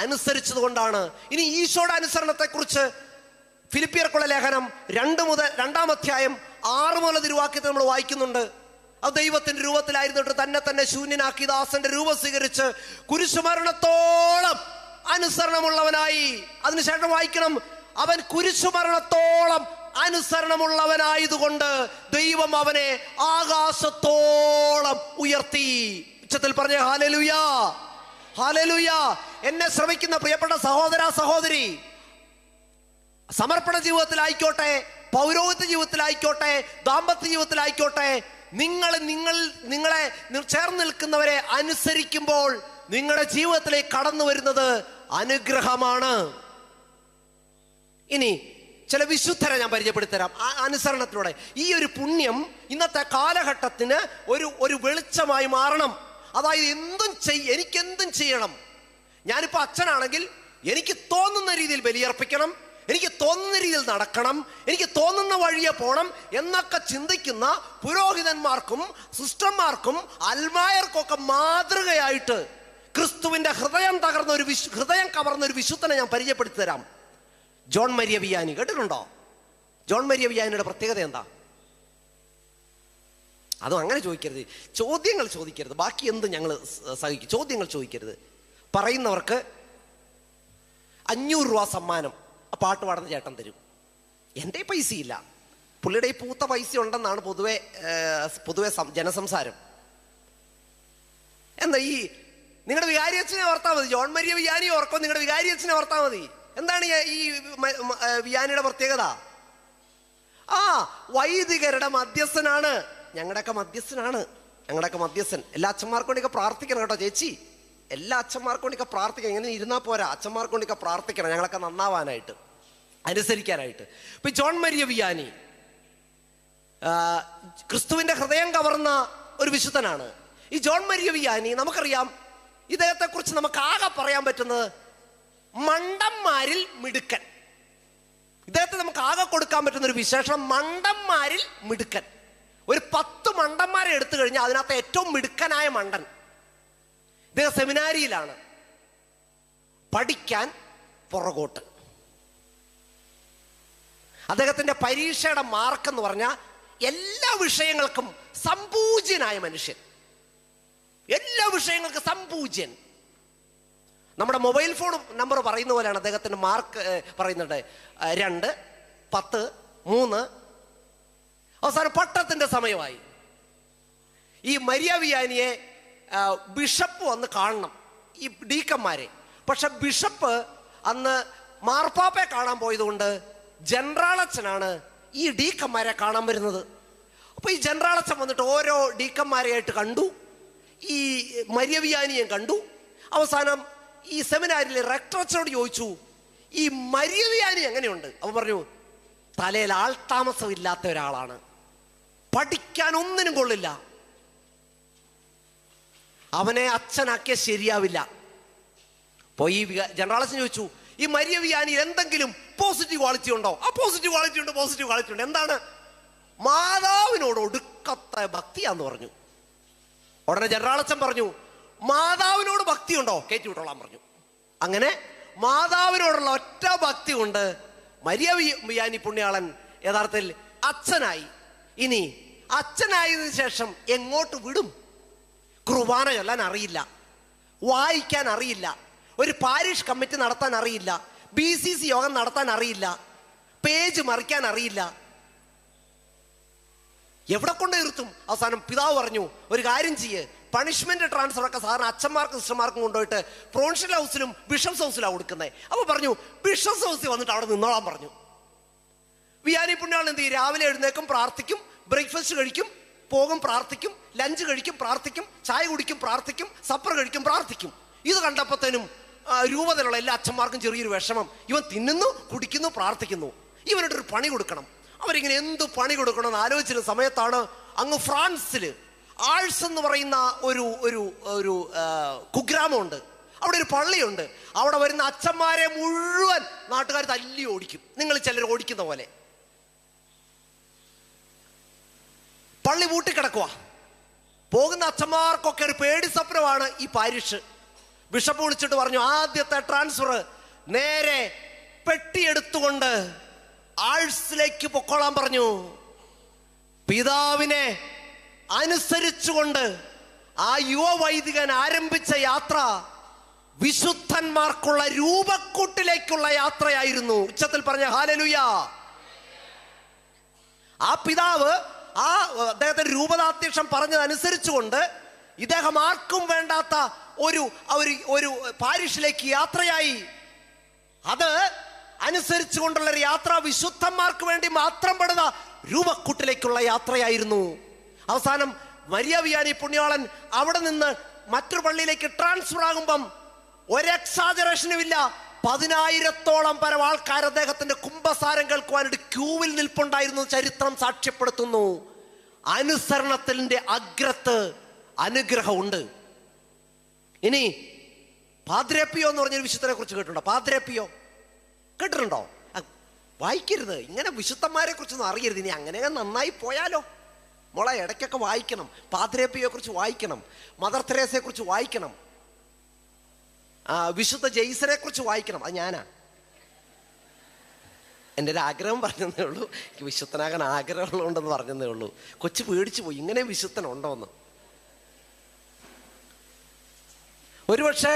അനുസരിച്ചത് കൊണ്ടാണ്. ഇനി ഈശോയുടെ അനുസരണത്തെ കുറിച്ച് ഫിലിപ്പിയർക്കുള്ള ലേഖനം 2 അധ്യായം 6 മുതൽ തിരുവാക്യത്തിൽ നമ്മൾ വായിക്കുന്നുണ്ട്. അത് ദൈവത്തിന്റെ രൂപത്തിലായിരുന്നിട്ട് തന്നെ ശൂന്യനാക്കി ദാസന്റെ രൂപം സ്വീകരിച്ച് കുരിശുമരണത്തോളം അനുസരണമുള്ളവനായി. അതിനുശേഷം വായിക്കണം, അവൻ കുരിശുമരണത്തോളം അനുസരണമുള്ളവനായതുകൊണ്ട് ദൈവം അവനെ ആകാശത്തോളം ഉയർത്തി. ഉച്ചത്തിൽ പറഞ്ഞ ഹല്ലേലൂയാ, ഹല്ലേലൂയാ. എന്നെ ശ്രമിക്കുന്ന പ്രിയപ്പെട്ട സഹോദര സഹോദരി, സമർപ്പണ ജീവിതത്തിലായിക്കോട്ടെ, പൗരോഹിത്യ ജീവിതത്തിലായിക്കോട്ടെ, ദാമ്പത്യ ജീവിതത്തിലായിക്കോട്ടെ, നിങ്ങളെ ചേർന്ന് നിൽക്കുന്നവരെ അനുസരിക്കുമ്പോൾ നിങ്ങളുടെ ജീവിതത്തിലേക്ക് കടന്നു വരുന്നത് അനുഗ്രഹമാണ്. ഇനി ചില വിശുദ്ധരെ ഞാൻ പരിചയപ്പെടുത്തരാം. അനുസരണത്തിലൂടെ ഈ ഒരു പുണ്യം ഇന്നത്തെ കാലഘട്ടത്തിന് ഒരു വെളിച്ചമായി മാറണം. അതായത് എനിക്കെന്തും ചെയ്യണം. ഞാനിപ്പോൾ അച്ഛനാണെങ്കിൽ എനിക്ക് തോന്നുന്ന രീതിയിൽ ബലിയർപ്പിക്കണം, എനിക്ക് തോന്നുന്ന രീതിയിൽ നടക്കണം, എനിക്ക് തോന്നുന്ന വഴിയെ പോകണം എന്നൊക്കെ ചിന്തിക്കുന്ന പുരോഹിതന്മാർക്കും സിസ്റ്റർമാർക്കും അൽമായർക്കൊക്കെ മാതൃകയായിട്ട് ക്രിസ്തുവിന്റെ ഹൃദയം കവർന്ന ഒരു വിശുദ്ധനെ ഞാൻ പരിചയപ്പെടുത്തി തരാം. ജോൺ മരിയ വിയാനി കേട്ടിട്ടുണ്ടോ? ജോൺ മരിയ വിയാനിയുടെ പ്രത്യേകത എന്താ? അതും അങ്ങനെ ചോദിക്കരുത്, ചോദ്യങ്ങൾ ചോദിക്കരുത്. ബാക്കി എന്ത് ഞങ്ങൾ സഹിക്കും, ചോദ്യങ്ങൾ ചോദിക്കരുത്. പറയുന്നവർക്ക് 500 രൂപ സമ്മാനം ആ പാട്ട് പാടുന്ന ചേട്ടൻ തരും. എൻ്റെ പൈസയില്ല, പുള്ളിയുടെ ഈ പൂത്ത പൈസ ഉണ്ടെന്നാണ് പൊതുവെ ജനസംസാരം. എന്താ ഈ നിങ്ങളുടെ വികാരിയച്ഛനെ ഓർത്താൽ മതി, ജോൺ മരിയ വിയാനി ഓർക്കോ, നിങ്ങളുടെ വികാരിയച്ഛനെ ഓർത്താൽ മതി. എന്താണ് ഈ വിയാനിയുടെ പ്രത്യേകത? വൈദികരുടെ മധ്യസ്ഥനാണ്. ഞങ്ങളുടെയൊക്കെ മധ്യസ്ഥൻ. എല്ലാ അച്ഛന്മാർക്കും വേണ്ടിയൊക്കെ പ്രാർത്ഥിക്കണം കേട്ടോ ചേച്ചി, എല്ലാ അച്ഛന്മാർക്കും വേണ്ടിയൊക്കെ പ്രാർത്ഥിക്കണം. ഇങ്ങനെ ഇരുന്നാൽ പോരാ, അച്ഛന്മാർക്ക് വേണ്ടിയൊക്കെ പ്രാർത്ഥിക്കണം, ഞങ്ങളൊക്കെ നന്നാവാനായിട്ട്, അനുസരിക്കാനായിട്ട്. ഇപ്പൊ ജോൺ മരിയ വിയാനി ക്രിസ്തുവിന്റെ ഹൃദയം കവർന്ന ഒരു വിശുദ്ധനാണ്. ഈ ജോൺ മരിയ വിയാനി നമുക്കറിയാം, ഇദ്ദേഹത്തെ കുറിച്ച് നമുക്ക് ആകെ പറയാൻ പറ്റുന്നത് മണ്ടന്മാരിൽ മിടുക്കൻ. ഇദ്ദേഹത്തെ നമുക്ക് ആകെ കൊടുക്കാൻ പറ്റുന്ന ഒരു വിശേഷണം മണ്ടന്മാരിൽ മിടുക്കൻ. ഒരു 10 മണ്ടന്മാരെ എടുത്തു കഴിഞ്ഞാൽ അതിനകത്ത് ഏറ്റവും മിടുക്കനായ മണ്ടൻ ഇദ്ദേഹം സെമിനാരിയിലാണ്. പഠിക്കാൻ പുറകോട്ട്. അദ്ദേഹത്തിന്റെ പരീക്ഷയുടെ മാർക്ക് എന്ന് പറഞ്ഞാൽ എല്ലാ വിഷയങ്ങൾക്കും സംപൂജ്യനായ മനുഷ്യൻ. എല്ലാ വിഷയങ്ങൾക്കും സംപൂജ്യൻ. നമ്മുടെ മൊബൈൽ ഫോൺ നമ്പർ പറയുന്ന പോലെയാണ് അദ്ദേഹത്തിന്റെ മാർക്ക് പറയുന്നുണ്ട്. 2, 10, 3. അവസാനം പട്ടത്തിന്റെ സമയമായി. ഈ മരിയ വിയാനിയെ ബിഷപ്പ് വന്ന് കാണണം, ഈ ഡീക്കന്മാരെ. പക്ഷെ ബിഷപ്പ് അന്ന് മാർപ്പാപ്പയെ കാണാൻ പോയതുകൊണ്ട് ജനറാളച്ചനാണ് ഈ ഡീക്കന്മാരെ കാണാൻ വരുന്നത്. അപ്പൊ ഈ ജനറാളച്ചൻ വന്നിട്ട് ഓരോ ഡീക്കന്മാരെയായിട്ട് കണ്ടു, ഈ മരിയ വിയാനിയെ കണ്ടു. അവസാനം ഈ സെമിനാരിലെ റെക്ടറച്ചനോട് ചോദിച്ചു, ഈ മരിയ വിയാനി എങ്ങനെയുണ്ട്? അവൻ പറഞ്ഞു, തലയിൽ ആൾതാമസം ഇല്ലാത്ത ഒരാളാണ്, പഠിക്കാൻ ഒന്നിനും കൊള്ളില്ല, അവനെ അച്ഛനാക്കിയ ശരിയാവില്ല. അപ്പോൾ ഈ ജനറാളച്ചൻ ചോദിച്ചു, ഈ മരിയ വിയാനി എന്തെങ്കിലും പോസിറ്റീവ് ക്വാളിറ്റി ഉണ്ടോ? ആ പോസിറ്റീവ് ക്വാളിറ്റി ഉണ്ട്, പോസിറ്റീവ് ക്വാളിറ്റി ഉണ്ട്. എന്താണ്? മാതാവിനോട് ഒടുക്കത്തെ ഭക്തിയാന്ന് പറഞ്ഞു. ഉടനെ ജനറാളച്ചൻ പറഞ്ഞു, മാതാവിനോട് ഭക്തി ഉണ്ടോ? കയറ്റി വിട്ടോളാൻ പറഞ്ഞു. അങ്ങനെ മാതാവിനോടുള്ള ഒറ്റ ഭക്തി കൊണ്ട് മരിയ വിയാനി പുണ്യാളൻ യഥാർത്ഥത്തിൽ അച്ഛനായി. ഇനി അച്ഛനായതിനു ശേഷം എങ്ങോട്ട് വിടും? കുർബാന ചൊല്ലാൻ അറിയില്ല, വായിക്കാൻ അറിയില്ല, ഒരു പാരിഷ് കമ്മിറ്റി നടത്താൻ അറിയില്ല, BCC യോഗം നടത്താൻ അറിയില്ല, പേജ് മറിക്കാൻ അറിയില്ല. എവിടെ കൊണ്ട് നിർത്തും? അവസാനം പിതാവ് പറഞ്ഞു, ഒരു കാര്യം ചെയ്യ്, പണിഷ്മെന്റ് ട്രാൻസ്ഫർ ഒക്കെ സാധാരണ അച്ഛന്മാർക്കും സിസ്റ്റർമാർക്കും കൊണ്ടുപോയിട്ട് പ്രൊവിൻഷ്യൽ ഹൗസിലും ബിഷപ്സ് ഹൗസിലാണ് കൊടുക്കുന്നത്. അപ്പൊ പറഞ്ഞു, ബിഷപ്സ് ഹൗസിൽ വന്നിട്ട് അവിടെ നിന്നോളാൻ പറഞ്ഞു. വിയാനി പുണ്യാളൻ എന്ത് ചെയ്യും? രാവിലെ എഴുന്നേക്കും, പ്രാർത്ഥിക്കും, ബ്രേക്ക്ഫാസ്റ്റ് കഴിക്കും, പോകും, പ്രാർത്ഥിക്കും, ലഞ്ച് കഴിക്കും, പ്രാർത്ഥിക്കും, ചായ കുടിക്കും, പ്രാർത്ഥിക്കും, സപ്പർ കഴിക്കും, പ്രാർത്ഥിക്കും. ഇത് കണ്ടപ്പോഴത്തേനും രൂപതയിലുള്ള എല്ലാ അച്ഛന്മാർക്കും ചെറിയൊരു വിഷമം. ഇവൻ തിന്നുന്നു, കുടിക്കുന്നു, പ്രാർത്ഥിക്കുന്നു, ഇവനൊരു പണി കൊടുക്കണം. അവരിങ്ങനെ എന്ത് പണി കൊടുക്കണമെന്ന് ആലോചിച്ചിരുന്ന സമയത്താണ് അങ്ങ് ഫ്രാൻസിൽ ആഴ്സ് എന്ന് പറയുന്ന ഒരു ഒരു ഒരു കുഗ്രാമമുണ്ട്. അവിടെ ഒരു പള്ളിയുണ്ട്. അവിടെ വരുന്ന അച്ഛന്മാരെ മുഴുവൻ നാട്ടുകാർ തല്ലി ഓടിക്കും. നിങ്ങൾ ചിലർ ഓടിക്കുന്ന പോലെ. പള്ളി പൂട്ടിക്കിടക്കുക. പോകുന്ന അച്ഛന്മാർക്കൊക്കെ ഒരു പേടി സ്വപ്നമാണ് ഈ പാരിഷ്. ബിഷപ്പ് വിളിച്ചിട്ട് പറഞ്ഞു, ആദ്യത്തെ ട്രാൻസ്ഫർ നേരെ പെട്ടിയെടുത്തുകൊണ്ട് ആഴ്സിലേക്ക് പൊക്കോളാൻ പറഞ്ഞു. പിതാവിനെ അനുസരിച്ചുകൊണ്ട് ആ യുവവൈദികൻ ആരംഭിച്ച യാത്ര വിശുദ്ധന്മാർക്കുള്ള രൂപക്കൂട്ടിലേക്കുള്ള യാത്രയായിരുന്നു. ഉച്ചത്തിൽ പറഞ്ഞ ഹല്ലേലൂയ. ആ പിതാവ് ആ അദ്ദേഹത്തിന്റെ രൂപതാധ്യക്ഷൻ പറഞ്ഞതനുസരിച്ചുകൊണ്ട് ഇദ്ദേഹം ആർക്കും വേണ്ടാത്ത ഒരു പാരിഷിലേക്ക് യാത്രയായി. അത് അനുസരിച്ചു കൊണ്ടുള്ളൊരു യാത്ര വിശുദ്ധന്മാർക്ക് വേണ്ടി മാത്രം പെടുന്ന രൂപക്കൂട്ടിലേക്കുള്ള യാത്രയായിരുന്നു. അവസാനം മരിയ വിയാനി പുണ്യാളൻ അവിടെ നിന്ന് മറ്റൊരു പള്ളിയിലേക്ക് ട്രാൻസ്ഫർ ആകുമ്പം ഒരു എക്സാജറേഷനും ഇല്ല, 10,000-ഓളം പരം ആൾക്കാർ അദ്ദേഹത്തിന്റെ കുംഭസാരം കേൾക്കുവാനായിട്ട് ക്യൂവിൽ നിൽപ്പുണ്ടായിരുന്നു. ചരിത്രം സാക്ഷ്യപ്പെടുത്തുന്നു. അനുസരണത്തിന്റെ അഗ്രത്ത് അനുഗ്രഹമുണ്ട്. ഇനി പാദ്രേപ്പിയോ എന്ന് പറഞ്ഞൊരു വിശുദ്ധനെ കുറിച്ച് കേട്ടിട്ടുണ്ടോ? പാദ്രേപ്പിയോ കേട്ടിട്ടുണ്ടോ? വായിക്കരുത്, ഇങ്ങനെ വിശുദ്ധന്മാരെ കുറിച്ചൊന്നും അറിയരുത്. ഇനി അങ്ങനെ നന്നായി പോയാലോ മോളെ, ഇടയ്ക്കൊക്കെ വായിക്കണം. പാദ്രേപ്പിയെ കുറിച്ച് വായിക്കണം, മദർ തെരേസയെ കുറിച്ച് വായിക്കണം, വിശുദ്ധ ജെയ്സനെ കുറിച്ച് വായിക്കണം. അത് ഞാനാ, എൻ്റെ ഒരു ആഗ്രഹം പറഞ്ഞതേ ഉള്ളൂ. എനിക്ക് വിശുദ്ധനാകാൻ ആഗ്രഹമുള്ളതുകൊണ്ടെന്ന് പറഞ്ഞതേ ഉള്ളൂ. കൊച്ചു പേടിച്ചു പോയി, ഇങ്ങനെ വിശുദ്ധനുണ്ടോന്ന്. ഒരുപക്ഷെ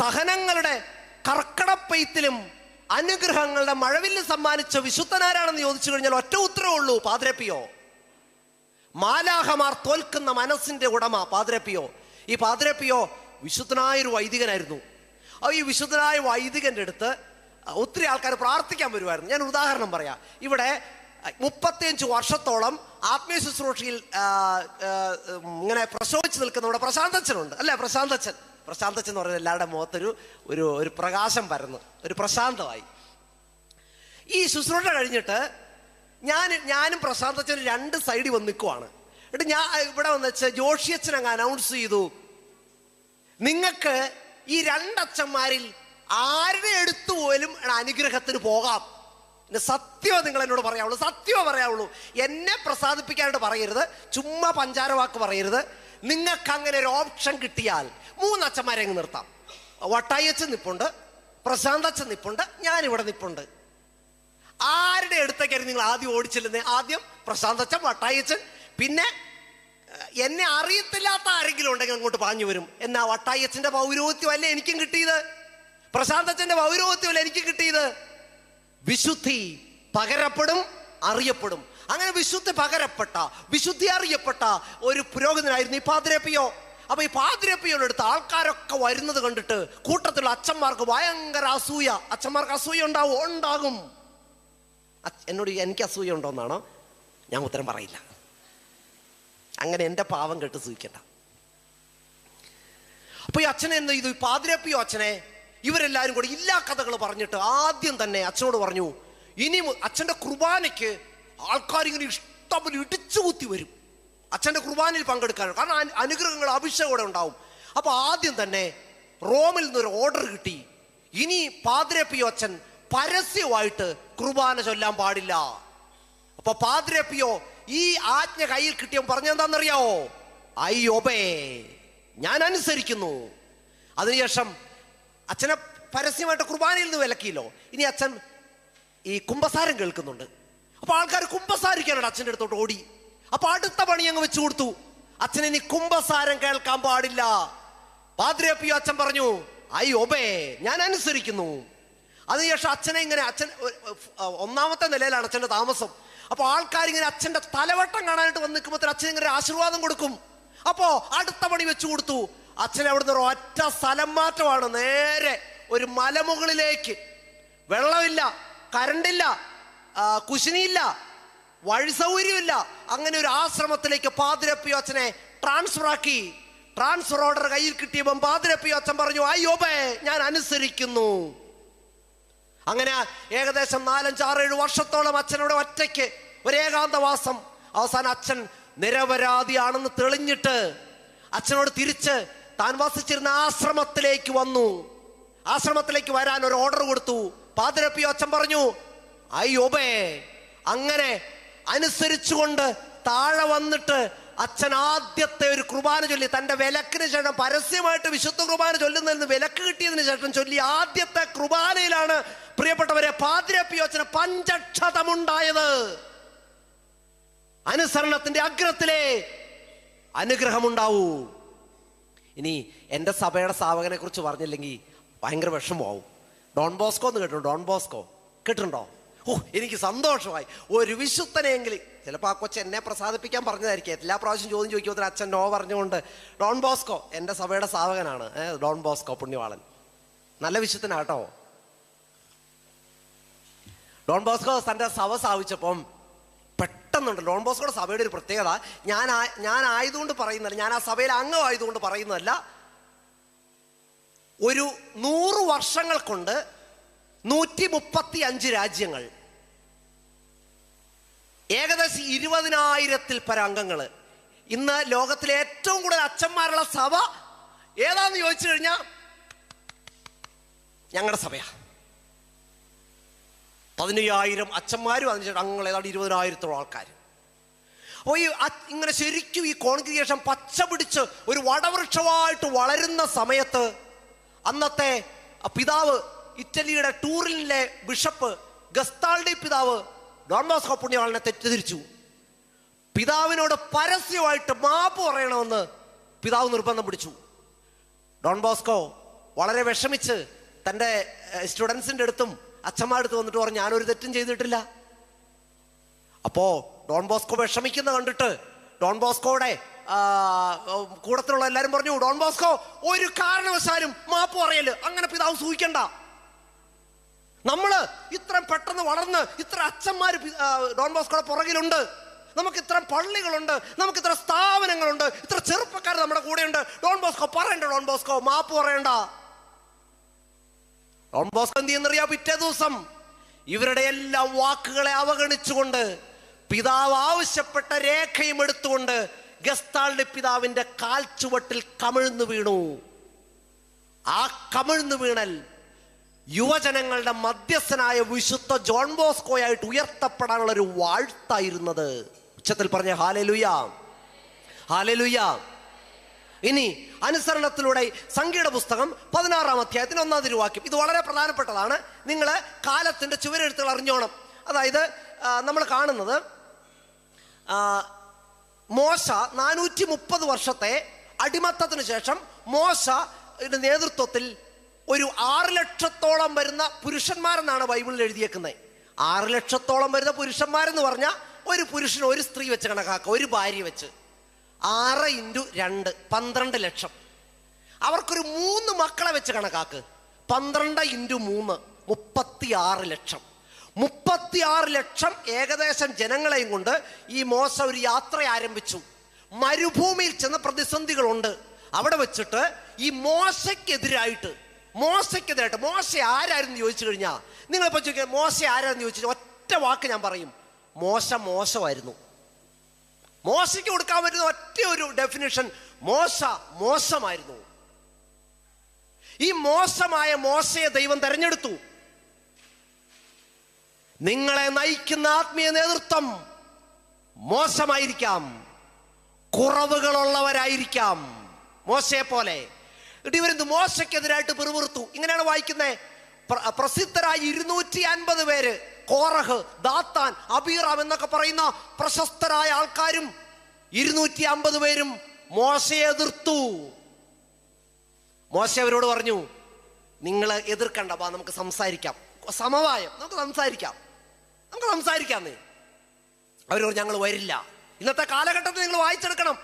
സഹനങ്ങളുടെ കർക്കടപ്പെയ്ത്തിലും അനുഗ്രഹങ്ങളുടെ മഴവില്ല് സമ്മാനിച്ച വിശുദ്ധനാരാണെന്ന് ചോദിച്ചു കഴിഞ്ഞാൽ ഒറ്റ ഉത്തരവേ ഉള്ളൂ, പാദ്രേപ്പിയോ. മാലാഹമാർ തോൽക്കുന്ന മനസ്സിന്റെ ഉടമ പാദ്രേപ്പിയോ. ഈ പാദ്രേപ്പിയോ വിശുദ്ധനായൊരു വൈദികനായിരുന്നു. ഈ വിശുദ്ധനായ വൈദികന്റെ അടുത്ത് ഒത്തിരി ആൾക്കാർ പ്രാർത്ഥിക്കാൻ വരുമായിരുന്നു. ഞാൻ ഉദാഹരണം പറയാം. ഇവിടെ 35 വർഷത്തോളം ആത്മീയ ശുശ്രൂഷയിൽ ഇങ്ങനെ പ്രശോഭിച്ച് നിൽക്കുന്ന ഇവിടെ പ്രശാന്തച്ഛനുണ്ട്, അല്ലേ? പ്രശാന്തച്ഛൻ എന്ന് പറയുന്നത് എല്ലാവരുടെ മുഖത്തൊരു ഒരു പ്രകാശം പരന്നു, ഒരു പ്രശാന്തമായി. ഈ ശുശ്രൂഷ കഴിഞ്ഞിട്ട് ഞാനും പ്രശാന്തച്ഛനും 2 സൈഡിൽ വന്ന് നിൽക്കുവാണ്. എന്നിട്ട് ഞാൻ ഇവിടെ വന്ന് വെച്ച് ജോഷിയച്ഛൻ അങ്ങ് അനൗൺസ് ചെയ്തു, നിങ്ങൾക്ക് ഈ 2 അച്ഛന്മാരിൽ ആരുടെ അടുത്ത് പോലും അനുഗ്രഹത്തിന് പോകാം. പിന്നെ സത്യമോ നിങ്ങൾ എന്നോട് പറയാവുള്ളൂ, സത്യമോ പറയാവുള്ളൂ. എന്നെ പ്രസാദിപ്പിക്കാനായിട്ട് പറയരുത്, ചുമ്മാ പഞ്ചാര വാക്ക് പറയരുത്. നിങ്ങൾക്ക് അങ്ങനെ ഒരു ഓപ്ഷൻ കിട്ടിയാൽ 3 അച്ഛന്മാരെ അങ്ങ് നിർത്താം. വട്ടായച്ചൻ നിപ്പുണ്ട്, പ്രശാന്ത് അച്ഛൻ നിപ്പുണ്ട്, ഞാനിവിടെ നിപ്പുണ്ട്. ആരുടെ അടുത്തേക്കായിരുന്നു നിങ്ങൾ ആദ്യം ഓടിച്ചിരുന്നത്? ആദ്യം പ്രശാന്ത് അച്ഛൻ, വട്ടായച്ചൻ, പിന്നെ എന്നെ അറിയത്തില്ലാത്ത ആരെങ്കിലും ഉണ്ടെങ്കിൽ അങ്ങോട്ട് പാഞ്ഞു വരും. എന്നാ വട്ടായച്ചന്റെ പൗരോഹിത്യമല്ലേ എനിക്കും കിട്ടിയത്, പ്രശാന്ത് അച്ഛന്റെ പൗരോഹിത്യമല്ലേ എനിക്ക് കിട്ടിയത്. വിശുദ്ധി പകരപ്പെടും, അറിയപ്പെടും. അങ്ങനെ വിശുദ്ധി പകരപ്പെട്ട, വിശുദ്ധി അറിയപ്പെട്ട ഒരു പുരോഹിതനായിരുന്നു ഈ പാദ്രി പിയോ. അപ്പൊ ഈ പാദ്രി പിയോയുടെ അടുത്ത് ആൾക്കാരൊക്കെ വരുന്നത് കണ്ടിട്ട് കൂട്ടത്തിലുള്ള അച്ഛന്മാർക്ക് ഭയങ്കര അസൂയ. അച്ഛന്മാർക്ക് അസൂയ ഉണ്ടാകും. എന്നോട് എനിക്ക് അസൂയ ഉണ്ടോന്നാണോ? ഞാൻ ഉത്തരം പറയില്ല. അങ്ങനെ എൻ്റെ പാവം കെട്ട് സൂചിക്കണ്ട. അപ്പൊ ഈ അച്ഛനെ എന്ത് ചെയ്തു? ഈ പാദ്രി പിയോ അച്ഛനെ ഇവരെല്ലാരും കൂടി ഇല്ലാ കഥകൾ പറഞ്ഞിട്ട് ആദ്യം തന്നെ അച്ഛനോട് പറഞ്ഞു, ഇനി അച്ഛൻ്റെ കുർബാനയ്ക്ക് ആൾക്കാരിങ്ങനെ ഇഷ്ടംപോലെ ഇടിച്ചു കുത്തി വരും അച്ഛൻ്റെ കുർബാനയിൽ പങ്കെടുക്കാൻ. കാരണം അനുഗ്രഹങ്ങൾ അഭിഷേകോടെ ഉണ്ടാവും. അപ്പൊ ആദ്യം തന്നെ റോമിൽ നിന്നൊരു ഓർഡർ കിട്ടി, ഇനി പാദ്രി പിയോ അച്ഛൻ പരസ്യമായിട്ട് കുർബാന ചൊല്ലാൻ പാടില്ല. അപ്പൊ പാദ്രി പിയോ ഈ ആജ്ഞ കയ്യിൽ കിട്ടിയപ്പോൾ പറഞ്ഞെന്താണെന്നറിയാവോ? ഐ ഒബേ, ഞാൻ അനുസരിക്കുന്നു. അതിനുശേഷം അച്ഛനെ പരസ്യമായിട്ട് കുർബാനയിൽ നിന്ന് വിലക്കിയല്ലോ. ഇനി അച്ഛൻ ഈ കുമ്പസാരം കേൾക്കുന്നുണ്ട്. അപ്പൊ ആൾക്കാർ കുമ്പസാരിക്കാനാണ് അച്ഛൻ്റെ അടുത്തോട്ട് ഓടി. അപ്പൊ അടുത്ത പണി അങ്ങ് വെച്ചു കൊടുത്തു, അച്ഛൻ ഇനി കുമ്പസാരം കേൾക്കാൻ പാടില്ല. പാദ്രി പിയോ അച്ഛൻ പറഞ്ഞു ഐ ഒബേ, ഞാൻ അനുസരിക്കുന്നു. അതിനുശേഷം അച്ഛനെ ഇങ്ങനെ, അച്ഛൻ 1ാമത്തെ നിലയിലാണ് അച്ഛൻ്റെ താമസം. അപ്പൊ ആൾക്കാരിങ്ങനെ അച്ഛൻ്റെ തലവട്ടം കാണാനായിട്ട് വന്ന് നിൽക്കുമ്പോൾ അച്ഛൻ ഇങ്ങനെ ആശീർവാദം കൊടുക്കും. അപ്പോ അടുത്ത പണി വെച്ചു കൊടുത്തു, അച്ഛൻ അവിടുന്ന് ഒരു ഒറ്റ സ്ഥലം മാറ്റമാണ്, നേരെ ഒരു മലമുകളിലേക്ക്. വെള്ളമില്ല, കരണ്ടില്ല, കുശിനിയില്ല, വഴി സൗകര്യമില്ല. അങ്ങനെ ഒരു ആശ്രമത്തിലേക്ക് പാദ്രി പിയോ അച്ഛനെ ട്രാൻസ്ഫർ ആക്കി. ട്രാൻസ്ഫർ ഓർഡർ കയ്യിൽ കിട്ടിയപ്പം പാദ്രി പിയോ അച്ഛൻ പറഞ്ഞു ഐ ഒബേ, ഞാൻ അനുസരിക്കുന്നു. അങ്ങനെ ഏകദേശം 4, 5, 6, 7 വർഷത്തോളം അച്ഛനോട് ഒറ്റയ്ക്ക് ഒരു ഏകാന്തവാസം. അവസാനം അച്ഛൻ നിരപരാധിയാണെന്ന് തെളിഞ്ഞിട്ട് അച്ഛനോട് തിരിച്ച് താൻ വസിച്ചിരുന്ന ആശ്രമത്തിലേക്ക് വന്നു. ആശ്രമത്തിലേക്ക് വരാൻ ഒരു ഓർഡർ കൊടുത്തു. പാദ്രി പിയോ അച്ഛൻ പറഞ്ഞു ഐ ഒബേ. അങ്ങനെ അനുസരിച്ചുകൊണ്ട് താഴെ വന്നിട്ട് അച്ഛൻ ആദ്യത്തെ ഒരു കുർബാന ചൊല്ലി. തന്റെ വിലക്കിന് ശേഷം പരസ്യമായിട്ട് വിശുദ്ധ കുർബാന ചൊല്ലുന്നതിന് വിലക്ക് കിട്ടിയതിന് ശേഷം ചൊല്ലി ആദ്യത്തെ കുർബാനയിലാണ് പ്രിയപ്പെട്ടവരെ പാദ്രി പിയോ അച്ഛന് പഞ്ചക്ഷതമുണ്ടായത്. അനുസരണത്തിന്റെ അഗ്രത്തിലെ അനുഗ്രഹമുണ്ടാവൂ. ഇനി എൻ്റെ സഭയുടെ സ്ഥാപകനെ കുറിച്ച് പറഞ്ഞില്ലെങ്കിൽ ഭയങ്കര വിഷമമാവും. ഡോൺ ബോസ്കോ എന്ന് കേട്ടോ? ഡോൺ ബോസ്കോ കേട്ടിട്ടുണ്ടോ? എനിക്ക് സന്തോഷമായി. ഒരു വിശുദ്ധനെങ്കിലും, ചിലപ്പോൾ ആ കൊച്ചു എന്നെ പ്രസാദിപ്പിക്കാൻ പറഞ്ഞതായിരിക്കും. എല്ലാ പ്രാവശ്യം ചോദ്യം ചോദിക്കുമ്പോൾ അച്ഛൻ നോ പറഞ്ഞുകൊണ്ട്. ഡോൺ ബോസ്കോ എൻ്റെ സഭയുടെ സ്ഥാപകനാണ്. ഡോൺ ബോസ്കോ പുണ്യവാളൻ, നല്ല വിശുദ്ധനാട്ടോ. ഡോൺ ബോസ്കോ തൻ്റെ സഭ സ്ഥാപിച്ചപ്പം പെട്ടെന്നുണ്ട്. ഡോൺ ബോസ്കോയുടെ സഭയുടെ ഒരു പ്രത്യേകത, ഞാൻ ആയതുകൊണ്ട് പറയുന്നതല്ല, ഞാൻ ആ സഭയിൽ അംഗമായതുകൊണ്ട് പറയുന്നതല്ല. ഒരു 100 വർഷങ്ങൾ കൊണ്ട് 135 രാജ്യങ്ങൾ, ഏകദേശം 20,000-ൽ പരം അംഗങ്ങൾ. ഇന്ന് ലോകത്തിലെ ഏറ്റവും കൂടുതൽ അച്ഛന്മാരുള്ള സഭ ഏതാന്ന് ചോദിച്ചു കഴിഞ്ഞാൽ ഞങ്ങളുടെ സഭയാ. 15,000 അച്ഛന്മാരും അതിന് അംഗങ്ങൾ ഏതാണ്ട് 20,000-ഓളം ആൾക്കാർ. അപ്പോൾ ഇങ്ങനെ ശരിക്കും ഈ കോൺഗ്രിഗേഷൻ പച്ച പിടിച്ച് ഒരു വടവൃക്ഷമായിട്ട് വളരുന്ന സമയത്ത് അന്നത്തെ പിതാവ്, ഇറ്റലിയുടെ ടൂറിനിലെ ബിഷപ്പ് ഗസ്താൾഡി പിതാവ് ഡോൺ ബോസ്കോ പുണ്യവാളനെ തെറ്റിദ്ധരിച്ചു. പിതാവിനോട് പരസ്യമായിട്ട് മാപ്പ് പറയണമെന്ന് പിതാവ് നിർബന്ധം പിടിച്ചു. ഡോൺ ബോസ്കോ വളരെ വിഷമിച്ച് തൻ്റെ സ്റ്റുഡൻസിൻ്റെ അടുത്തും അച്ഛന്മാരുടെ അടുത്ത് വന്നിട്ട് പറഞ്ഞു ഞാനൊരു തെറ്റും ചെയ്തിട്ടില്ല. അപ്പോ ഡോൺ ബോസ്കോ വിഷമിക്കുന്ന കണ്ടിട്ട് ഡോൺ ബോസ്കോയുടെ കൂടത്തിലുള്ള എല്ലാവരും പറഞ്ഞു, ഡോൺ ബോസ്കോ ഒരു കാരണവശാലും മാപ്പ് പറയല്, അങ്ങനെ പിതാവ് സൂഹിക്കണ്ട. നമ്മള് ഇത്രയും പെട്ടെന്ന് വളർന്ന് ഇത്ര അച്ഛന്മാര് ഡോൺ ബോസ്കോയുടെ പുറകിലുണ്ട്, നമുക്ക് ഇത്ര പള്ളികളുണ്ട്, നമുക്ക് ഇത്ര സ്ഥാപനങ്ങളുണ്ട്, ഇത്ര ചെറുപ്പക്കാർ നമ്മുടെ കൂടെയുണ്ട്. ഡോൺ ബോസ്കോ പറയണ്ട, ഡോൺ ബോസ്കോ മാപ്പ് പറയണ്ട. ഡോൺ ബോസ്കോ എന്ത് ചെയ്യുന്നറിയാ? പിറ്റേ ദിവസം ഇവരുടെ എല്ലാം വാക്കുകളെ അവഗണിച്ചുകൊണ്ട് പിതാവ് ആവശ്യപ്പെട്ട രേഖയും എടുത്തുകൊണ്ട് ഗസ്താൾഡി പിതാവിന്റെ കാൽ ചുവട്ടിൽ കമിഴ്ന്നു വീണു. ആ കമിഴ്ന്നു വീണൽ യുവജനങ്ങളുടെ മധ്യസ്ഥനായ വിശുദ്ധ ജോൺ ബോസ്കോയായിട്ട് ഉയർത്തപ്പെടാനുള്ള ഒരു വാഴ്ത്തായിരുന്നത്. ഉച്ചത്തിൽ പറഞ്ഞ ഹല്ലേലൂയ, ഹല്ലേലൂയ. ഇനി അനുസരണത്തിലൂടെ സംഖ്യയുടെ പുസ്തകം 16-ാം അധ്യായത്തിന് 1-ാം തിരുവാക്യം. ഇത് വളരെ പ്രധാനപ്പെട്ടതാണ്. നിങ്ങൾ കാലത്തിന്റെ ചുവരെഴുത്തുകൾ അറിഞ്ഞോണം. അതായത് നമ്മൾ കാണുന്നത് മോശ 430 വർഷത്തെ അടിമത്തത്തിന് ശേഷം മോശയുടെ നേതൃത്വത്തിൽ ഒരു 6 ലക്ഷത്തോളം വരുന്ന പുരുഷന്മാരെന്നാണ് ബൈബിളിൽ എഴുതിയേക്കുന്നത്. 6 ലക്ഷത്തോളം വരുന്ന പുരുഷന്മാരെന്ന് പറഞ്ഞാൽ ഒരു പുരുഷന് ഒരു സ്ത്രീ വെച്ച് കണക്കാക്കുക, ഒരു ഭാര്യ വെച്ച്. 6 × 2 12 ലക്ഷം. അവർക്കൊരു 3 മക്കളെ വെച്ച് കണക്കാക്ക്. 12 × 3 36 ലക്ഷം. 36 ലക്ഷം ഏകദേശം ജനങ്ങളെയും കൊണ്ട് ഈ മോശ ഒരു യാത്ര ആരംഭിച്ചു. മരുഭൂമിയിൽ ചെന്ന പ്രതിസന്ധികളുണ്ട്. അവിടെ വെച്ചിട്ട് ഈ മോശയ്ക്കെതിരായിട്ട് മോശ ആരായിരുന്നു ചോദിച്ചു കഴിഞ്ഞാൽ, നിങ്ങളിപ്പോൾ ചോദിക്കുക മോശ ആരായിരുന്നു ചോദിച്ചാൽ ഒറ്റ വാക്ക് ഞാൻ പറയും, മോശമായിരുന്നു. മോശയ്ക്ക് കൊടുക്കാൻ പറ്റുന്ന ഒറ്റ ഒരു ഡെഫിനിഷൻ, മോശമായിരുന്നു. ഈ മോശമായ മോശയെ ദൈവം തെരഞ്ഞെടുത്തു. നിങ്ങളെ നയിക്കുന്ന ആത്മീയ നേതൃത്വം മോശമായിരിക്കാം, കുറവുകളുള്ളവരായിരിക്കാം. മോശയെ പോലെ ഇവരെന്ത് മോശയ്ക്കെതിരായിട്ട് പിറുപിറുത്തു. ഇങ്ങനെയാണ് വായിക്കുന്നത്. പ്രസിദ്ധരായ 250 പേര്, കോറഹ്, ദാത്താൻ, അബീറാം എന്നൊക്കെ പറയുന്ന പ്രശസ്തരായ ആൾക്കാരും 250 പേരും മോശയെ എതിർത്തു. മോശ അവരോട് പറഞ്ഞു, നിങ്ങൾ എതിർക്കണ്ട, നമുക്ക് സംസാരിക്കാം, സമവായം, നമുക്ക് സംസാരിക്കാന്നേ. അവരോട് ഞങ്ങൾ വരില്ല. ഇന്നത്തെ കാലഘട്ടത്തിൽ നിങ്ങൾ വായിച്ചെടുക്കണം,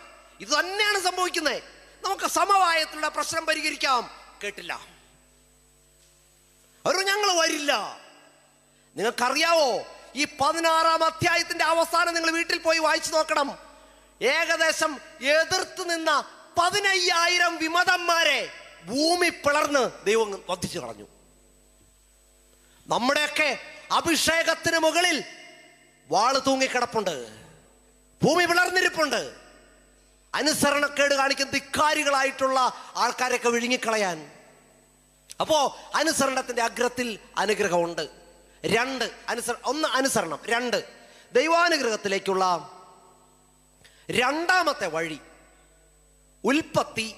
ഇത് തന്നെയാണ് സംഭവിക്കുന്നത്. നമുക്ക് സമവായത്തിലുള്ള പ്രശ്നം പരിഹരിക്കാം. കേട്ടില്ല. അവരോട് ഞങ്ങൾ വരില്ല. നിങ്ങൾക്കറിയാവോ, ഈ 16-ാം അധ്യായത്തിന്റെ അവസാനം നിങ്ങൾ വീട്ടിൽ പോയി വായിച്ചു നോക്കണം. ഏകദേശം എതിർത്ത് നിന്ന 15,000 വിമതന്മാരെ ഭൂമി പിളർന്ന് ദൈവം വധിച്ചു കളഞ്ഞു. നമ്മുടെയൊക്കെ അഭിഷേകത്തിന് മുകളിൽ വാള് തൂങ്ങിക്കിടപ്പുണ്ട്, ഭൂമി പിളർന്നിരിപ്പുണ്ട്. അനുസരണക്കേട് കാണിക്കുന്ന ധിക്കാരികളായിട്ടുള്ള ആൾക്കാരൊക്കെ വിഴുങ്ങിക്കളയാൻ. അപ്പോ അനുസരണത്തിന്റെ അഗ്രത്തിൽ അനുഗ്രഹമുണ്ട്. 2 അനുസരണം. 2 ദൈവാനുഗ്രഹത്തിലേക്കുള്ള രണ്ടാമത്തെ വഴി ഉൽപ്പത്തി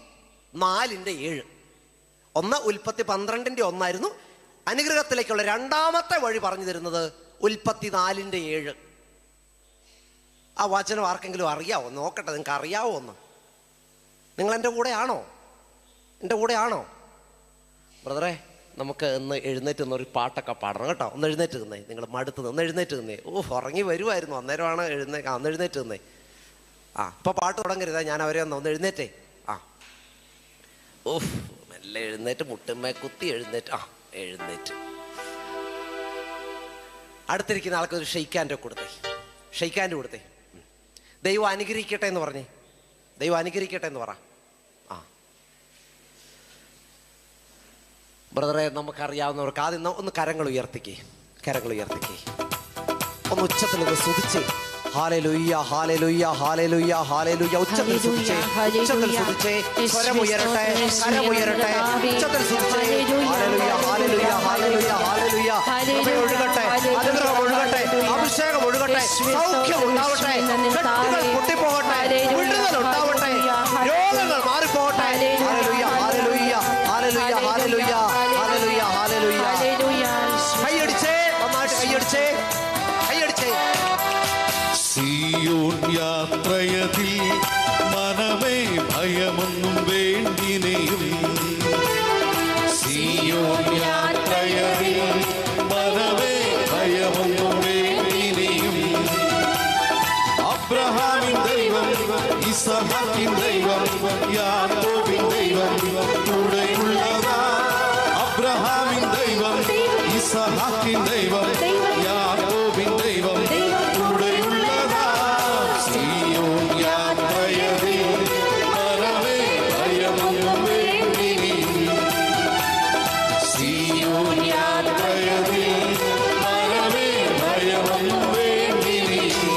4:7. 1 ഉൽപ്പത്തി 12:1 അനുഗ്രഹത്തിലേക്കുള്ള രണ്ടാമത്തെ വഴി പറഞ്ഞു തരുന്നത് ഉൽപ്പത്തി 4:7. ആ വചനം ആർക്കെങ്കിലും അറിയാവോ? നോക്കട്ടെ, നിങ്ങൾക്ക് അറിയാവോ ഒന്ന്? നിങ്ങൾ എൻ്റെ കൂടെ ആണോ? ബ്രദറെ, നമുക്ക് ഒന്ന് എഴുന്നേറ്റ് നിന്നൊരു പാട്ടൊക്കെ പാടണം കേട്ടോ. ഒന്ന് എഴുന്നേറ്റ് നിന്നേ, നിങ്ങൾ മടുത്ത് ഒന്ന് എഴുന്നേറ്റ് നിന്നേ. ഉറങ്ങി വരുമായിരുന്നു, അന്നേരമാണ് ഒന്ന് എഴുന്നേറ്റ് നിന്നേ. ഇപ്പൊ പാട്ട് തുടങ്ങരുതാ, ഞാൻ അവരെ ഒന്ന് എഴുന്നേറ്റേ. മെല്ലെ എഴുന്നേറ്റ്, മുട്ടുമ്മേ കുത്തി എഴുന്നേറ്റ്. എഴുന്നേറ്റ് അടുത്തിരിക്കുന്ന ആൾക്കൊരു ഷെയ്ക്കാൻ്റെ കൊടുത്തേ. ദൈവം അനുഗ്രഹിക്കട്ടെ എന്ന് പറഞ്ഞേ. ദൈവം അനുഗ്രഹിക്കട്ടെ എന്ന് പറ. ബ്രദറെ, നമുക്കറിയാവുന്നവർക്ക് ആദ്യം ഒന്ന് കരങ്ങൾ ഉയർത്തിക്കേ. ഒന്ന് ഉച്ചത്തിലൊന്ന് സ്തുതിച്ച് ഹല്ലേലൂയ, ഹല്ലേലൂയ, ഹല്ലേലൂയ, ഹല്ലേലൂയ. ഉച്ചത്തിൽ സ്തുതിച്ചേ. സ്വരമുയരട്ടെ, കരമുയരട്ടെ. ഉച്ചത്തിൽ സ്തുതിച്ചേ. Hallelujah, hallelujah, hallelujah, hallelujah. ഒഴുകട്ടെ, അനുഗ്രഹം ഒഴുകട്ടെ, അഭിഷേകം ഒഴുകട്ടെ, സൗഖ്യം ഉണ്ടാവട്ടെ, കെട്ടുകൾ പൊട്ടിപ്പോകട്ടെ, വിടുതൽ ഉണ്ടാവട്ടെ, രോഗങ്ങൾ മാറിപ്പോകട്ടെ. Hallelujah, hallelujah, hallelujah, hallelujah, hallelujah, hallelujah. കൈയടിച്ചേ, നന്നായിട്ട് കൈയടിച്ചേ. സിയോൻ യാത്രയതിൽ മനമേ ഭയമൊന്നും വേണ്ടിനെയും. സിയോൻ യാത്രയതിൽ മനമേ ഭയമൊന്നും വേണ്ടിനെയും. അബ്രഹാമിൻ ദൈവം, ഇസഹാക്കിൻ ദൈവം, യാക്കോബിൻ ദൈവം കൂടെയുള്ളതാ. അബ്രഹാമിൻ ദൈവം, ഇസഹാക്കിൻ ദൈവം, യാക്കോബിൻ ദൈവം കൂടെയുള്ളതാ. സിയോൻ യാത്രയതിൽ മനമേ ഭയമൊന്നും വേണ്ടിനിയും. സിയോൻ യാത്രയതിൽ മനമേ ഭയമൊന്നും വേണ്ടിനിയും.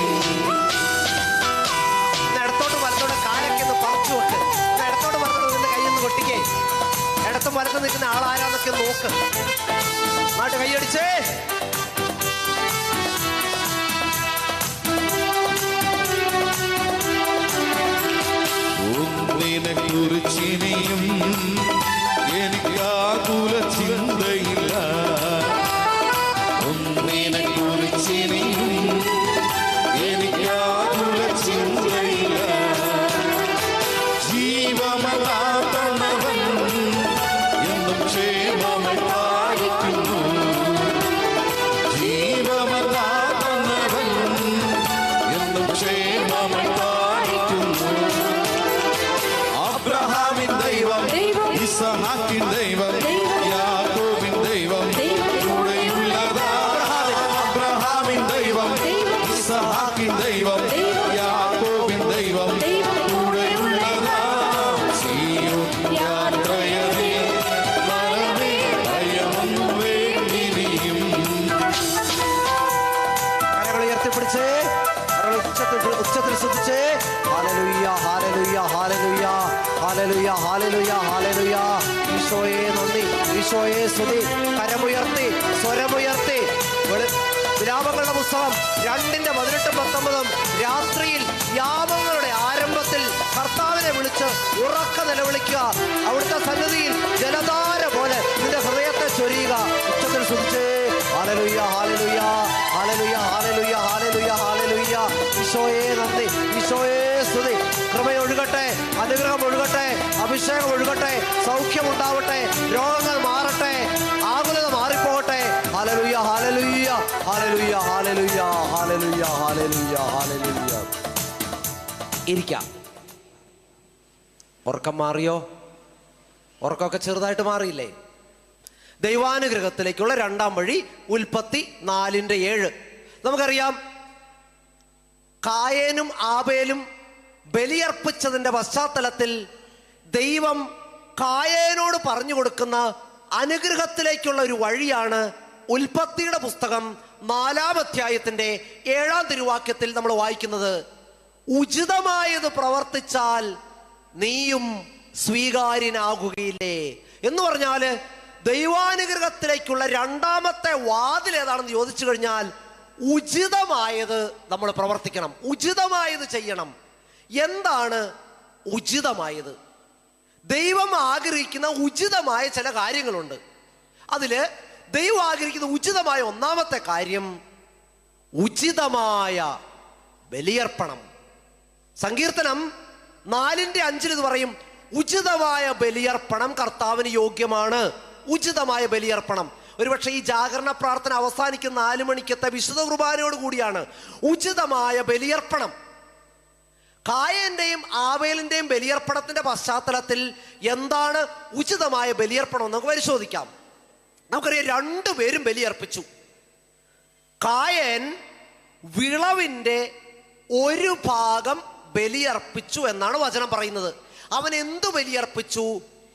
ഇടത്തോട്ട് വലത്തോട്ട് കാലൊക്കെ ഒന്ന് പറിച്ചു വെക്ക്. ഇടത്തോട്ട് വലത്തോട്ട് സാധിക്കും നോക്ക്. നാട്ട് കൈയടിച്ചേ. ഒന്നിനെ കുറിച്ചിനിയും എനിക്കാകുല ചിന്തയില്ല. ഒന്നിനെ കുറിച്ചിനിയും എനിക്കാകുല ചിന്തയില്ല. ജീവമല്ലാത്തവൻ എന്നും ക്ഷേമമായി പാലിക്കുന്നു. ജീവമല്ലാത്തവൻ എന്നും ക്ഷേമമായി പാലിക്കുന്നു. അബ്രഹാമിൻ ദൈവം, ഇസഹാക്കിൻ ദൈവം, യാക്കോബിൻ ദൈവം കൂടെയുള്ളതാ. അബ്രഹാമിൻ ദൈവം, ഇസഹാക്കിൻ ദൈവം, യാക്കോബിൻ ദൈവം കൂടെയുള്ളതാ. സീയോൻ യാത്രയതേ മനമേ ഭയമൊന്നും വേണ്ടിനിയും. കരങ്ങൾ ഉയർത്തിപ്പിടിച്ചേ, ഉച്ചത്തിൽ ശ്രദ്ധിച്ചേ. Hallelujah, hallelujah, hallelujah, hallelujah, hallelujah, hallelujah. ഈശോയെ നന്ദി, ഈശോയെ സ്തുതി. കരമുയർത്തി, സ്വരമുയർത്തി. വിലാപങ്ങളുടെ പുസ്തകം 2:18-19 രാത്രിയിൽ യാമങ്ങളുടെ ആരംഭത്തിൽ കർത്താവിനെ വിളിച്ച് ഉറക്ക നിലവിളിക്കുക. അവിടുത്തെ സന്നിധിയിൽ ജലധാര പോലെ നിന്റെ ഹൃദയത്തെ ചൊരിയുക. ഉച്ചത്തിൽ ശ്രദ്ധിച്ചേ. Hallelujah, hallelujah, hallelujah, hallelujah, hallelujah, hallelujah. ഈശോയെ നന്ദി, ഈശോയെ സ്തുതി. കൃപയൊഴുകട്ടെ, അനുഗ്രഹം ഒഴുകട്ടെ, അഭിഷേകം ഒഴുകട്ടെ, സൗഖ്യമുണ്ടാവട്ടെ, രോഗങ്ങൾ മാറട്ടെ, ആകുലത മാറിപ്പോകട്ടെ. Hallelujah, hallelujah, hallelujah, hallelujah, hallelujah, hallelujah, hallelujah. ഇരിക്കാം. ഉറക്കം മാറിയോ? ഉറക്കമൊക്കെ ചെറുതായിട്ട് മാറിയില്ലേ? ദൈവാനുഗ്രഹത്തിലേക്കുള്ള 2-ാം വഴി ഉൽപ്പത്തി 4:7. നമുക്കറിയാം, കായേനും ആബേലും ബലിയർപ്പിച്ചതിന്റെ പശ്ചാത്തലത്തിൽ ദൈവം കായേനോട് പറഞ്ഞു കൊടുക്കുന്ന അനുഗ്രഹത്തിലേക്കുള്ള ഒരു വഴിയാണ് ഉൽപ്പത്തിയുടെ പുസ്തകം 4-ാം അധ്യായത്തിന്റെ 7-ാം തിരുവാക്യത്തിൽ നമ്മൾ വായിക്കുന്നത്. ഉചിതമായത് പ്രവർത്തിച്ചാൽ നീയും സ്വീകാര്യനാകുകയില്ലേ എന്ന് പറഞ്ഞാല് ദൈവാനുഗ്രഹത്തിലേക്കുള്ള 2-ാമത്തെ വാതിൽ ഏതാണെന്ന് ചോദിച്ചു കഴിഞ്ഞാൽ ഉചിതമായത് നമ്മൾ പ്രവർത്തിക്കണം, ഉചിതമായത് ചെയ്യണം. എന്താണ് ഉചിതമായത്? ദൈവം ആഗ്രഹിക്കുന്ന ഉചിതമായ ചില കാര്യങ്ങളുണ്ട്. അതില് ദൈവം ആഗ്രഹിക്കുന്ന ഉചിതമായ 1-ാമത്തെ കാര്യം ഉചിതമായ ബലിയർപ്പണം. സങ്കീർത്തനം 4:5 ഇത് പറയും, ഉചിതമായ ബലിയർപ്പണം കർത്താവിന് യോഗ്യമാണ്. ഉചിതമായ ബലിയർപ്പണം. ഒരുപക്ഷെ ഈ ജാഗരണ പ്രാർത്ഥന അവസാനിക്കുന്ന 4 മണിക്കത്തെ വിശുദ്ധ കുർബാനയോട് കൂടിയാണ് ഉചിതമായ ബലിയർപ്പണം. കായേന്റെയും ആബേലിന്റെയും ബലിയർപ്പണത്തിന്റെ പശ്ചാത്തലത്തിൽ എന്താണ് ഉചിതമായ ബലിയർപ്പണം നമുക്ക് പരിശോധിക്കാം. നമുക്കറിയാം, 2 പേരും ബലിയർപ്പിച്ചു. കായേൻ വിളവിന്റെ 1 ഭാഗം ബലിയർപ്പിച്ചു എന്നാണ് വചനം പറയുന്നത്. അവൻ എന്തു ബലിയർപ്പിച്ചു,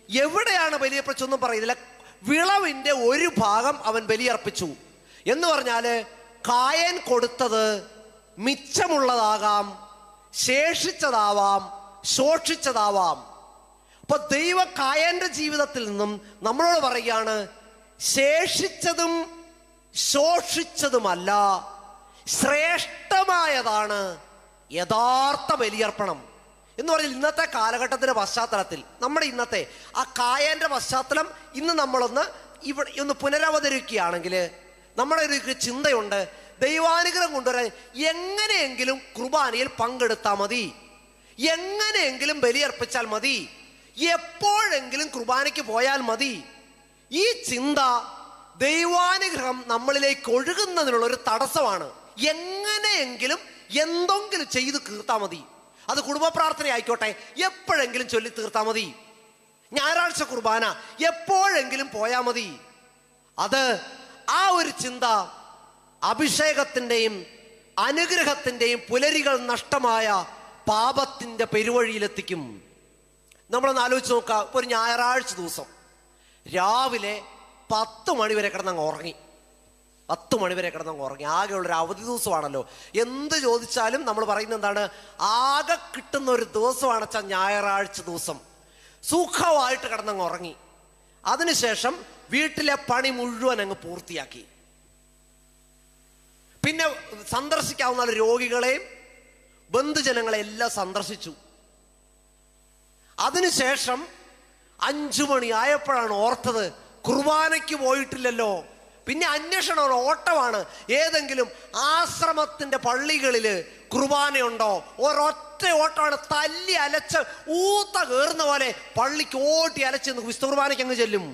എവിടെയാണ് ബലിയർപ്പിച്ചു എന്നും പറയുന്നില്ല. വിളവിന്റെ 1 ഭാഗം അവൻ ബലിയർപ്പിച്ചു എന്ന് പറഞ്ഞാല് കായേൻ കൊടുത്തത് മിച്ചമുള്ളതാകാം, ശേഷിച്ചതാവാം, ശോഷിച്ചതാവാം. അപ്പൊ ദൈവ കായേന്റെ ജീവിതത്തിൽ നിന്നും നമ്മളോട് പറയുകയാണ്, ശേഷിച്ചതും ശോഷിച്ചതുമല്ല, ശ്രേഷ്ഠമായതാണ് യഥാർത്ഥ ബലിയർപ്പണം എന്ന് പറഞ്ഞാൽ ഇന്നത്തെ കാലഘട്ടത്തിന്റെ പശ്ചാത്തലത്തിൽ നമ്മുടെ ഇന്നത്തെ ആ കായേന്റെ പശ്ചാത്തലം ഇന്ന് നമ്മളൊന്ന് ഒന്ന് പുനരവതരിക്കുകയാണെങ്കിൽ നമ്മുടെ ഒരു ചിന്തയുണ്ട്, ദൈവാനുഗ്രഹം കൊണ്ടുവരാൻ എങ്ങനെയെങ്കിലും കുർബാനയിൽ പങ്കെടുത്താൽ മതി, എങ്ങനെയെങ്കിലും ബലിയർപ്പിച്ചാൽ മതി, എപ്പോഴെങ്കിലും കുർബാനയ്ക്ക് പോയാൽ മതി. ഈ ചിന്ത ദൈവാനുഗ്രഹം നമ്മളിലേക്ക് ഒഴുകുന്നതിനുള്ള ഒരു തടസ്സമാണ്. എങ്ങനെയെങ്കിലും എന്തെങ്കിലും ചെയ്ത് തീർത്താൽ മതി. അത് കുടുംബ പ്രാർത്ഥന ആയിക്കോട്ടെ, എപ്പോഴെങ്കിലും ചൊല്ലി തീർത്താൽ മതി. ഞായറാഴ്ച കുർബാന എപ്പോഴെങ്കിലും പോയാൽ മതി. അത് ആ ഒരു ചിന്ത അഭിഷേകത്തിൻ്റെയും അനുഗ്രഹത്തിൻ്റെയും പുലരികൾ നഷ്ടമായ പാപത്തിൻ്റെ പെരുവഴിയിലെത്തിക്കും. നമ്മളൊന്ന് ആലോചിച്ച് നോക്കാം. ഇപ്പോൾ ഒരു ഞായറാഴ്ച ദിവസം രാവിലെ 10 മണി വരെ കിടന്നങ്ങ് ഉറങ്ങി, 10 മണി വരെ കിടന്നങ്ങ് ഉറങ്ങി. ആകെയുള്ളൊരു അവധി ദിവസമാണല്ലോ. എന്ത് ചോദിച്ചാലും നമ്മൾ പറയുന്നത് എന്താണ്, ആകെ കിട്ടുന്ന ഒരു ദിവസമാണ് വെച്ചാൽ ഞായറാഴ്ച ദിവസം. സുഖമായിട്ട് കിടന്നങ്ങ് ഉറങ്ങി. അതിനുശേഷം വീട്ടിലെ പണി മുഴുവൻ അങ്ങ് പൂർത്തിയാക്കി. പിന്നെ സന്ദർശിക്കാവുന്ന രോഗികളെയും ബന്ധുജനങ്ങളെയും എല്ലാം സന്ദർശിച്ചു. അതിനുശേഷം 5 മണി ആയപ്പോഴാണ് ഓർത്തത്, കുർബാനയ്ക്ക് പോയിട്ടില്ലല്ലോ. പിന്നെ അന്വേഷണം, ഓട്ടമാണ്. ഏതെങ്കിലും ആശ്രമത്തിന്റെ പള്ളികളില് കുർബാനയുണ്ടോ? ഒരൊറ്റ ഓട്ടമാണ്. തല്ലി അലച്ച് ഊത്ത കയറുന്ന പോലെ പള്ളിക്ക് ഓട്ടി അലച്ച് വിശുദ്ധ കുർബാനയ്ക്ക് അങ്ങ് ചെല്ലും.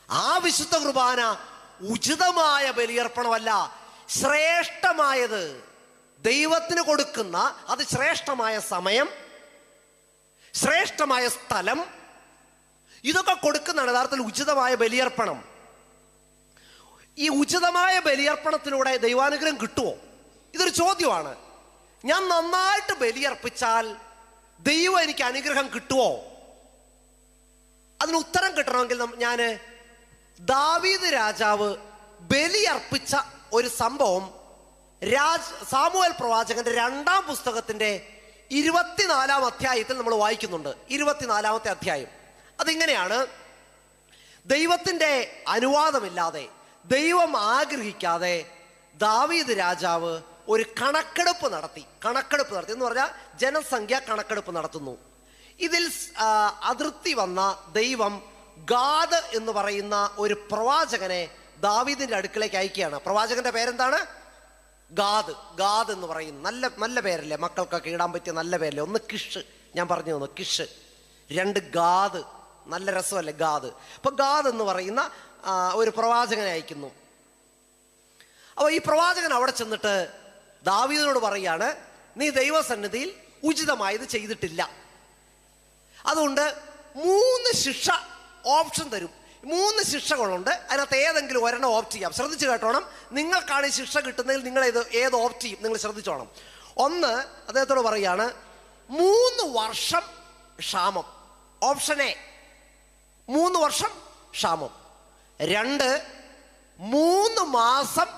ആ വിശുദ്ധ കുർബാന ഉചിതമായ ബലിയർപ്പണമല്ല, ശ്രേഷ്ഠമായത് ദൈവത്തിന് കൊടുക്കുന്ന അത് ശ്രേഷ്ഠമായ സമയം, ശ്രേഷ്ഠമായ സ്ഥലം, ഇതൊക്കെ കൊടുക്കുന്നതാണ് യഥാർത്ഥത്തിൽ ഉചിതമായ ബലിയർപ്പണം. ഈ ഉചിതമായ ബലിയർപ്പണത്തിലൂടെ ദൈവാനുഗ്രഹം കിട്ടുമോ? ഇതൊരു ചോദ്യമാണ്. ഞാൻ നന്നായിട്ട് ബലിയർപ്പിച്ചാൽ ദൈവം എനിക്ക് അനുഗ്രഹം കിട്ടുമോ? അതിന് ഉത്തരം കിട്ടണമെങ്കിൽ ഞാൻ ദാവീദ് രാജാവ് ബലിയർപ്പിച്ച ഒരു സംഭവം സാമുവേൽ പ്രവാചകന്റെ 2-ാം പുസ്തകത്തിന്റെ 24-ാം അധ്യായത്തിൽ നമ്മൾ വായിക്കുന്നുണ്ട്. 24-ാമത്തെ അധ്യായം. അതിങ്ങനെയാണ്: ദൈവത്തിന്റെ അനുവാദമില്ലാതെ, ദൈവം ആഗ്രഹിക്കാതെ ദാവീദ് രാജാവ് ഒരു കണക്കെടുപ്പ് നടത്തി എന്ന് പറഞ്ഞാൽ ജനസംഖ്യ കണക്കെടുപ്പ് നടത്തുന്നു. ഇതിൽ അതൃപ്തി വന്ന ദൈവം ഗാദ് എന്ന് പറയുന്ന ഒരു പ്രവാചകനെ ദാവീദിന്റെ അടുക്കലേക്ക് അയക്കുകയാണ്. പ്രവാചകന്റെ പേരെന്താണ്? ഗാദ് എന്ന് പറയുന്നു. നല്ല പേരല്ലേ, മക്കൾക്കൊക്കെ ഇടാൻ പറ്റിയ നല്ല പേരല്ലേ. ഒന്ന് കിഷ്, ഞാൻ പറഞ്ഞു തന്നു, കിഷ്. 2 ഗാദ്, നല്ല രസമല്ലേ ഗാദ്. അപ്പൊ ഗാദ് എന്ന് പറയുന്ന ഒരു പ്രവാചകനെ അയക്കുന്നു. അപ്പോൾ ഈ പ്രവാചകൻ അവിടെ ചെന്നിട്ട് ദാവീദിനോട് പറയാണ്, നീ ദൈവസന്നിധിയിൽ ഉചിതമായത് ചെയ്തിട്ടില്ല, അതുകൊണ്ട് 3 ശിക്ഷ ഓപ്ഷൻ തരും. 3 ശിക്ഷകളുണ്ട്, അതിനകത്ത് ഏതെങ്കിലും ഒരെണ്ണം ഓപ്റ്റ് ചെയ്യാം. ശ്രദ്ധിച്ചു കേട്ടോണം. നിങ്ങൾക്കാണ് ഈ ശിക്ഷ കിട്ടുന്നതിൽ നിങ്ങൾ ഏത് ഓപ്റ്റ് ചെയ്യും? നിങ്ങൾ ശ്രദ്ധിച്ചോണം. 1, അദ്ദേഹത്തോട് പറയാണ് 3 വർഷം ക്ഷാമം. ഓപ്ഷൻ എ 3 വർഷം ക്ഷാമം. 2, 3 മാസം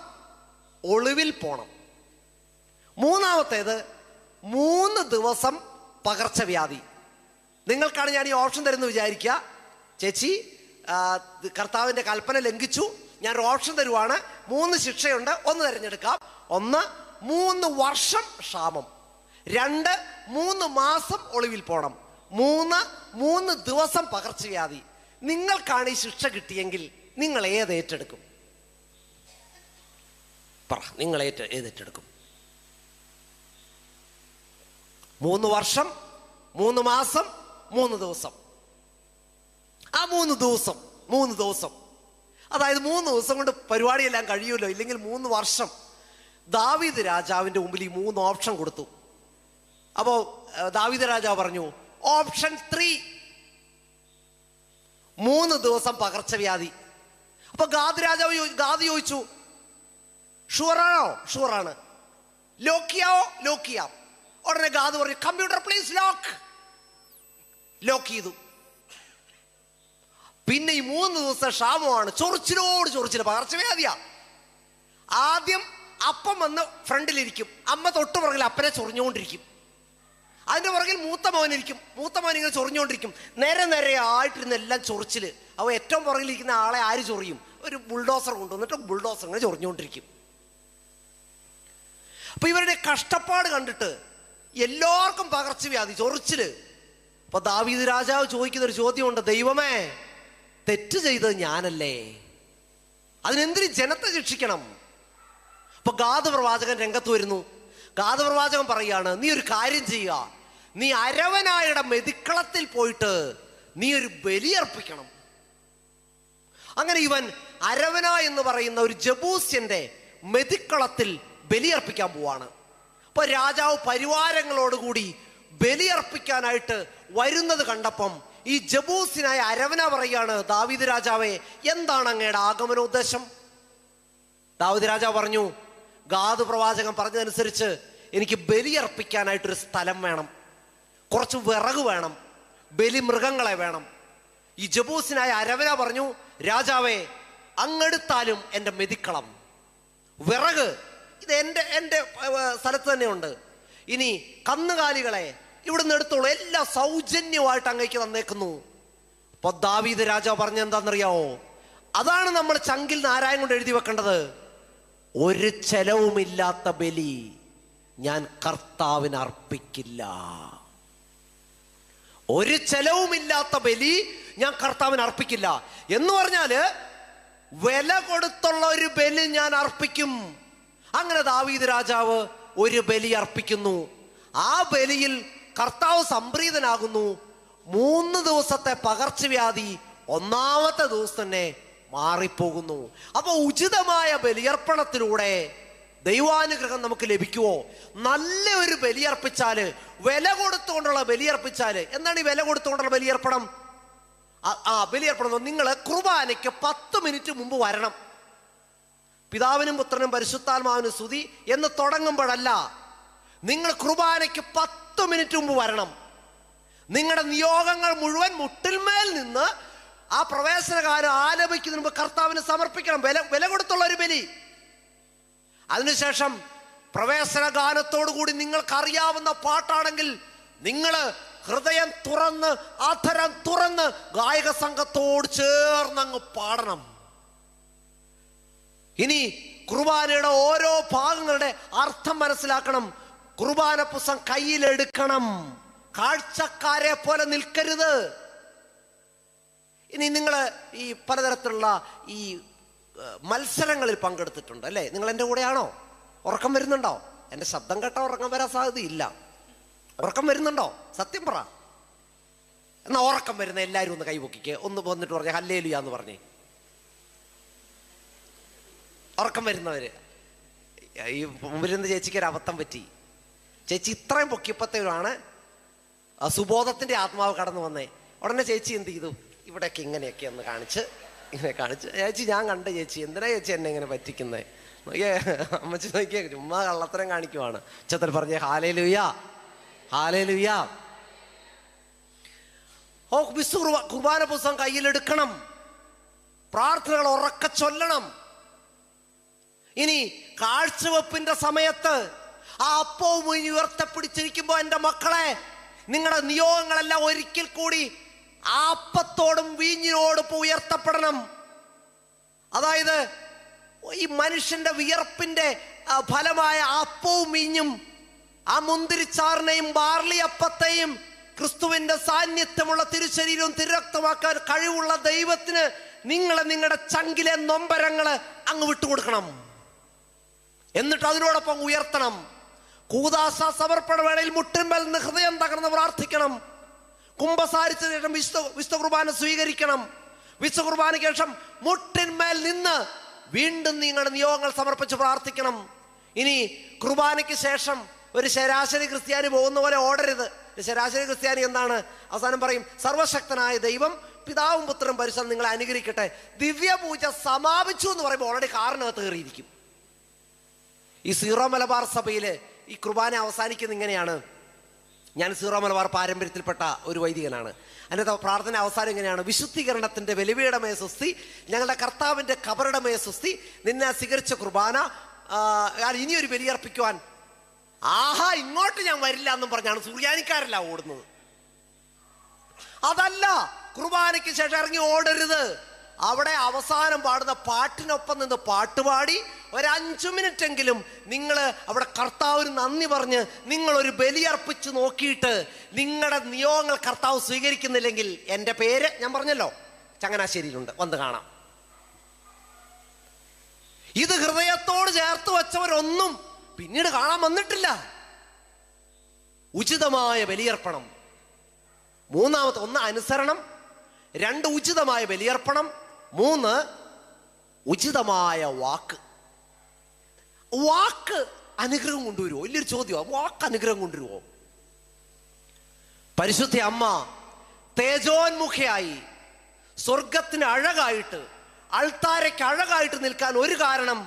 ഒളിവിൽ പോണം. 3-ാമത്തേത് 3 ദിവസം പകർച്ചവ്യാധി. നിങ്ങൾക്കാണ് ഞാൻ ഈ ഓപ്ഷൻ തരുന്നത് വിചാരിക്കുക. ചേച്ചി, കർത്താവിന്റെ കൽപ്പന ലംഘിച്ചു, ഞാനൊരു ഓപ്ഷൻ തരുവാണ്. 3 ശിക്ഷയുണ്ട്, 1 തിരഞ്ഞെടുക്കാം. 1, 3 വർഷം ക്ഷാമം. 2, 3 മാസം ഒളിവിൽ പോണം. 3 ദിവസം പകർച്ചവ്യാധി. നിങ്ങൾക്കാണ് ഈ ശിക്ഷ കിട്ടിയെങ്കിൽ നിങ്ങൾ ഏത് ഏറ്റെടുക്കും? പറ, നിങ്ങൾ ഏതേറ്റെടുക്കും? 3 വർഷം, 3 മാസം, 3 ദിവസം. ആ 3 ദിവസം, അതായത് 3 ദിവസം കൊണ്ട് പരിപാടിയെല്ലാം കഴിയുമല്ലോ. ഇല്ലെങ്കിൽ 3 വർഷം. ദാവീദ് രാജാവിന്റെ മുമ്പിൽ ഈ 3 ഓപ്ഷൻ കൊടുത്തു. അപ്പോ ദാവീദ് രാജാവ് പറഞ്ഞു, ഓപ്ഷൻ 3, 3 ദിവസം പകർച്ചവ്യാധി. അപ്പൊ ഗാദ് ചോദിച്ചു, ഷുവറാണോ? ഷുവറാണ്. ലോക്ക് ചെയ്യാം. ഉടനെ ഗാദ് പറഞ്ഞു, കമ്പ്യൂട്ടർ പ്ലീസ് ലോക്ക് ചെയ്തു. പിന്നെ ഈ 3 ദിവസം ക്ഷാമമാണ്, ചൊറിച്ചിൽ, പകർച്ചവ്യാധിയാ. ആദ്യം അപ്പം വന്ന് ഫ്രണ്ടിലിരിക്കും, അമ്മ തൊട്ട് പുറകിൽ അപ്പനെ ചൊറിഞ്ഞുകൊണ്ടിരിക്കും. അതിന്റെ പുറകിൽ മൂത്ത മോൻ ഇങ്ങനെ ചൊറിഞ്ഞുകൊണ്ടിരിക്കും. നേരെ ആയിട്ടിരുന്ന എല്ലാം ചൊറിച്ചില്. അവ ഏറ്റവും പുറകിലിരിക്കുന്ന ആളെ ആര് ചൊറിയും? ഒരു ബുൾഡോസർ കൊണ്ടുവന്നിട്ട് ബുൾഡോസർ ഇങ്ങനെ ചൊറിഞ്ഞുകൊണ്ടിരിക്കും. അപ്പൊ ഇവരുടെ കഷ്ടപ്പാട് കണ്ടിട്ട് എല്ലാവർക്കും പകർച്ചവ്യാധി, ചൊറിച്ചില്. അപ്പൊ ദാവീദ് രാജാവ് ചോദിക്കുന്ന ഒരു ചോദ്യമുണ്ട്, ദൈവമേ, തെറ്റ് ചെയ്തത് ഞാനല്ലേ, അതിനെന്തിന് ജനത്തെ ശിക്ഷിക്കണം? അപ്പൊ ഗാദ് പ്രവാചകൻ രംഗത്ത് വരുന്നു. ഗാദ് പ്രവാചകൻ പറയാണ്, നീ ഒരു കാര്യം ചെയ്യുക, നീ അരവനായുടെ മെതിക്കളത്തിൽ പോയിട്ട് നീ ഒരു ബലിയർപ്പിക്കണം. അങ്ങനെ ഇവൻ അരവന എന്ന് പറയുന്ന ഒരു ജബൂസ്യന്റെ മെതിക്കളത്തിൽ ബലിയർപ്പിക്കാൻ പോവാണ്. അപ്പൊ രാജാവ് പരിവാരങ്ങളോടുകൂടി ബലിയർപ്പിക്കാനായിട്ട് വരുന്നത് കണ്ടപ്പം ഈ ജബൂസിനായ അരവന പറയാണ്, ദാവീദ് രാജാവേ, എന്താണ് അങ്ങയുടെ ആഗമനോദ്ദേശം? ദാവീദ് രാജാവ് പറഞ്ഞു, ഗാദ് പ്രവാചകൻ പറഞ്ഞതനുസരിച്ച് എനിക്ക് ബലിയർപ്പിക്കാനായിട്ടൊരു സ്ഥലം വേണം, കുറച്ച് വിറക് വേണം, ബലിമൃഗങ്ങളെ വേണം. ഈ ജബൂസിനായ അരവന പറഞ്ഞു, രാജാവേ, അങ്ങെടുത്താലും എൻ്റെ മെതിക്കളം, വിറക് ഇത് എൻ്റെ സ്ഥലത്ത് തന്നെ ഉണ്ട്. ഇനി കന്നുകാലികളെ ഇവിടുന്ന് എടുത്തോളൂ, എല്ലാം സൗജന്യമായിട്ട് അങ്ങേക്ക് തന്നേക്കുന്നു. അപ്പൊ ദാവീദ് രാജാവ് പറഞ്ഞ എന്താണെന്നറിയാവോ? അതാണ് നമ്മൾ ചങ്കിൽ നാരായം കൊണ്ട് എഴുതി വെക്കേണ്ടത്. ഒരു ചെലവുമില്ലാത്ത ബലി ഞാൻ കർത്താവിന് അർപ്പിക്കില്ല. ഒരു ചെലവുമില്ലാത്ത ബലി ഞാൻ കർത്താവിന് അർപ്പിക്കില്ല എന്ന് പറഞ്ഞാല് വില കൊടുത്തുള്ള ഒരു ബലി ഞാൻ അർപ്പിക്കും. അങ്ങനെ ദാവീദ് രാജാവ് ഒരു ബലി അർപ്പിക്കുന്നു. ആ ബലിയിൽ കർത്താവ് സംപ്രീതനാകുന്നു. 3 ദിവസത്തെ പകർച്ചവ്യാധി 1-ാമത്തെ ദിവസം തന്നെ മാറിപ്പോകുന്നു. അപ്പൊ ഉചിതമായ ബലിയർപ്പണത്തിലൂടെ ദൈവാനുഗ്രഹം നമുക്ക് ലഭിക്കുവോ? നല്ല ഒരു ബലിയർപ്പിച്ചാല്, വില കൊടുത്തുകൊണ്ടുള്ള ബലിയർപ്പിച്ചാല്. എന്താണ് ഈ വില കൊടുത്തുകൊണ്ടുള്ള ബലിയർപ്പണം? ബലിയർപ്പണം നിങ്ങൾ കുർബാനയ്ക്ക് 10 മിനിറ്റ് മുമ്പ് വരണം. പിതാവിനും പുത്രനും പരിശുദ്ധാത്മാവിനും സ്തുതി എന്ന് തുടങ്ങുമ്പോഴല്ല, നിങ്ങൾ കുർബാനയ്ക്ക് 10 മിനിറ്റ് മുമ്പ് വരണം. നിങ്ങളുടെ നിയോഗങ്ങൾ മുഴുവൻ മുട്ടിന്മേൽ നിന്ന് ആ പ്രവേശനകാലം ആലപിക്കുന്നതിന് മുമ്പ് കർത്താവിന് സമർപ്പിക്കണം. വില കൊടുത്തുള്ള ഒരു ബലി. അതിനുശേഷം പ്രവേശന ഗാനത്തോടു കൂടി നിങ്ങൾക്കറിയാവുന്ന പാട്ടാണെങ്കിൽ നിങ്ങൾ ഹൃദയം തുറന്ന്, അധരം തുറന്ന് ഗായക സംഘത്തോട് ചേർന്നങ്ങ് പാടണം. ഇനി കുർബാനയുടെ ഓരോ ഭാഗങ്ങളുടെ അർത്ഥം മനസ്സിലാക്കണം. കുർബാന പുസ്തകം കയ്യിലെടുക്കണം. കാഴ്ചക്കാരെ പോലെ നിൽക്കരുത്. ഇനി നിങ്ങൾ ഈ പലതരത്തിലുള്ള ഈ മത്സരങ്ങളിൽ പങ്കെടുത്തിട്ടുണ്ട് അല്ലേ? നിങ്ങൾ എൻ്റെ കൂടെയാണോ? ഉറക്കം വരുന്നുണ്ടോ? എൻ്റെ ശബ്ദം കേട്ടാൽ ഉറക്കം വരാൻ സാധ്യതയില്ല. ഉറക്കം വരുന്നുണ്ടോ? സത്യം പറ. എന്നാ ഉറക്കം വരുന്ന എല്ലാവരും ഒന്ന് കൈപൊക്കിക്ക്. ഒന്ന് വന്നിട്ട് പറഞ്ഞേ ഹല്ലേലൂയ എന്ന് പറഞ്ഞേ. ഉറക്കം വരുന്നവര്. ഈ മുമ്പിലിരുന്ന് ചേച്ചിക്ക് ഒരു അബദ്ധം പറ്റി. ചേച്ചി ഇത്രയും പൊക്കിയപ്പോഴത്തേക്കാണ് സുബോധത്തിന്റെ ആത്മാവ് കടന്നു വന്നേ. ഉടനെ ചേച്ചി എന്ത് ചെയ്തു? ഇവിടെയൊക്കെ ഇങ്ങനെയൊക്കെ ഒന്ന് ഇങ്ങനെ കാണിച്ച് ചേച്ചി ഞാൻ കണ്ട ചേച്ചി എന്തിനാ ചേച്ചി എന്നെ ഇങ്ങനെ പറ്റിക്കുന്നേ? നോക്കിയേ അമ്മച്ചി നോക്കിയേ, ചുമ്മാ കള്ളത്തരം കാണിക്കുവാണ്. ഉച്ചത്തിൽ പറഞ്ഞേ ഹല്ലേലൂയ, ഹല്ലേലൂയ. ഓ, കുർബാന പുസ്തകം കയ്യിലെടുക്കണം. പ്രാർത്ഥനകൾ ഉറക്കെ ചൊല്ലണം. ഇനി കാഴ്ചവെപ്പിന്റെ സമയത്ത് ആ അപ്പവും ഉയർത്തപ്പിടിച്ചിരിക്കുമ്പോ എൻ്റെ മക്കളെ, നിങ്ങളുടെ നിയോഗങ്ങളെല്ലാം ഒരിക്കൽ കൂടി ആ അപ്പത്തോടും വീഞ്ഞിനോടൊപ്പം ഉയർത്തപ്പെടണം. അതായത് ഈ മനുഷ്യന്റെ വിയർപ്പിന്റെ ഫലമായ അപ്പവും വീഞ്ഞും ആ മുന്തിരിച്ചാറിനെയും ബാർലി അപ്പത്തെയും ക്രിസ്തുവിന്റെ സാന്നിധ്യമുള്ള തിരുശരീരവും തിരുരക്തമാക്കാൻ കഴിവുള്ള ദൈവത്തിന് നിങ്ങളുടെ ചങ്കിലെ നൊമ്പരങ്ങള് അങ്ങ് വിട്ടുകൊടുക്കണം. എന്നിട്ട് അതിനോടൊപ്പം ഉയർത്തണം. കൂദാശ സമർപ്പണ വേളയിൽ മുട്ടിന്മേൽ നിന്ന് ഹൃദയം തകർന്ന് പ്രാർത്ഥിക്കണം. കുമ്പസാരിച്ച ശേഷം വിശുദ്ധ കുർബാന സ്വീകരിക്കണം. വിശുദ്ധ കുർബാനയ്ക്ക് ശേഷം മുട്ടിന്മേൽ നിന്ന് വീണ്ടും നിങ്ങളുടെ നിയോഗങ്ങൾ സമർപ്പിച്ച് പ്രാർത്ഥിക്കണം. ഇനി കുർബാനയ്ക്ക് ശേഷം ഒരു ശരാശരി ക്രിസ്ത്യാനി പോകുന്ന പോലെ ഓടരുത്. ശരാശരി ക്രിസ്ത്യാനി എന്താണ്? അവസാനം പറയും സർവശക്തനായ ദൈവം പിതാവും പുത്രനും പരിശുദ്ധനും നിങ്ങളെ അനുഗ്രഹിക്കട്ടെ. ദിവ്യപൂജ സമാപിച്ചു എന്ന് പറയുമ്പോൾ ഓൾറെഡി കാറിനകത്ത് കയറിയിരിക്കും. ഈ സീറോ മലബാർ സഭയില് ഈ കുർബാന അവസാനിക്കുന്ന ഇങ്ങനെയാണ്. ഞാൻ സീറോ മലബാർ പാരമ്പര്യത്തിൽപ്പെട്ട ഒരു വൈദികനാണ്. അതിൻ്റെ പ്രാർത്ഥന അവസാനം ഇങ്ങനെയാണ്: വിശുദ്ധീകരണത്തിന്റെ ബലിപീഠമേ സ്വസ്തി, ഞങ്ങളുടെ കർത്താവിന്റെ കബറിടമേ സ്വസ്തി, നിന്നെ സ്വീകരിച്ച കുർബാന ഇനിയൊരു ബലിയർപ്പിക്കുവാൻ ആഹാ ഇങ്ങോട്ട് ഞാൻ വരില്ല എന്നും പറഞ്ഞാണ് സൂര്യാനിക്കാരല്ല ഓടുന്നത്. അതല്ല, കുർബാനയ്ക്ക് ശേഷം ഇറങ്ങി ഓടരുത്. അവിടെ അവസാനം പാടുന്ന പാട്ടിനൊപ്പം നിന്ന് പാട്ടുപാടി ഒരു 5 മിനിറ്റെങ്കിലും നിങ്ങൾ അവിടെ കർത്താവിന് നന്ദി പറഞ്ഞ് നിങ്ങളൊരു ബലിയർപ്പിച്ച് നോക്കിയിട്ട് നിങ്ങളുടെ നിയോഗങ്ങൾ കർത്താവ് സ്വീകരിക്കുന്നില്ലെങ്കിൽ എൻ്റെ പേര് ഞാൻ പറഞ്ഞല്ലോ ചങ്ങനാശ്ശേരിയിലുണ്ട്, വന്ന് കാണാം. ഇത് ഹൃദയത്തോട് ചേർത്ത് വെച്ചവരൊന്നും പിന്നീട് കാണാൻ വന്നിട്ടില്ല. ഉചിതമായ ബലിയർപ്പണം. മൂന്നാമത്തെ, 1 അനുസരണം, 2 ഉചിതമായ ബലിയർപ്പണം, 3 ഉചിതമായ വാക്ക്. വാക്ക് അനുഗ്രഹം കൊണ്ടുവരുമോ? വലിയൊരു ചോദ്യമാണ്. വാക്ക് അനുഗ്രഹം കൊണ്ടുവരുമോ? പരിശുദ്ധ അമ്മ തേജോന്മുഖയായി സ്വർഗത്തിന് അഴകായിട്ട് അൾത്താരയ്ക്ക് അഴകായിട്ട് നിൽക്കാൻ ഒരു കാരണം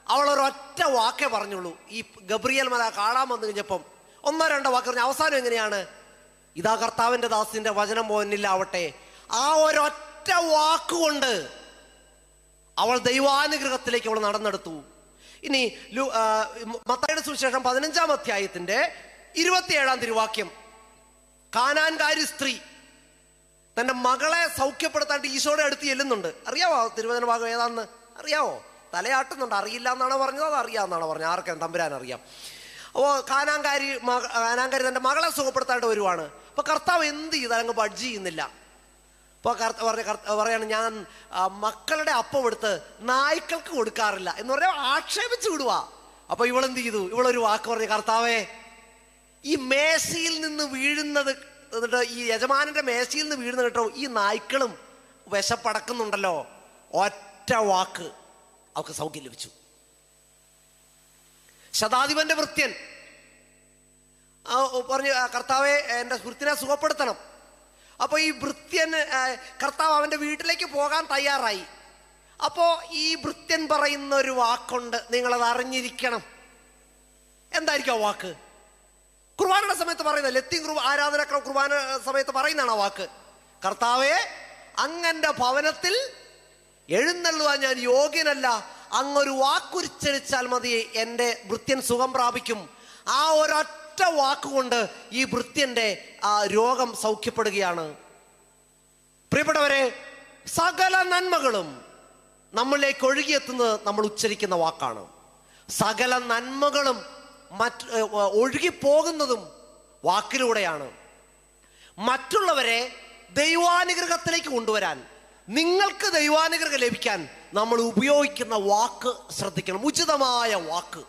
അവൾ ഒരൊറ്റ വാക്കേ പറഞ്ഞുള്ളൂ. ഈ ഗബ്രിയേൽ മല കാണാൻ വന്നു കഴിഞ്ഞപ്പം 1-2 വാക്ക് പറഞ്ഞു. അവസാനം എങ്ങനെയാണ്? ഇതാ കർത്താവിന്റെ ദാസിന്റെ വചനം പോന്നില്ലാവട്ടെ. ആ ഒരൊറ്റ വാക്കുകൊണ്ട് അവൾ ദൈവാനുഗ്രഹത്തിലേക്ക് അവൾ നടന്നെടുത്തു. ഇനി മത്തായിയുടെ സുവിശേഷം 15-ാം അധ്യായത്തിന്റെ 27-ാം തിരുവാക്യം, കാനാൻകാരി സ്ത്രീ തൻ്റെ മകളെ സൗഖ്യപ്പെടുത്താണ്ട് ഈശോയുടെ അടുത്ത് ചെല്ലുന്നുണ്ട്. അറിയാവോ തിരുവചന ഭാഗം ഏതാണെന്ന്? അറിയാവോ? തലയാട്ടുന്നുണ്ട്. അറിയില്ല എന്നാണ് പറഞ്ഞത്, അത് അറിയാമെന്നാണ് പറഞ്ഞത്. ആർക്കും തമ്പുരാൻ അറിയാം. അപ്പോൾ കാനാൻകാരി തൻ്റെ മകളെ സുഖപ്പെടുത്താണ്ട് വരുവാണ്. അപ്പോൾ കർത്താവ് എന്ത് ചെയ്താൽ അങ്ങ് ബഡ്ജ് ചെയ്യുന്നില്ല. അപ്പോൾ പറയാണ്, ഞാൻ മക്കളുടെ അപ്പം എടുത്ത് നായ്ക്കൾക്ക് കൊടുക്കാറില്ല എന്ന് പറഞ്ഞാൽ ആക്ഷേപിച്ച് വിടുക. അപ്പോൾ ഇവളെന്ത് ചെയ്തു? ഇവളൊരു വാക്ക് പറഞ്ഞു, കർത്താവേ, ഈ മേശയിൽ നിന്ന് വീഴുന്നത്, എന്നിട്ട് ഈ യജമാനന്റെ മേശയിൽ നിന്ന് വീഴുന്ന കേട്ടോ ഈ നായ്ക്കളും വിശപ്പടക്കുന്നുണ്ടല്ലോ. ഒറ്റ വാക്ക് അവൾക്ക് സൗഖ്യം ലഭിച്ചു. ശതാധിപന്റെ ഭൃത്യൻ പറഞ്ഞു, കർത്താവെ, എൻ്റെ ഭൃത്യനെ സുഖപ്പെടുത്തണം. അപ്പോൾ ഈ ഭൃത്യൻ, കർത്താവ് അവൻ്റെ വീട്ടിലേക്ക് പോകാൻ തയ്യാറായി. അപ്പോൾ ഈ ഭൃത്യൻ പറയുന്ന ഒരു വാക്കുണ്ട്, നിങ്ങളത് അറിഞ്ഞിരിക്കണം. എന്തായിരിക്കും ആ വാക്ക്? കുർബാനയുടെ സമയത്ത് പറയുന്നത്, ലത്തീൻ ആരാധന കുർബാന സമയത്ത് പറയുന്നതാണ് ആ വാക്ക്. കർത്താവെ, അങ്ങൻ്റെ ഭവനത്തിൽ എഴുന്നള്ളുവാൻ ഞാൻ യോഗ്യനല്ല, അങ്ങൊരു വാക്കുരിച്ചരിച്ചാൽ മതി, എൻ്റെ ഭൃത്യൻ സുഖം പ്രാപിക്കും. ആ ഒരൊറ്റ വാക്കുകൊണ്ട് ഈ ഭൃത്യന്റെ ആ രോഗം സൗഖ്യപ്പെടുകയാണ്. പ്രിയപ്പെട്ടവരെ, സകല നന്മകളും നമ്മളിലേക്ക് ഒഴുകിയെത്തുന്നത് നമ്മൾ ഉച്ചരിക്കുന്ന വാക്കാണ്. സകല നന്മകളും ഒഴുകിപ്പോകുന്നതും വാക്കിലൂടെയാണ്. മറ്റുള്ളവരെ ദൈവാനുഗ്രഹത്തിലേക്ക് കൊണ്ടുവരാൻ, നിങ്ങൾക്ക് ദൈവാനുഗ്രഹം ലഭിക്കാൻ നമ്മൾ ഉപയോഗിക്കുന്ന വാക്ക് ശ്രദ്ധിക്കണം, ഉചിതമായ വാക്ക്.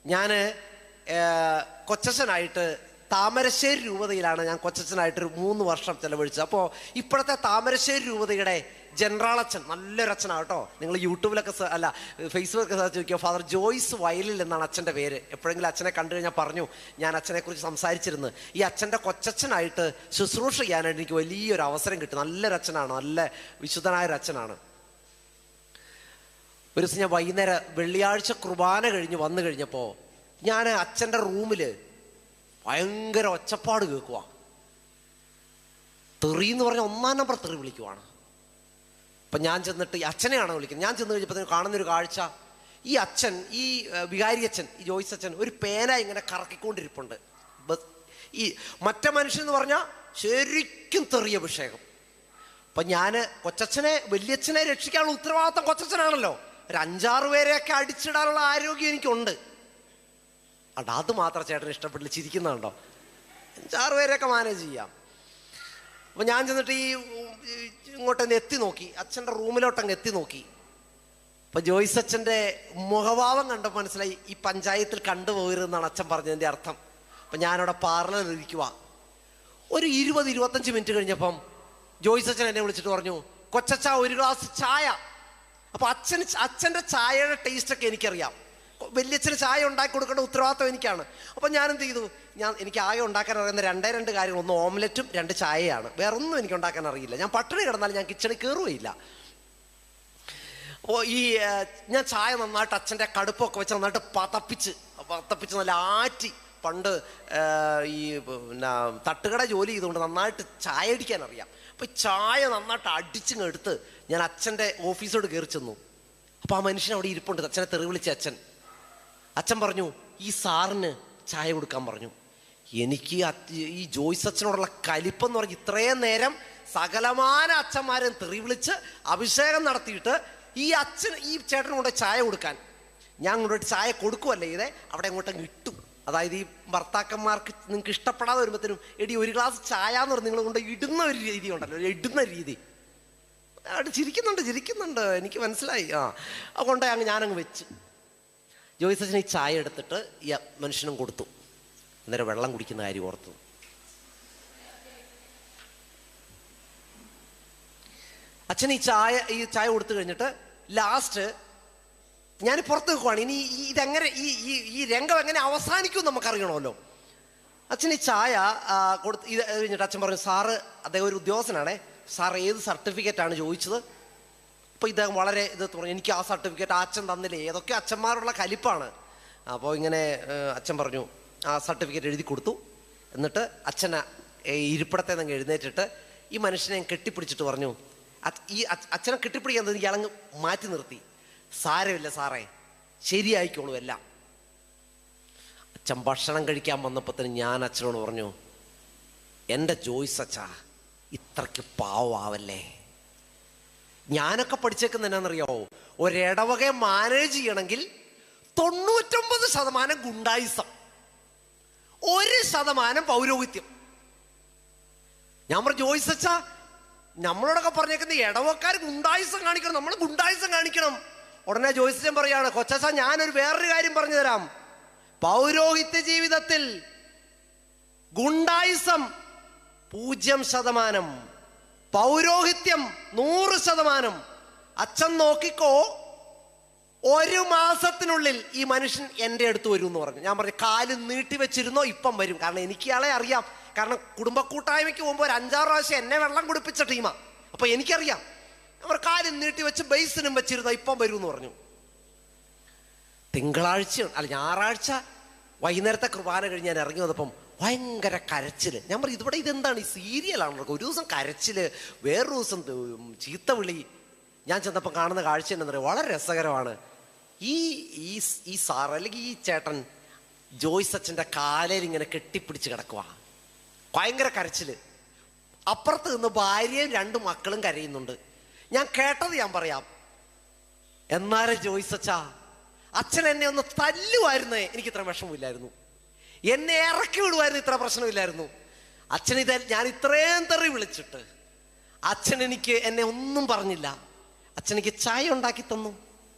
ഞാൻ കൊച്ചച്ഛനായിട്ട് താമരശ്ശേരി രൂപതയിലാണ് ഞാൻ കൊച്ചച്ഛനായിട്ടൊരു 3 വർഷം ചെലവഴിച്ചത്. അപ്പോൾ ഇപ്പോഴത്തെ താമരശ്ശേരി രൂപതയുടെ ജനറൽ അച്ഛൻ, നല്ലൊരു അച്ഛനാണ് കേട്ടോ. നിങ്ങൾ യൂട്യൂബിലൊക്കെ അല്ല ഫേസ്ബുക്കൊക്കെ സെർച്ച് നോക്കിയോ, ഫാദർ ജോയ്സ് വയലിൽ എന്നാണ് അച്ഛൻ്റെ പേര്. എപ്പോഴെങ്കിലും അച്ഛനെ കണ്ടു കഴിഞ്ഞാൽ പറഞ്ഞു, ഞാൻ അച്ഛനെക്കുറിച്ച് സംസാരിച്ചിരുന്നു. ഈ അച്ഛൻ്റെ കൊച്ചച്ഛനായിട്ട് ശുശ്രൂഷ ചെയ്യാനായിട്ട് എനിക്ക് വലിയൊരു അവസരം കിട്ടി. നല്ലൊരു അച്ഛനാണ്, നല്ല വിശുദ്ധനായൊരു അച്ഛനാണ്. ഒരു ദിവസം ഞാൻ വൈകുന്നേരം വെള്ളിയാഴ്ച കുർബാന കഴിഞ്ഞ് വന്നു കഴിഞ്ഞപ്പോൾ ഞാൻ അച്ഛൻ്റെ റൂമിൽ ഭയങ്കര ഒച്ചപ്പാട് കേൾക്കുക. തെറി എന്ന് പറഞ്ഞാൽ 1-ാം നമ്പർ തെറി വിളിക്കുവാണ്. അപ്പം ഞാൻ ചെന്നിട്ട് ഈ അച്ഛനെയാണ് വിളിക്കുന്നത്. ഞാൻ ചെന്ന് കഴിഞ്ഞപ്പോൾ കാണുന്നൊരു കാഴ്ച, ഈ അച്ഛൻ, ഈ വികാരി അച്ഛൻ, ഈ ജോയ്സ് അച്ഛൻ ഒരു പേന ഇങ്ങനെ കറക്കിക്കൊണ്ടിരിപ്പുണ്ട്. ഈ മറ്റേ മനുഷ്യൻ എന്ന് പറഞ്ഞാൽ ശരിക്കും തെറിയ അഭിഷേകം. അപ്പം ഞാൻ കൊച്ചച്ഛനെ, വലിയച്ഛനെ രക്ഷിക്കാനുള്ള ഉത്തരവാദിത്തം കൊച്ചച്ഛനാണല്ലോ. ഒരു 5-6 പേരെയൊക്കെ അടിച്ചിടാനുള്ള ആരോഗ്യം എനിക്കുണ്ട്. അത് മാത്രം ചേട്ടന് ഇഷ്ടപ്പെട്ടില്ല, ചിരിക്കുന്നുണ്ടോ? 5-6 പേരെയൊക്കെ മാനേജ് ചെയ്യാം. അപ്പം ഞാൻ ചെന്നിട്ട് ഈ ഇങ്ങോട്ടൊന്ന് എത്തി നോക്കി, അച്ഛൻ്റെ റൂമിലോട്ടങ്ങ് എത്തി നോക്കി. അപ്പം ജോയ്സ് അച്ഛൻ്റെ മുഖഭാവം കണ്ടപ്പോൾ മനസ്സിലായി, ഈ പഞ്ചായത്തിൽ കണ്ടുപോകരുതെന്നാണ് അച്ഛൻ പറഞ്ഞതിൻ്റെ അർത്ഥം. അപ്പം ഞാനവിടെ പാർലറിലിരിക്കുക. ഒരു 20-25 മിനിറ്റ് കഴിഞ്ഞപ്പം ജോയ്സ് അച്ഛൻ എന്നെ വിളിച്ചിട്ട് പറഞ്ഞു, കൊച്ചച്ഛ, ഒരു ഗ്ലാസ് ചായ. അപ്പോൾ അച്ഛൻ്റെ ചായയുടെ ടേസ്റ്റൊക്കെ എനിക്കറിയാം. വലിയച്ഛന് ചായ ഉണ്ടാക്കി കൊടുക്കേണ്ട ഉത്തരവാദിത്വം എനിക്കാണ്. അപ്പം ഞാൻ എന്ത് ചെയ്തു, എനിക്ക് ആകെ ഉണ്ടാക്കാൻ അറിയുന്ന 2 കാര്യങ്ങൾ, 1 ഓംലെറ്റും 2 ചായയാണ്. വേറെ ഒന്നും എനിക്ക് ഉണ്ടാക്കാൻ അറിയില്ല. ഞാൻ പട്ടിണി കിടന്നാലും ഞാൻ കിച്ചണിൽ കയറുകയില്ല. അപ്പോൾ ഞാൻ ചായ നന്നായിട്ട് അച്ഛൻ്റെ കടുപ്പൊക്കെ വെച്ച് നന്നായിട്ട് പതപ്പിച്ച് നല്ല ആറ്റി, പണ്ട് ഈ പിന്നെ തട്ടുകട ജോലി ചെയ്തുകൊണ്ട് നന്നായിട്ട് ചായ അടിക്കാൻ അറിയാം. അപ്പോൾ ചായ നന്നായിട്ട് അടിച്ചിങ്ങെടുത്ത് ഞാൻ അച്ഛൻ്റെ ഓഫീസോട് കയറി ചെന്നു. അപ്പോൾ ആ മനുഷ്യൻ അവിടെ ഇരിപ്പുണ്ട്, അച്ഛനെ തെറി വിളിച്ച അച്ഛൻ. അച്ഛൻ പറഞ്ഞു, ഈ സാറിന് ചായ കൊടുക്കാൻ പറഞ്ഞു. എനിക്ക് ഈ ജോയ്സ് അച്ഛനോടുള്ള കലിപ്പെന്ന് പറഞ്ഞ് ഇത്രയും നേരം സകലമാന അച്ഛന്മാരെയും തെറി വിളിച്ച് അഭിഷേകം നടത്തിയിട്ട് ഈ ചേട്ടനും കൊണ്ട് ചായ കൊടുക്കാൻ ഞാൻ കൊണ്ടുപോയിട്ട് ചായ കൊടുക്കുമല്ലേ ഇതേ അവിടെ അങ്ങോട്ടങ്ങ് ഇട്ടു. അതായത് ഈ ഭർത്താക്കന്മാർക്ക് നിങ്ങൾക്ക് ഇഷ്ടപ്പെടാതെ വരുമ്പോഴത്തേനും, എടി ഒരു ഗ്ലാസ് ചായ എന്ന് പറഞ്ഞ് നിങ്ങൾ കൊണ്ട് ഇടുന്ന ഒരു രീതി ഉണ്ടല്ലോ, ഇടുന്ന രീതി. അവിടെ ചിരിക്കുന്നുണ്ട്, എനിക്ക് മനസ്സിലായി. അതുകൊണ്ട് ഞാനങ്ങ് വെച്ച് ജോയ്സ് അച്ഛൻ ഈ ചായ എടുത്തിട്ട് ഈ മനുഷ്യനും കൊടുത്തു. അന്നേരം വെള്ളം കുടിക്കുന്ന കാര്യം ഓർത്തു. അച്ഛൻ ഈ ചായ കൊടുത്തു കഴിഞ്ഞിട്ട് ലാസ്റ്റ് ഞാൻ പുറത്ത് നിൽക്കുവാണ്. ഇനി ഇതെങ്ങനെ ഈ രംഗം എങ്ങനെ അവസാനിക്കും നമുക്കറിയണമല്ലോ. അച്ഛൻ ഈ ചായ കൊടുത്ത് ഇത് കഴിഞ്ഞിട്ട് അച്ഛൻ പറഞ്ഞു, സാറ് അദ്ദേഹം ഒരു ഉദ്യോഗസ്ഥനാണേ, സാർ ഏത് സർട്ടിഫിക്കറ്റാണ് ചോദിച്ചത്? അപ്പോൾ ഇദ്ദേഹം വളരെ പറഞ്ഞു, എനിക്ക് ആ സർട്ടിഫിക്കറ്റ് അച്ഛൻ തന്നില്ലേ. ഏതൊക്കെ അച്ഛന്മാരുള്ള കലിപ്പാണ്. അപ്പോൾ ഇങ്ങനെ അച്ഛൻ പറഞ്ഞു, ആ സർട്ടിഫിക്കറ്റ് എഴുതി കൊടുത്തു. എന്നിട്ട് അച്ഛനെ ഇരിപ്പിടത്തെ നിന്ന് എഴുന്നേറ്റിട്ട് ഈ മനുഷ്യനെ കെട്ടിപ്പിടിച്ചിട്ട് പറഞ്ഞു, അച്ഛനെ കെട്ടിപ്പിടിക്കാൻ തോന്നി ഇയാളങ്ങ് മാറ്റി നിർത്തി. സാരമില്ല സാറേ, ശരിയായിക്കോളൂ എല്ലാം. അച്ഛൻ ഭക്ഷണം കഴിക്കാൻ വന്നപ്പോൾ തന്നെ ഞാൻ അച്ഛനോട് പറഞ്ഞു, എൻ്റെ ജോയ്സ് അച്ഛാ, ഇത്രയ്ക്ക് പാവമാവല്ലേ. ഞാനൊക്കെ പഠിച്ചേക്കുന്ന എന്നാന്നറിയാവോ, ഒരിടവകയെ മാനേജ് ചെയ്യണമെങ്കിൽ 99% ഗുണ്ടായിസം, 1% പൗരോഹിത്യം. ഞാൻ പറഞ്ഞു, ജോയ്സ് അച്ഛാ, നമ്മളോടൊക്കെ പറഞ്ഞേക്കുന്ന ഇടവക്കാർ ഗുണ്ടായിസം കാണിക്കണം, നമ്മൾ ഗുണ്ടായിസം കാണിക്കണം. ഉടനെ ജോയ്സ് അച്ഛൻ പറയാണ്, കൊച്ചാ ഞാനൊരു വേറൊരു കാര്യം പറഞ്ഞു തരാം. പൗരോഹിത്യ ജീവിതത്തിൽ ഗുണ്ടായിസം 0%, പൗരോഹിത്യം 100%. അച്ഛൻ നോക്കിക്കോ, 1 മാസത്തിനുള്ളിൽ ഈ മനുഷ്യൻ എൻ്റെ അടുത്ത് വരും എന്ന് പറഞ്ഞു. ഞാൻ പറഞ്ഞു, കാല് നീട്ടി വെച്ചിരുന്നോ? ഇപ്പം വരും. കാരണം എനിക്ക് ഇയാളെ അറിയാം. കാരണം കുടുംബ കൂട്ടായ്മയ്ക്ക് പോകുമ്പോൾ ഒരു 5-6 പ്രാവശ്യം എന്നെ വെള്ളം കുടിപ്പിച്ച ടീമാ. അപ്പൊ എനിക്കറിയാം. അവർ കാല് നീട്ടി വെച്ച് ബേസിനും വെച്ചിരുന്നോ? ഇപ്പം വരും എന്ന് പറഞ്ഞു. ഞായറാഴ്ച വൈകുന്നേരത്തെ കുർബാന കഴിഞ്ഞ് ഞാൻ ഇറങ്ങി വന്നപ്പം ഭയങ്കര കരച്ചില്. ഞാൻ പറയും, ഇതിവിടെ ഇതെന്താണ്, ഈ സീരിയലാണ്? ഒരു ദിവസം കരച്ചില്, വേറൊരു ദിവസം ചീത്ത വിളി. ഞാൻ ചെന്നപ്പോൾ കാണുന്ന കാഴ്ച എന്താണെന്ന് പറയുക, വളരെ രസകരമാണ്. ഈ സാർ അല്ലെങ്കിൽ ഈ ചേട്ടൻ ജോയ്സ് അച്ഛൻ്റെ കാലയിൽ ഇങ്ങനെ കെട്ടിപ്പിടിച്ച് കിടക്കുക, ഭയങ്കര കരച്ചില്. അപ്പുറത്ത് നിന്ന് ഭാര്യയും 2 മക്കളും കരയുന്നുണ്ട്. ഞാൻ കേട്ടത് ഞാൻ പറയാം. എന്നാലും ജോയ്സ് അച്ഛൻ എന്നെ ഒന്ന് തല്ലുമായിരുന്നേ എനിക്ക് ഇത്ര വിഷമമില്ലായിരുന്നു, എന്നെ ഇറക്കി വിടുമായിരുന്നു ഇത്ര പ്രശ്നമില്ലായിരുന്നു. ഞാൻ ഇത്രയും തെറി വിളിച്ചിട്ട് അച്ഛൻ എന്നെ ഒന്നും പറഞ്ഞില്ല. അച്ഛൻ എനിക്ക് ചായ ഉണ്ടാക്കി തന്നു,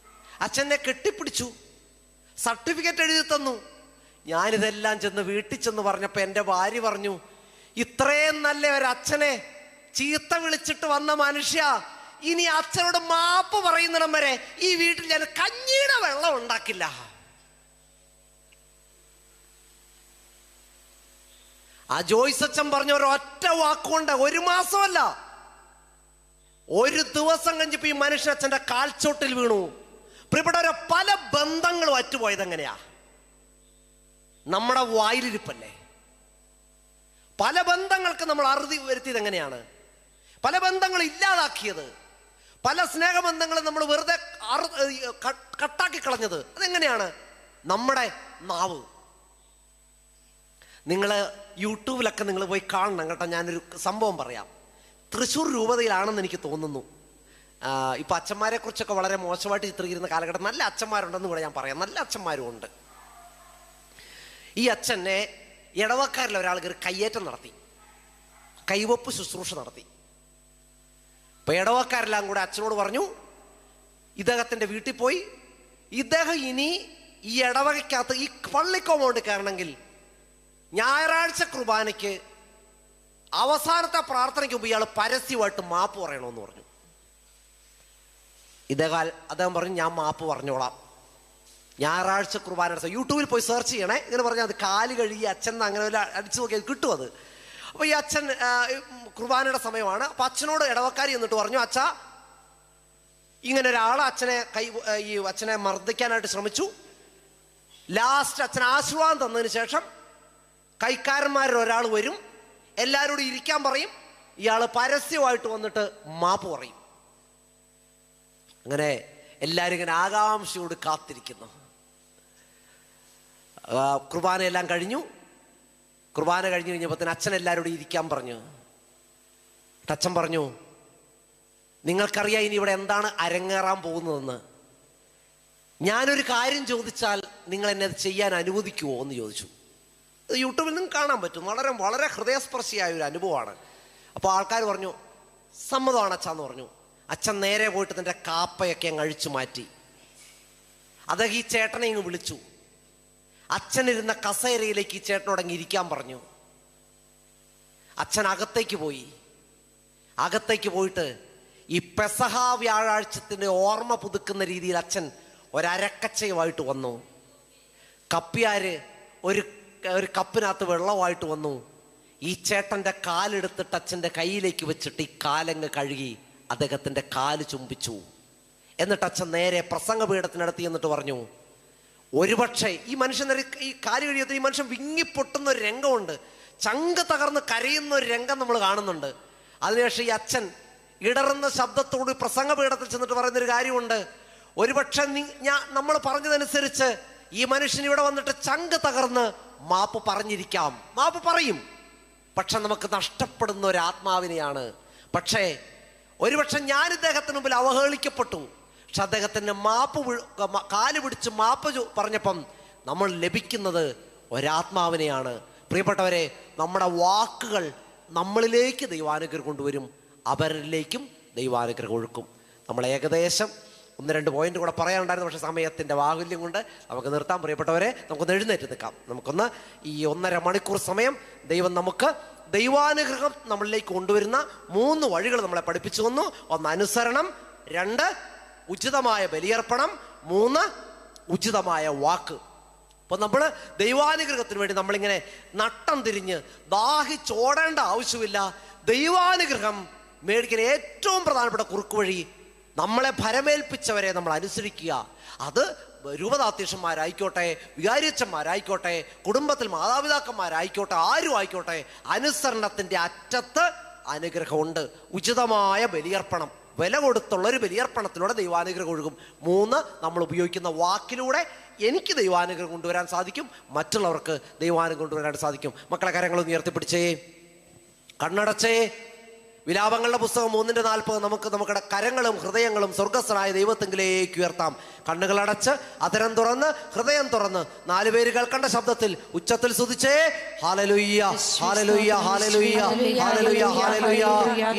അച്ഛനെ കെട്ടിപ്പിടിച്ചു, സർട്ടിഫിക്കറ്റ് എഴുതി തന്നു. ഞാനിതെല്ലാം ചെന്ന് വീട്ടിൽ ചെന്ന് പറഞ്ഞപ്പോൾ എൻ്റെ ഭാര്യ പറഞ്ഞു, ഇത്രയും നല്ല ഒരു അച്ഛനെ ചീത്ത വിളിച്ചിട്ട് വന്ന മനുഷ്യ, ഇനി അച്ഛനോട് മാപ്പ് പറയുന്നിടം വരെ ഈ വീട്ടിൽ ഞാൻ കഞ്ഞിയുടെ വെള്ളം ഉണ്ടാക്കില്ല. ആ ജോയ്സ് അച്ഛൻ പറഞ്ഞ ഒരൊറ്റ വാക്കുകൊണ്ട് 1 മാസമല്ല, 1 ദിവസം കഴിഞ്ഞപ്പോ ഈ മനുഷ്യൻ അച്ഛൻ്റെ കാൽച്ചോട്ടിൽ വീണു. പ്രിയപ്പെട്ടവരെ, പല ബന്ധങ്ങളും അറ്റുപോയത് എങ്ങനെയാ? നമ്മുടെ വായിലിരിപ്പല്ലേ. പല ബന്ധങ്ങൾക്ക് നമ്മൾ അറുതി വരുത്തിയത് എങ്ങനെയാണ്? പല ബന്ധങ്ങൾ ഇല്ലാതാക്കിയത്, പല സ്നേഹബന്ധങ്ങളും നമ്മൾ വെറുതെ കട്ടാക്കി കളഞ്ഞത് അതെങ്ങനെയാണ്? നമ്മുടെ നാവ്. നിങ്ങൾ യൂട്യൂബിലൊക്കെ നിങ്ങൾ പോയി കാണണം കേട്ടോ. ഞാനൊരു സംഭവം പറയാം. തൃശ്ശൂർ രൂപതയിലാണെന്ന് എനിക്ക് തോന്നുന്നു. ഇപ്പം അച്ഛന്മാരെ കുറിച്ചൊക്കെ വളരെ മോശമായിട്ട് ചിത്രീകരിക്കുന്ന കാലഘട്ടം. നല്ല അച്ഛന്മാരുണ്ടെന്ന് കൂടെ ഞാൻ പറയാം, നല്ല അച്ഛന്മാരും ഉണ്ട്. ഈ അച്ഛനെ ഇടവക്കാരിൽ ഒരാൾ കയറി കയ്യേറ്റം നടത്തി, കൈവപ്പ് ശുശ്രൂഷ നടത്തി. അപ്പൊ ഇടവക്കാരെല്ലാം കൂടെ അച്ഛനോട് പറഞ്ഞു, ഇദ്ദേഹത്തിന്റെ വീട്ടിൽ പോയി ഇദ്ദേഹം ഇനി ഈ ഇടവകയ്ക്കകത്ത് ഈ പള്ളി കോമ്പൗണ്ട് കയറണമെങ്കിൽ ഞായറാഴ്ച കുർബാനയ്ക്ക് അവസാനത്തെ പ്രാർത്ഥനയ്ക്ക് മുമ്പ് ഇയാൾ പരസ്യമായിട്ട് മാപ്പ് പറയണമെന്ന് പറഞ്ഞു. അദ്ദേഹം പറഞ്ഞു, ഞാൻ മാപ്പ് പറഞ്ഞോളാം. ഞായറാഴ്ച കുർബാന യൂട്യൂബിൽ പോയി സെർച്ച് ചെയ്യണേ, ഇങ്ങനെ പറഞ്ഞാൽ അത് കാല് കഴുകി അച്ഛൻ അങ്ങനെ വല്ല അടിച്ചു നോക്കിയാൽ കിട്ടും അത്. അപ്പോൾ ഈ അച്ഛൻ കുർബാനയുടെ സമയമാണ്. അപ്പം അച്ഛനോട് ഇടവക്കാരി എന്നിട്ട് പറഞ്ഞു, അച്ഛാ ഇങ്ങനെ ഒരാൾ അച്ഛനെ മർദ്ദിക്കാനായിട്ട് ശ്രമിച്ചു. ലാസ്റ്റ് അച്ഛൻ ആശീർവാദം തന്നതിന് ശേഷം കൈക്കാരന്മാരിൽ ഒരാൾ വരും, എല്ലാവരോടും ഇരിക്കാൻ പറയും, ഇയാൾ പരസ്യമായിട്ട് വന്നിട്ട് മാപ്പ് പറയും. അങ്ങനെ എല്ലാവരും ഇങ്ങനെ ആകാംക്ഷയോട് കാത്തിരിക്കുന്നു. കുർബാനയെല്ലാം കഴിഞ്ഞു. കുർബാന കഴിഞ്ഞ് കഴിഞ്ഞപ്പോൾ തന്നെ അച്ഛൻ എല്ലാവരോടും ഇരിക്കാൻ പറഞ്ഞു. അച്ഛൻ പറഞ്ഞു, നിങ്ങൾക്കറിയാം ഇനി ഇവിടെ എന്താണ് അരങ്ങേറാൻ പോകുന്നതെന്ന്. ഞാനൊരു കാര്യം ചോദിച്ചാൽ നിങ്ങൾ എന്നെ അത് ചെയ്യാൻ അനുവദിക്കുമോ എന്ന് ചോദിച്ചു. യൂട്യൂബിൽ നിന്നും കാണാൻ പറ്റും. വളരെ വളരെ ഹൃദയസ്പർശിയായ ഒരു അനുഭവമാണ്. അപ്പോൾ ആൾക്കാർ പറഞ്ഞു, സമ്മതമാണ് അച്ഛാന്ന് പറഞ്ഞു. അച്ഛൻ നേരെ പോയിട്ട് തൻ്റെ കാപ്പയൊക്കെ അങ്ങ് അഴിച്ചു മാറ്റി. അദ്ദേഹം ഈ ചേട്ടനെ ഇങ്ങ് വിളിച്ചു. അച്ഛനിരുന്ന കസേരയിലേക്ക് ഈ ചേട്ടനോടങ്ങ് ഇരിക്കാൻ പറഞ്ഞു. അച്ഛൻ അകത്തേക്ക് പോയി. അകത്തേക്ക് പോയിട്ട് ഈ പെസഹ വ്യാഴാഴ്ചത്തിൻ്റെ ഓർമ്മ പുതുക്കുന്ന രീതിയിൽ അച്ഛൻ ഒരക്കച്ചയുമായിട്ട് വന്നു. കപ്പിയാര് ഒരു കപ്പിനകത്ത് വെള്ളമായിട്ട് വന്നു. ഈ ചേട്ടൻ്റെ കാലെടുത്തിട്ട് അച്ഛൻ്റെ കയ്യിലേക്ക് വെച്ചിട്ട് ഈ കാലങ്ങ് കഴുകി അദ്ദേഹത്തിൻ്റെ കാല് ചുംബിച്ചു. എന്നിട്ട് അച്ഛൻ നേരെ പ്രസംഗപീഠത്തിനടുത്ത് എന്നിട്ട് പറഞ്ഞു, ഒരുപക്ഷെ ഈ മനുഷ്യൻ ഈ കാല് കഴിയത്തിൽ ഈ മനുഷ്യൻ വിങ്ങിപ്പൊട്ടുന്ന ഒരു രംഗമുണ്ട്, ചങ്ക് തകർന്ന് കരയുന്ന ഒരു രംഗം നമ്മൾ കാണുന്നുണ്ട്. അതിനുശേഷം ഈ അച്ഛൻ ഇടറുന്ന ശബ്ദത്തോട് പ്രസംഗപീഠത്തിൽ ചെന്നിട്ട് പറയുന്നൊരു കാര്യമുണ്ട്, ഒരുപക്ഷെ നമ്മൾ പറഞ്ഞതനുസരിച്ച് ഈ മനുഷ്യൻ ഇവിടെ വന്നിട്ട് ചങ്ക് തകർന്ന് മാപ്പ് പറഞ്ഞിരിക്കാം, മാപ്പ് പറയും. പക്ഷെ നമുക്ക് നഷ്ടപ്പെടുന്ന ഒരു ആത്മാവിനെയാണ്. പക്ഷേ ഒരുപക്ഷെ ഞാൻ ഇദ്ദേഹത്തിന് മുമ്പിൽ അവഹേളിക്കപ്പെട്ടു, പക്ഷെ അദ്ദേഹത്തിൻ്റെ കാല് പിടിച്ച് മാപ്പ് പറഞ്ഞപ്പം നമ്മൾ ലഭിക്കുന്നത് ഒരാത്മാവിനെയാണ്. പ്രിയപ്പെട്ടവരെ, നമ്മുടെ വാക്കുകൾ നമ്മളിലേക്ക് ദൈവാനുഗ്രഹം കൊണ്ടുവരും, അവരിലേക്കും ദൈവാനുഗ്രഹം ഒഴുക്കും. നമ്മൾ ഏകദേശം 1-2 പോയിന്റ് കൂടെ പറയാനുണ്ടായിരുന്നു, പക്ഷേ സമയത്തിൻ്റെ ബാഹുല്യം കൊണ്ട് നമുക്ക് നിർത്താം. പ്രിയപ്പെട്ടവരെ, നമുക്കൊന്ന് എഴുന്നേറ്റ് നിൽക്കാം. നമുക്കൊന്ന് ഈ 1.5 മണിക്കൂർ സമയം ദൈവം നമുക്ക് ദൈവാനുഗ്രഹം നമ്മളിലേക്ക് കൊണ്ടുവരുന്ന 3 വഴികൾ നമ്മളെ പഠിപ്പിച്ചു തന്നു. 1 അനുസരണം, 2 ഉചിതമായ ബലിയർപ്പണം, 3 ഉചിതമായ വാക്ക്. അപ്പോൾ നമ്മൾ ദൈവാനുഗ്രഹത്തിന് വേണ്ടി നമ്മളിങ്ങനെ നട്ടം തിരിഞ്ഞ് ദാഹിച്ചോടേണ്ട ആവശ്യമില്ല. ദൈവാനുഗ്രഹം മേടിക്കുന്ന ഏറ്റവും പ്രധാനപ്പെട്ട കുറുക്ക് വഴി നമ്മളെ ഭരമേൽപ്പിച്ചവരെ നമ്മൾ അനുസരിക്കുക. അത് രൂപതാധ്യക്ഷന്മാരായിക്കോട്ടെ, വികാരിയച്ഛന്മാരായിക്കോട്ടെ, കുടുംബത്തിൽ മാതാപിതാക്കന്മാരായിക്കോട്ടെ, ആരും ആയിക്കോട്ടെ, അനുസരണത്തിൻ്റെ അറ്റത്ത് അനുഗ്രഹമുണ്ട്. ഉചിതമായ ബലിയർപ്പണം, വില കൊടുത്തുള്ളൊരു ബലിയർപ്പണത്തിലൂടെ ദൈവാനുഗ്രഹം ഒഴുകും. 3 നമ്മൾ ഉപയോഗിക്കുന്ന വാക്കിലൂടെ എനിക്ക് ദൈവാനുഗ്രഹം കൊണ്ടുവരാൻ സാധിക്കും, മറ്റുള്ളവർക്ക് ദൈവാനുഗ്രഹം കൊണ്ടുവരാൻ സാധിക്കും. മക്കളെ കരങ്ങളൊന്ന് ഉയർത്തിപ്പിടിച്ചേ, കണ്ണടച്ചേ. വിലാപങ്ങളുടെ പുസ്തകം 3:40 നമുക്ക് നമ്മുടെ കരങ്ങളും ഹൃദയങ്ങളും സ്വർഗസ്ഥനായ ദൈവത്തെങ്കിലേക്ക് ഉയർത്താം. കണ്ണുകളടച്ച് അതരം തുറന്ന് ഹൃദയം തുറന്ന് 4 പേര് കേൾക്കേണ്ട ശബ്ദത്തിൽ ഉച്ചത്തിൽ സ്തുതിച്ചേ. Hallelujah, hallelujah, hallelujah, hallelujah, hallelujah.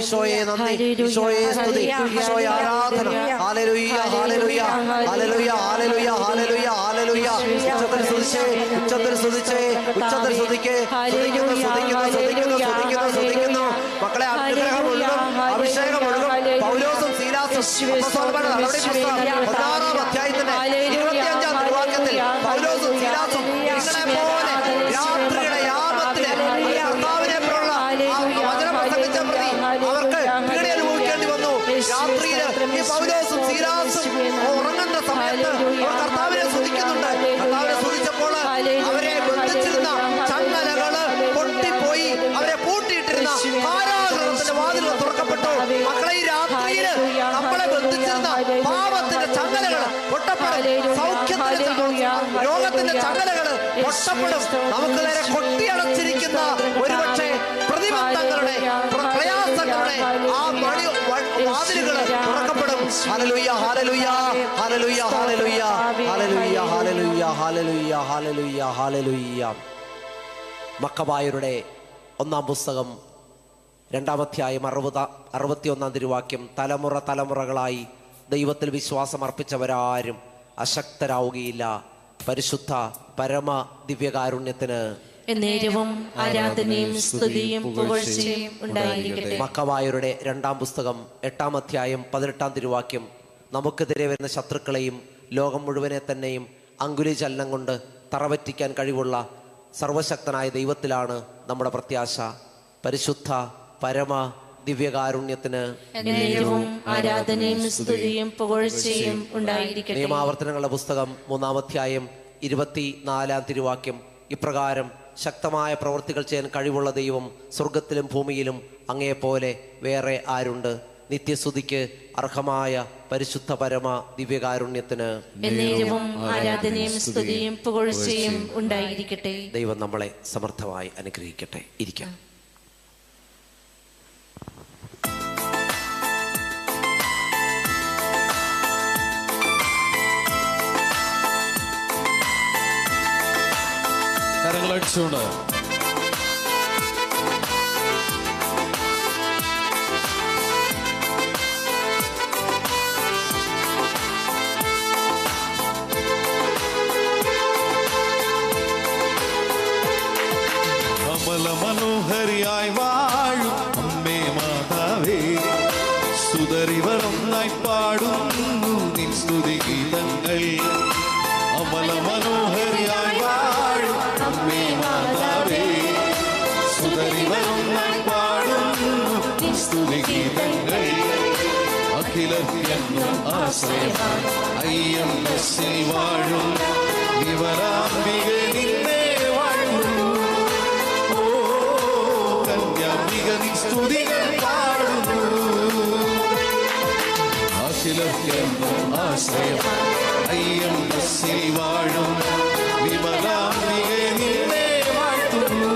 ഈശോയെ നന്ദി, ഈശോയെ സ്തുതി, ഈശോയെ ആരാധന. Hallelujah, hallelujah, hallelujah, hallelujah, hallelujah, hallelujah. ഉച്ചത്തിൽ സ്തുതിച്ചേ, ഉച്ചത്തിൽ സ്തുതിച്ചേ, ഉച്ചത്തിൽ സ്തുതിക്കേ. സ്തുതിക്കുന്നു, സ്തുതിക്കുന്നു, സ്തുതിക്കുന്നു, സ്തുതിക്കുന്നു, സ്തുതിക്കുന്നു. മക്കളെ, അനുഗ്രഹം ഒഴുകും, അഭിഷേകം ഒഴുകും. പൗലോസും സീലാസും അപ്പോസ്തലന്മാരുടെ നടപടിപ്പുസ്തകം 1-ാം അധ്യായത്തിന്റെ 25-ാം തിരുവാക്യത്തിൽ പൗലോസും സീലാസും നിങ്ങളെ പോലെ രാത്രിയുടെ യാമത്തിലെ കർത്താവിനെ പോലുള്ള വചനം പ്രസംഗിച്ച പ്രതി അവർക്ക് പീഡ അനുഭവിക്കേണ്ടി വന്നു. രാത്രിയിൽ ഈ പൗലോസും സീലാസും ഉറങ്ങുന്ന സമയത്ത് അവർ കർത്താവിനെ സ്തുതിക്കുന്നുണ്ട്. കർത്താവിനെ സ്തുതിച്ചപ്പോൾ അവരെ ബന്ധിച്ചിരുന്ന ചങ്ങലകള് പൊട്ടിപ്പോയി, അവരെ പൂട്ടിയിട്ടിരുന്ന കാരാഗൃഹത്തിന്റെ വാതിലുകൾ തുറക്കപ്പെട്ടു. മക്കളെ, ഈ രാത്രിയിൽ നമ്മളെ ബന്ധിച്ചിരുന്ന പാപത്തിന്റെ ചങ്ങലകൾ പൊട്ടപ്പെടും, സൗഖ്യത്തിന്റെ രോഗത്തിന്റെ ചങ്ങലകൾ പൊട്ടപ്പെടും. നമുക്ക് നേരെ കൊട്ടിയടച്ചിരിക്കുന്ന ഒരുപക്ഷെ പ്രതിബന്ധങ്ങളുടെ പ്രയാസങ്ങളുടെ ആ വാതിലുകൾ തുറക്കപ്പെടും. Hallelujah, hallelujah, hallelujah, hallelujah, hallelujah, hallelujah, hallelujah, hallelujah, hallelujah. മക്കബായരുടെ 1-ാം പുസ്തകം 2-ാം അധ്യായം 61-ാം തിരുവാക്യം. തലമുറ തലമുറകളായി ദൈവത്തിൽ വിശ്വാസം അർപ്പിച്ചവരാരും അശക്തരാവുകയില്ല. പരിശുദ്ധ പരമ ദിവ്യകാരുണ്യത്തിന് എന്നേരവും ആരാധനയും സ്തുതിയും പുകഴ്ചയും ഉണ്ടായിരിക്കട്ടെ. മക്കബായരുടെ 2-ാം പുസ്തകം 8-ാം അധ്യായം 18-ാം തിരുവാക്യം. നമുക്കെതിരെ വരുന്ന ശത്രുക്കളെയും ലോകം മുഴുവനെ തന്നെയും അങ്കുലി ചലനം കൊണ്ട് തറപറ്റിക്കാൻ കഴിവുള്ള സർവശക്തനായ ദൈവത്തിലാണ് നമ്മുടെ പ്രത്യാശ. പരിശുദ്ധ പരമ ദിവ്യകാരുണ്യത്തിന് എന്നേരവും ആരാധനയും സ്തുതിയും പുകഴ്ചയും ഉണ്ടായിരിക്കട്ടെ. നിയമാവർത്തനങ്ങളുടെ പുസ്തകം 3-ാം അധ്യായം 24-ാം തിരുവാക്യം. ഇപ്രകാരം ശക്തമായ പ്രവൃത്തികൾ ചെയ്യാൻ കഴിവുള്ള ദൈവം സ്വർഗത്തിലും ഭൂമിയിലും അങ്ങയെപ്പോലെ വേറെ ആരുണ്ട്? നിത്യസ്തുതിക്ക് അർഹമായ പരിശുദ്ധ പരമ ദിവ്യകാരുണ്യത്തിന് എന്നേരവും ആരാധനയും സ്തുതിയും പുകഴ്ചയും ഉണ്ടായിരിക്കട്ടെ. ദൈവം നമ്മളെ സമർത്ഥമായി അനുഗ്രഹിക്കട്ടെ. ഇരിക്കാം. കരങ്ങളടിച്ചുകൊണ്ട് മനോഹരിയായി വാഴും അമ്മേ മാതാവേ, സുതറിവരൊന്നായി പാടുന്നു നിൻ സ്തുതി ഗീതങ്ങൾ. അമല മനോഹരിയായി വാഴും അമ്മേ മാതാവേ, സുതറിവരൊന്നായി പാടുന്നു നിൻ സ്തുതി ഗീതങ്ങൾ. അഖിലർക്കെന്നും ആശ്രയം അയ്യമ്മസിൽ വാഴും വിവരാംബികെ നിന്നെ വാഴുന്നു. സ്തുതികൾ പാടുന്നു. അഖിലർക്കെന്നും ആശ്രയം അയ്യമ്മസിൽ വാഴും വിമലാംബികെ നിന്നെ വാഴ്ത്തുന്നു.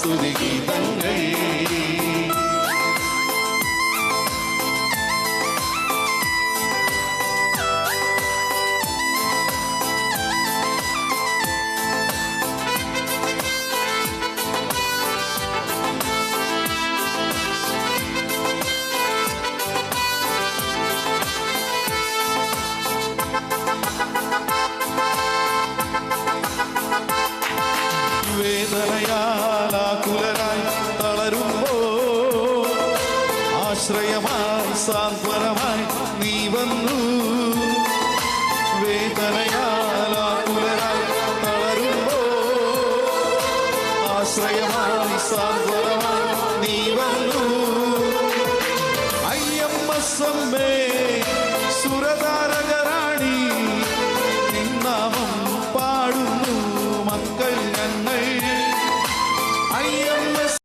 സ്തുതിഗീതങ്ങൾ. വേദനയാലാകുലരായി തളരുമ്പോ ആശ്രയമായി സാന്ത്വനമായി നീ വന്നു.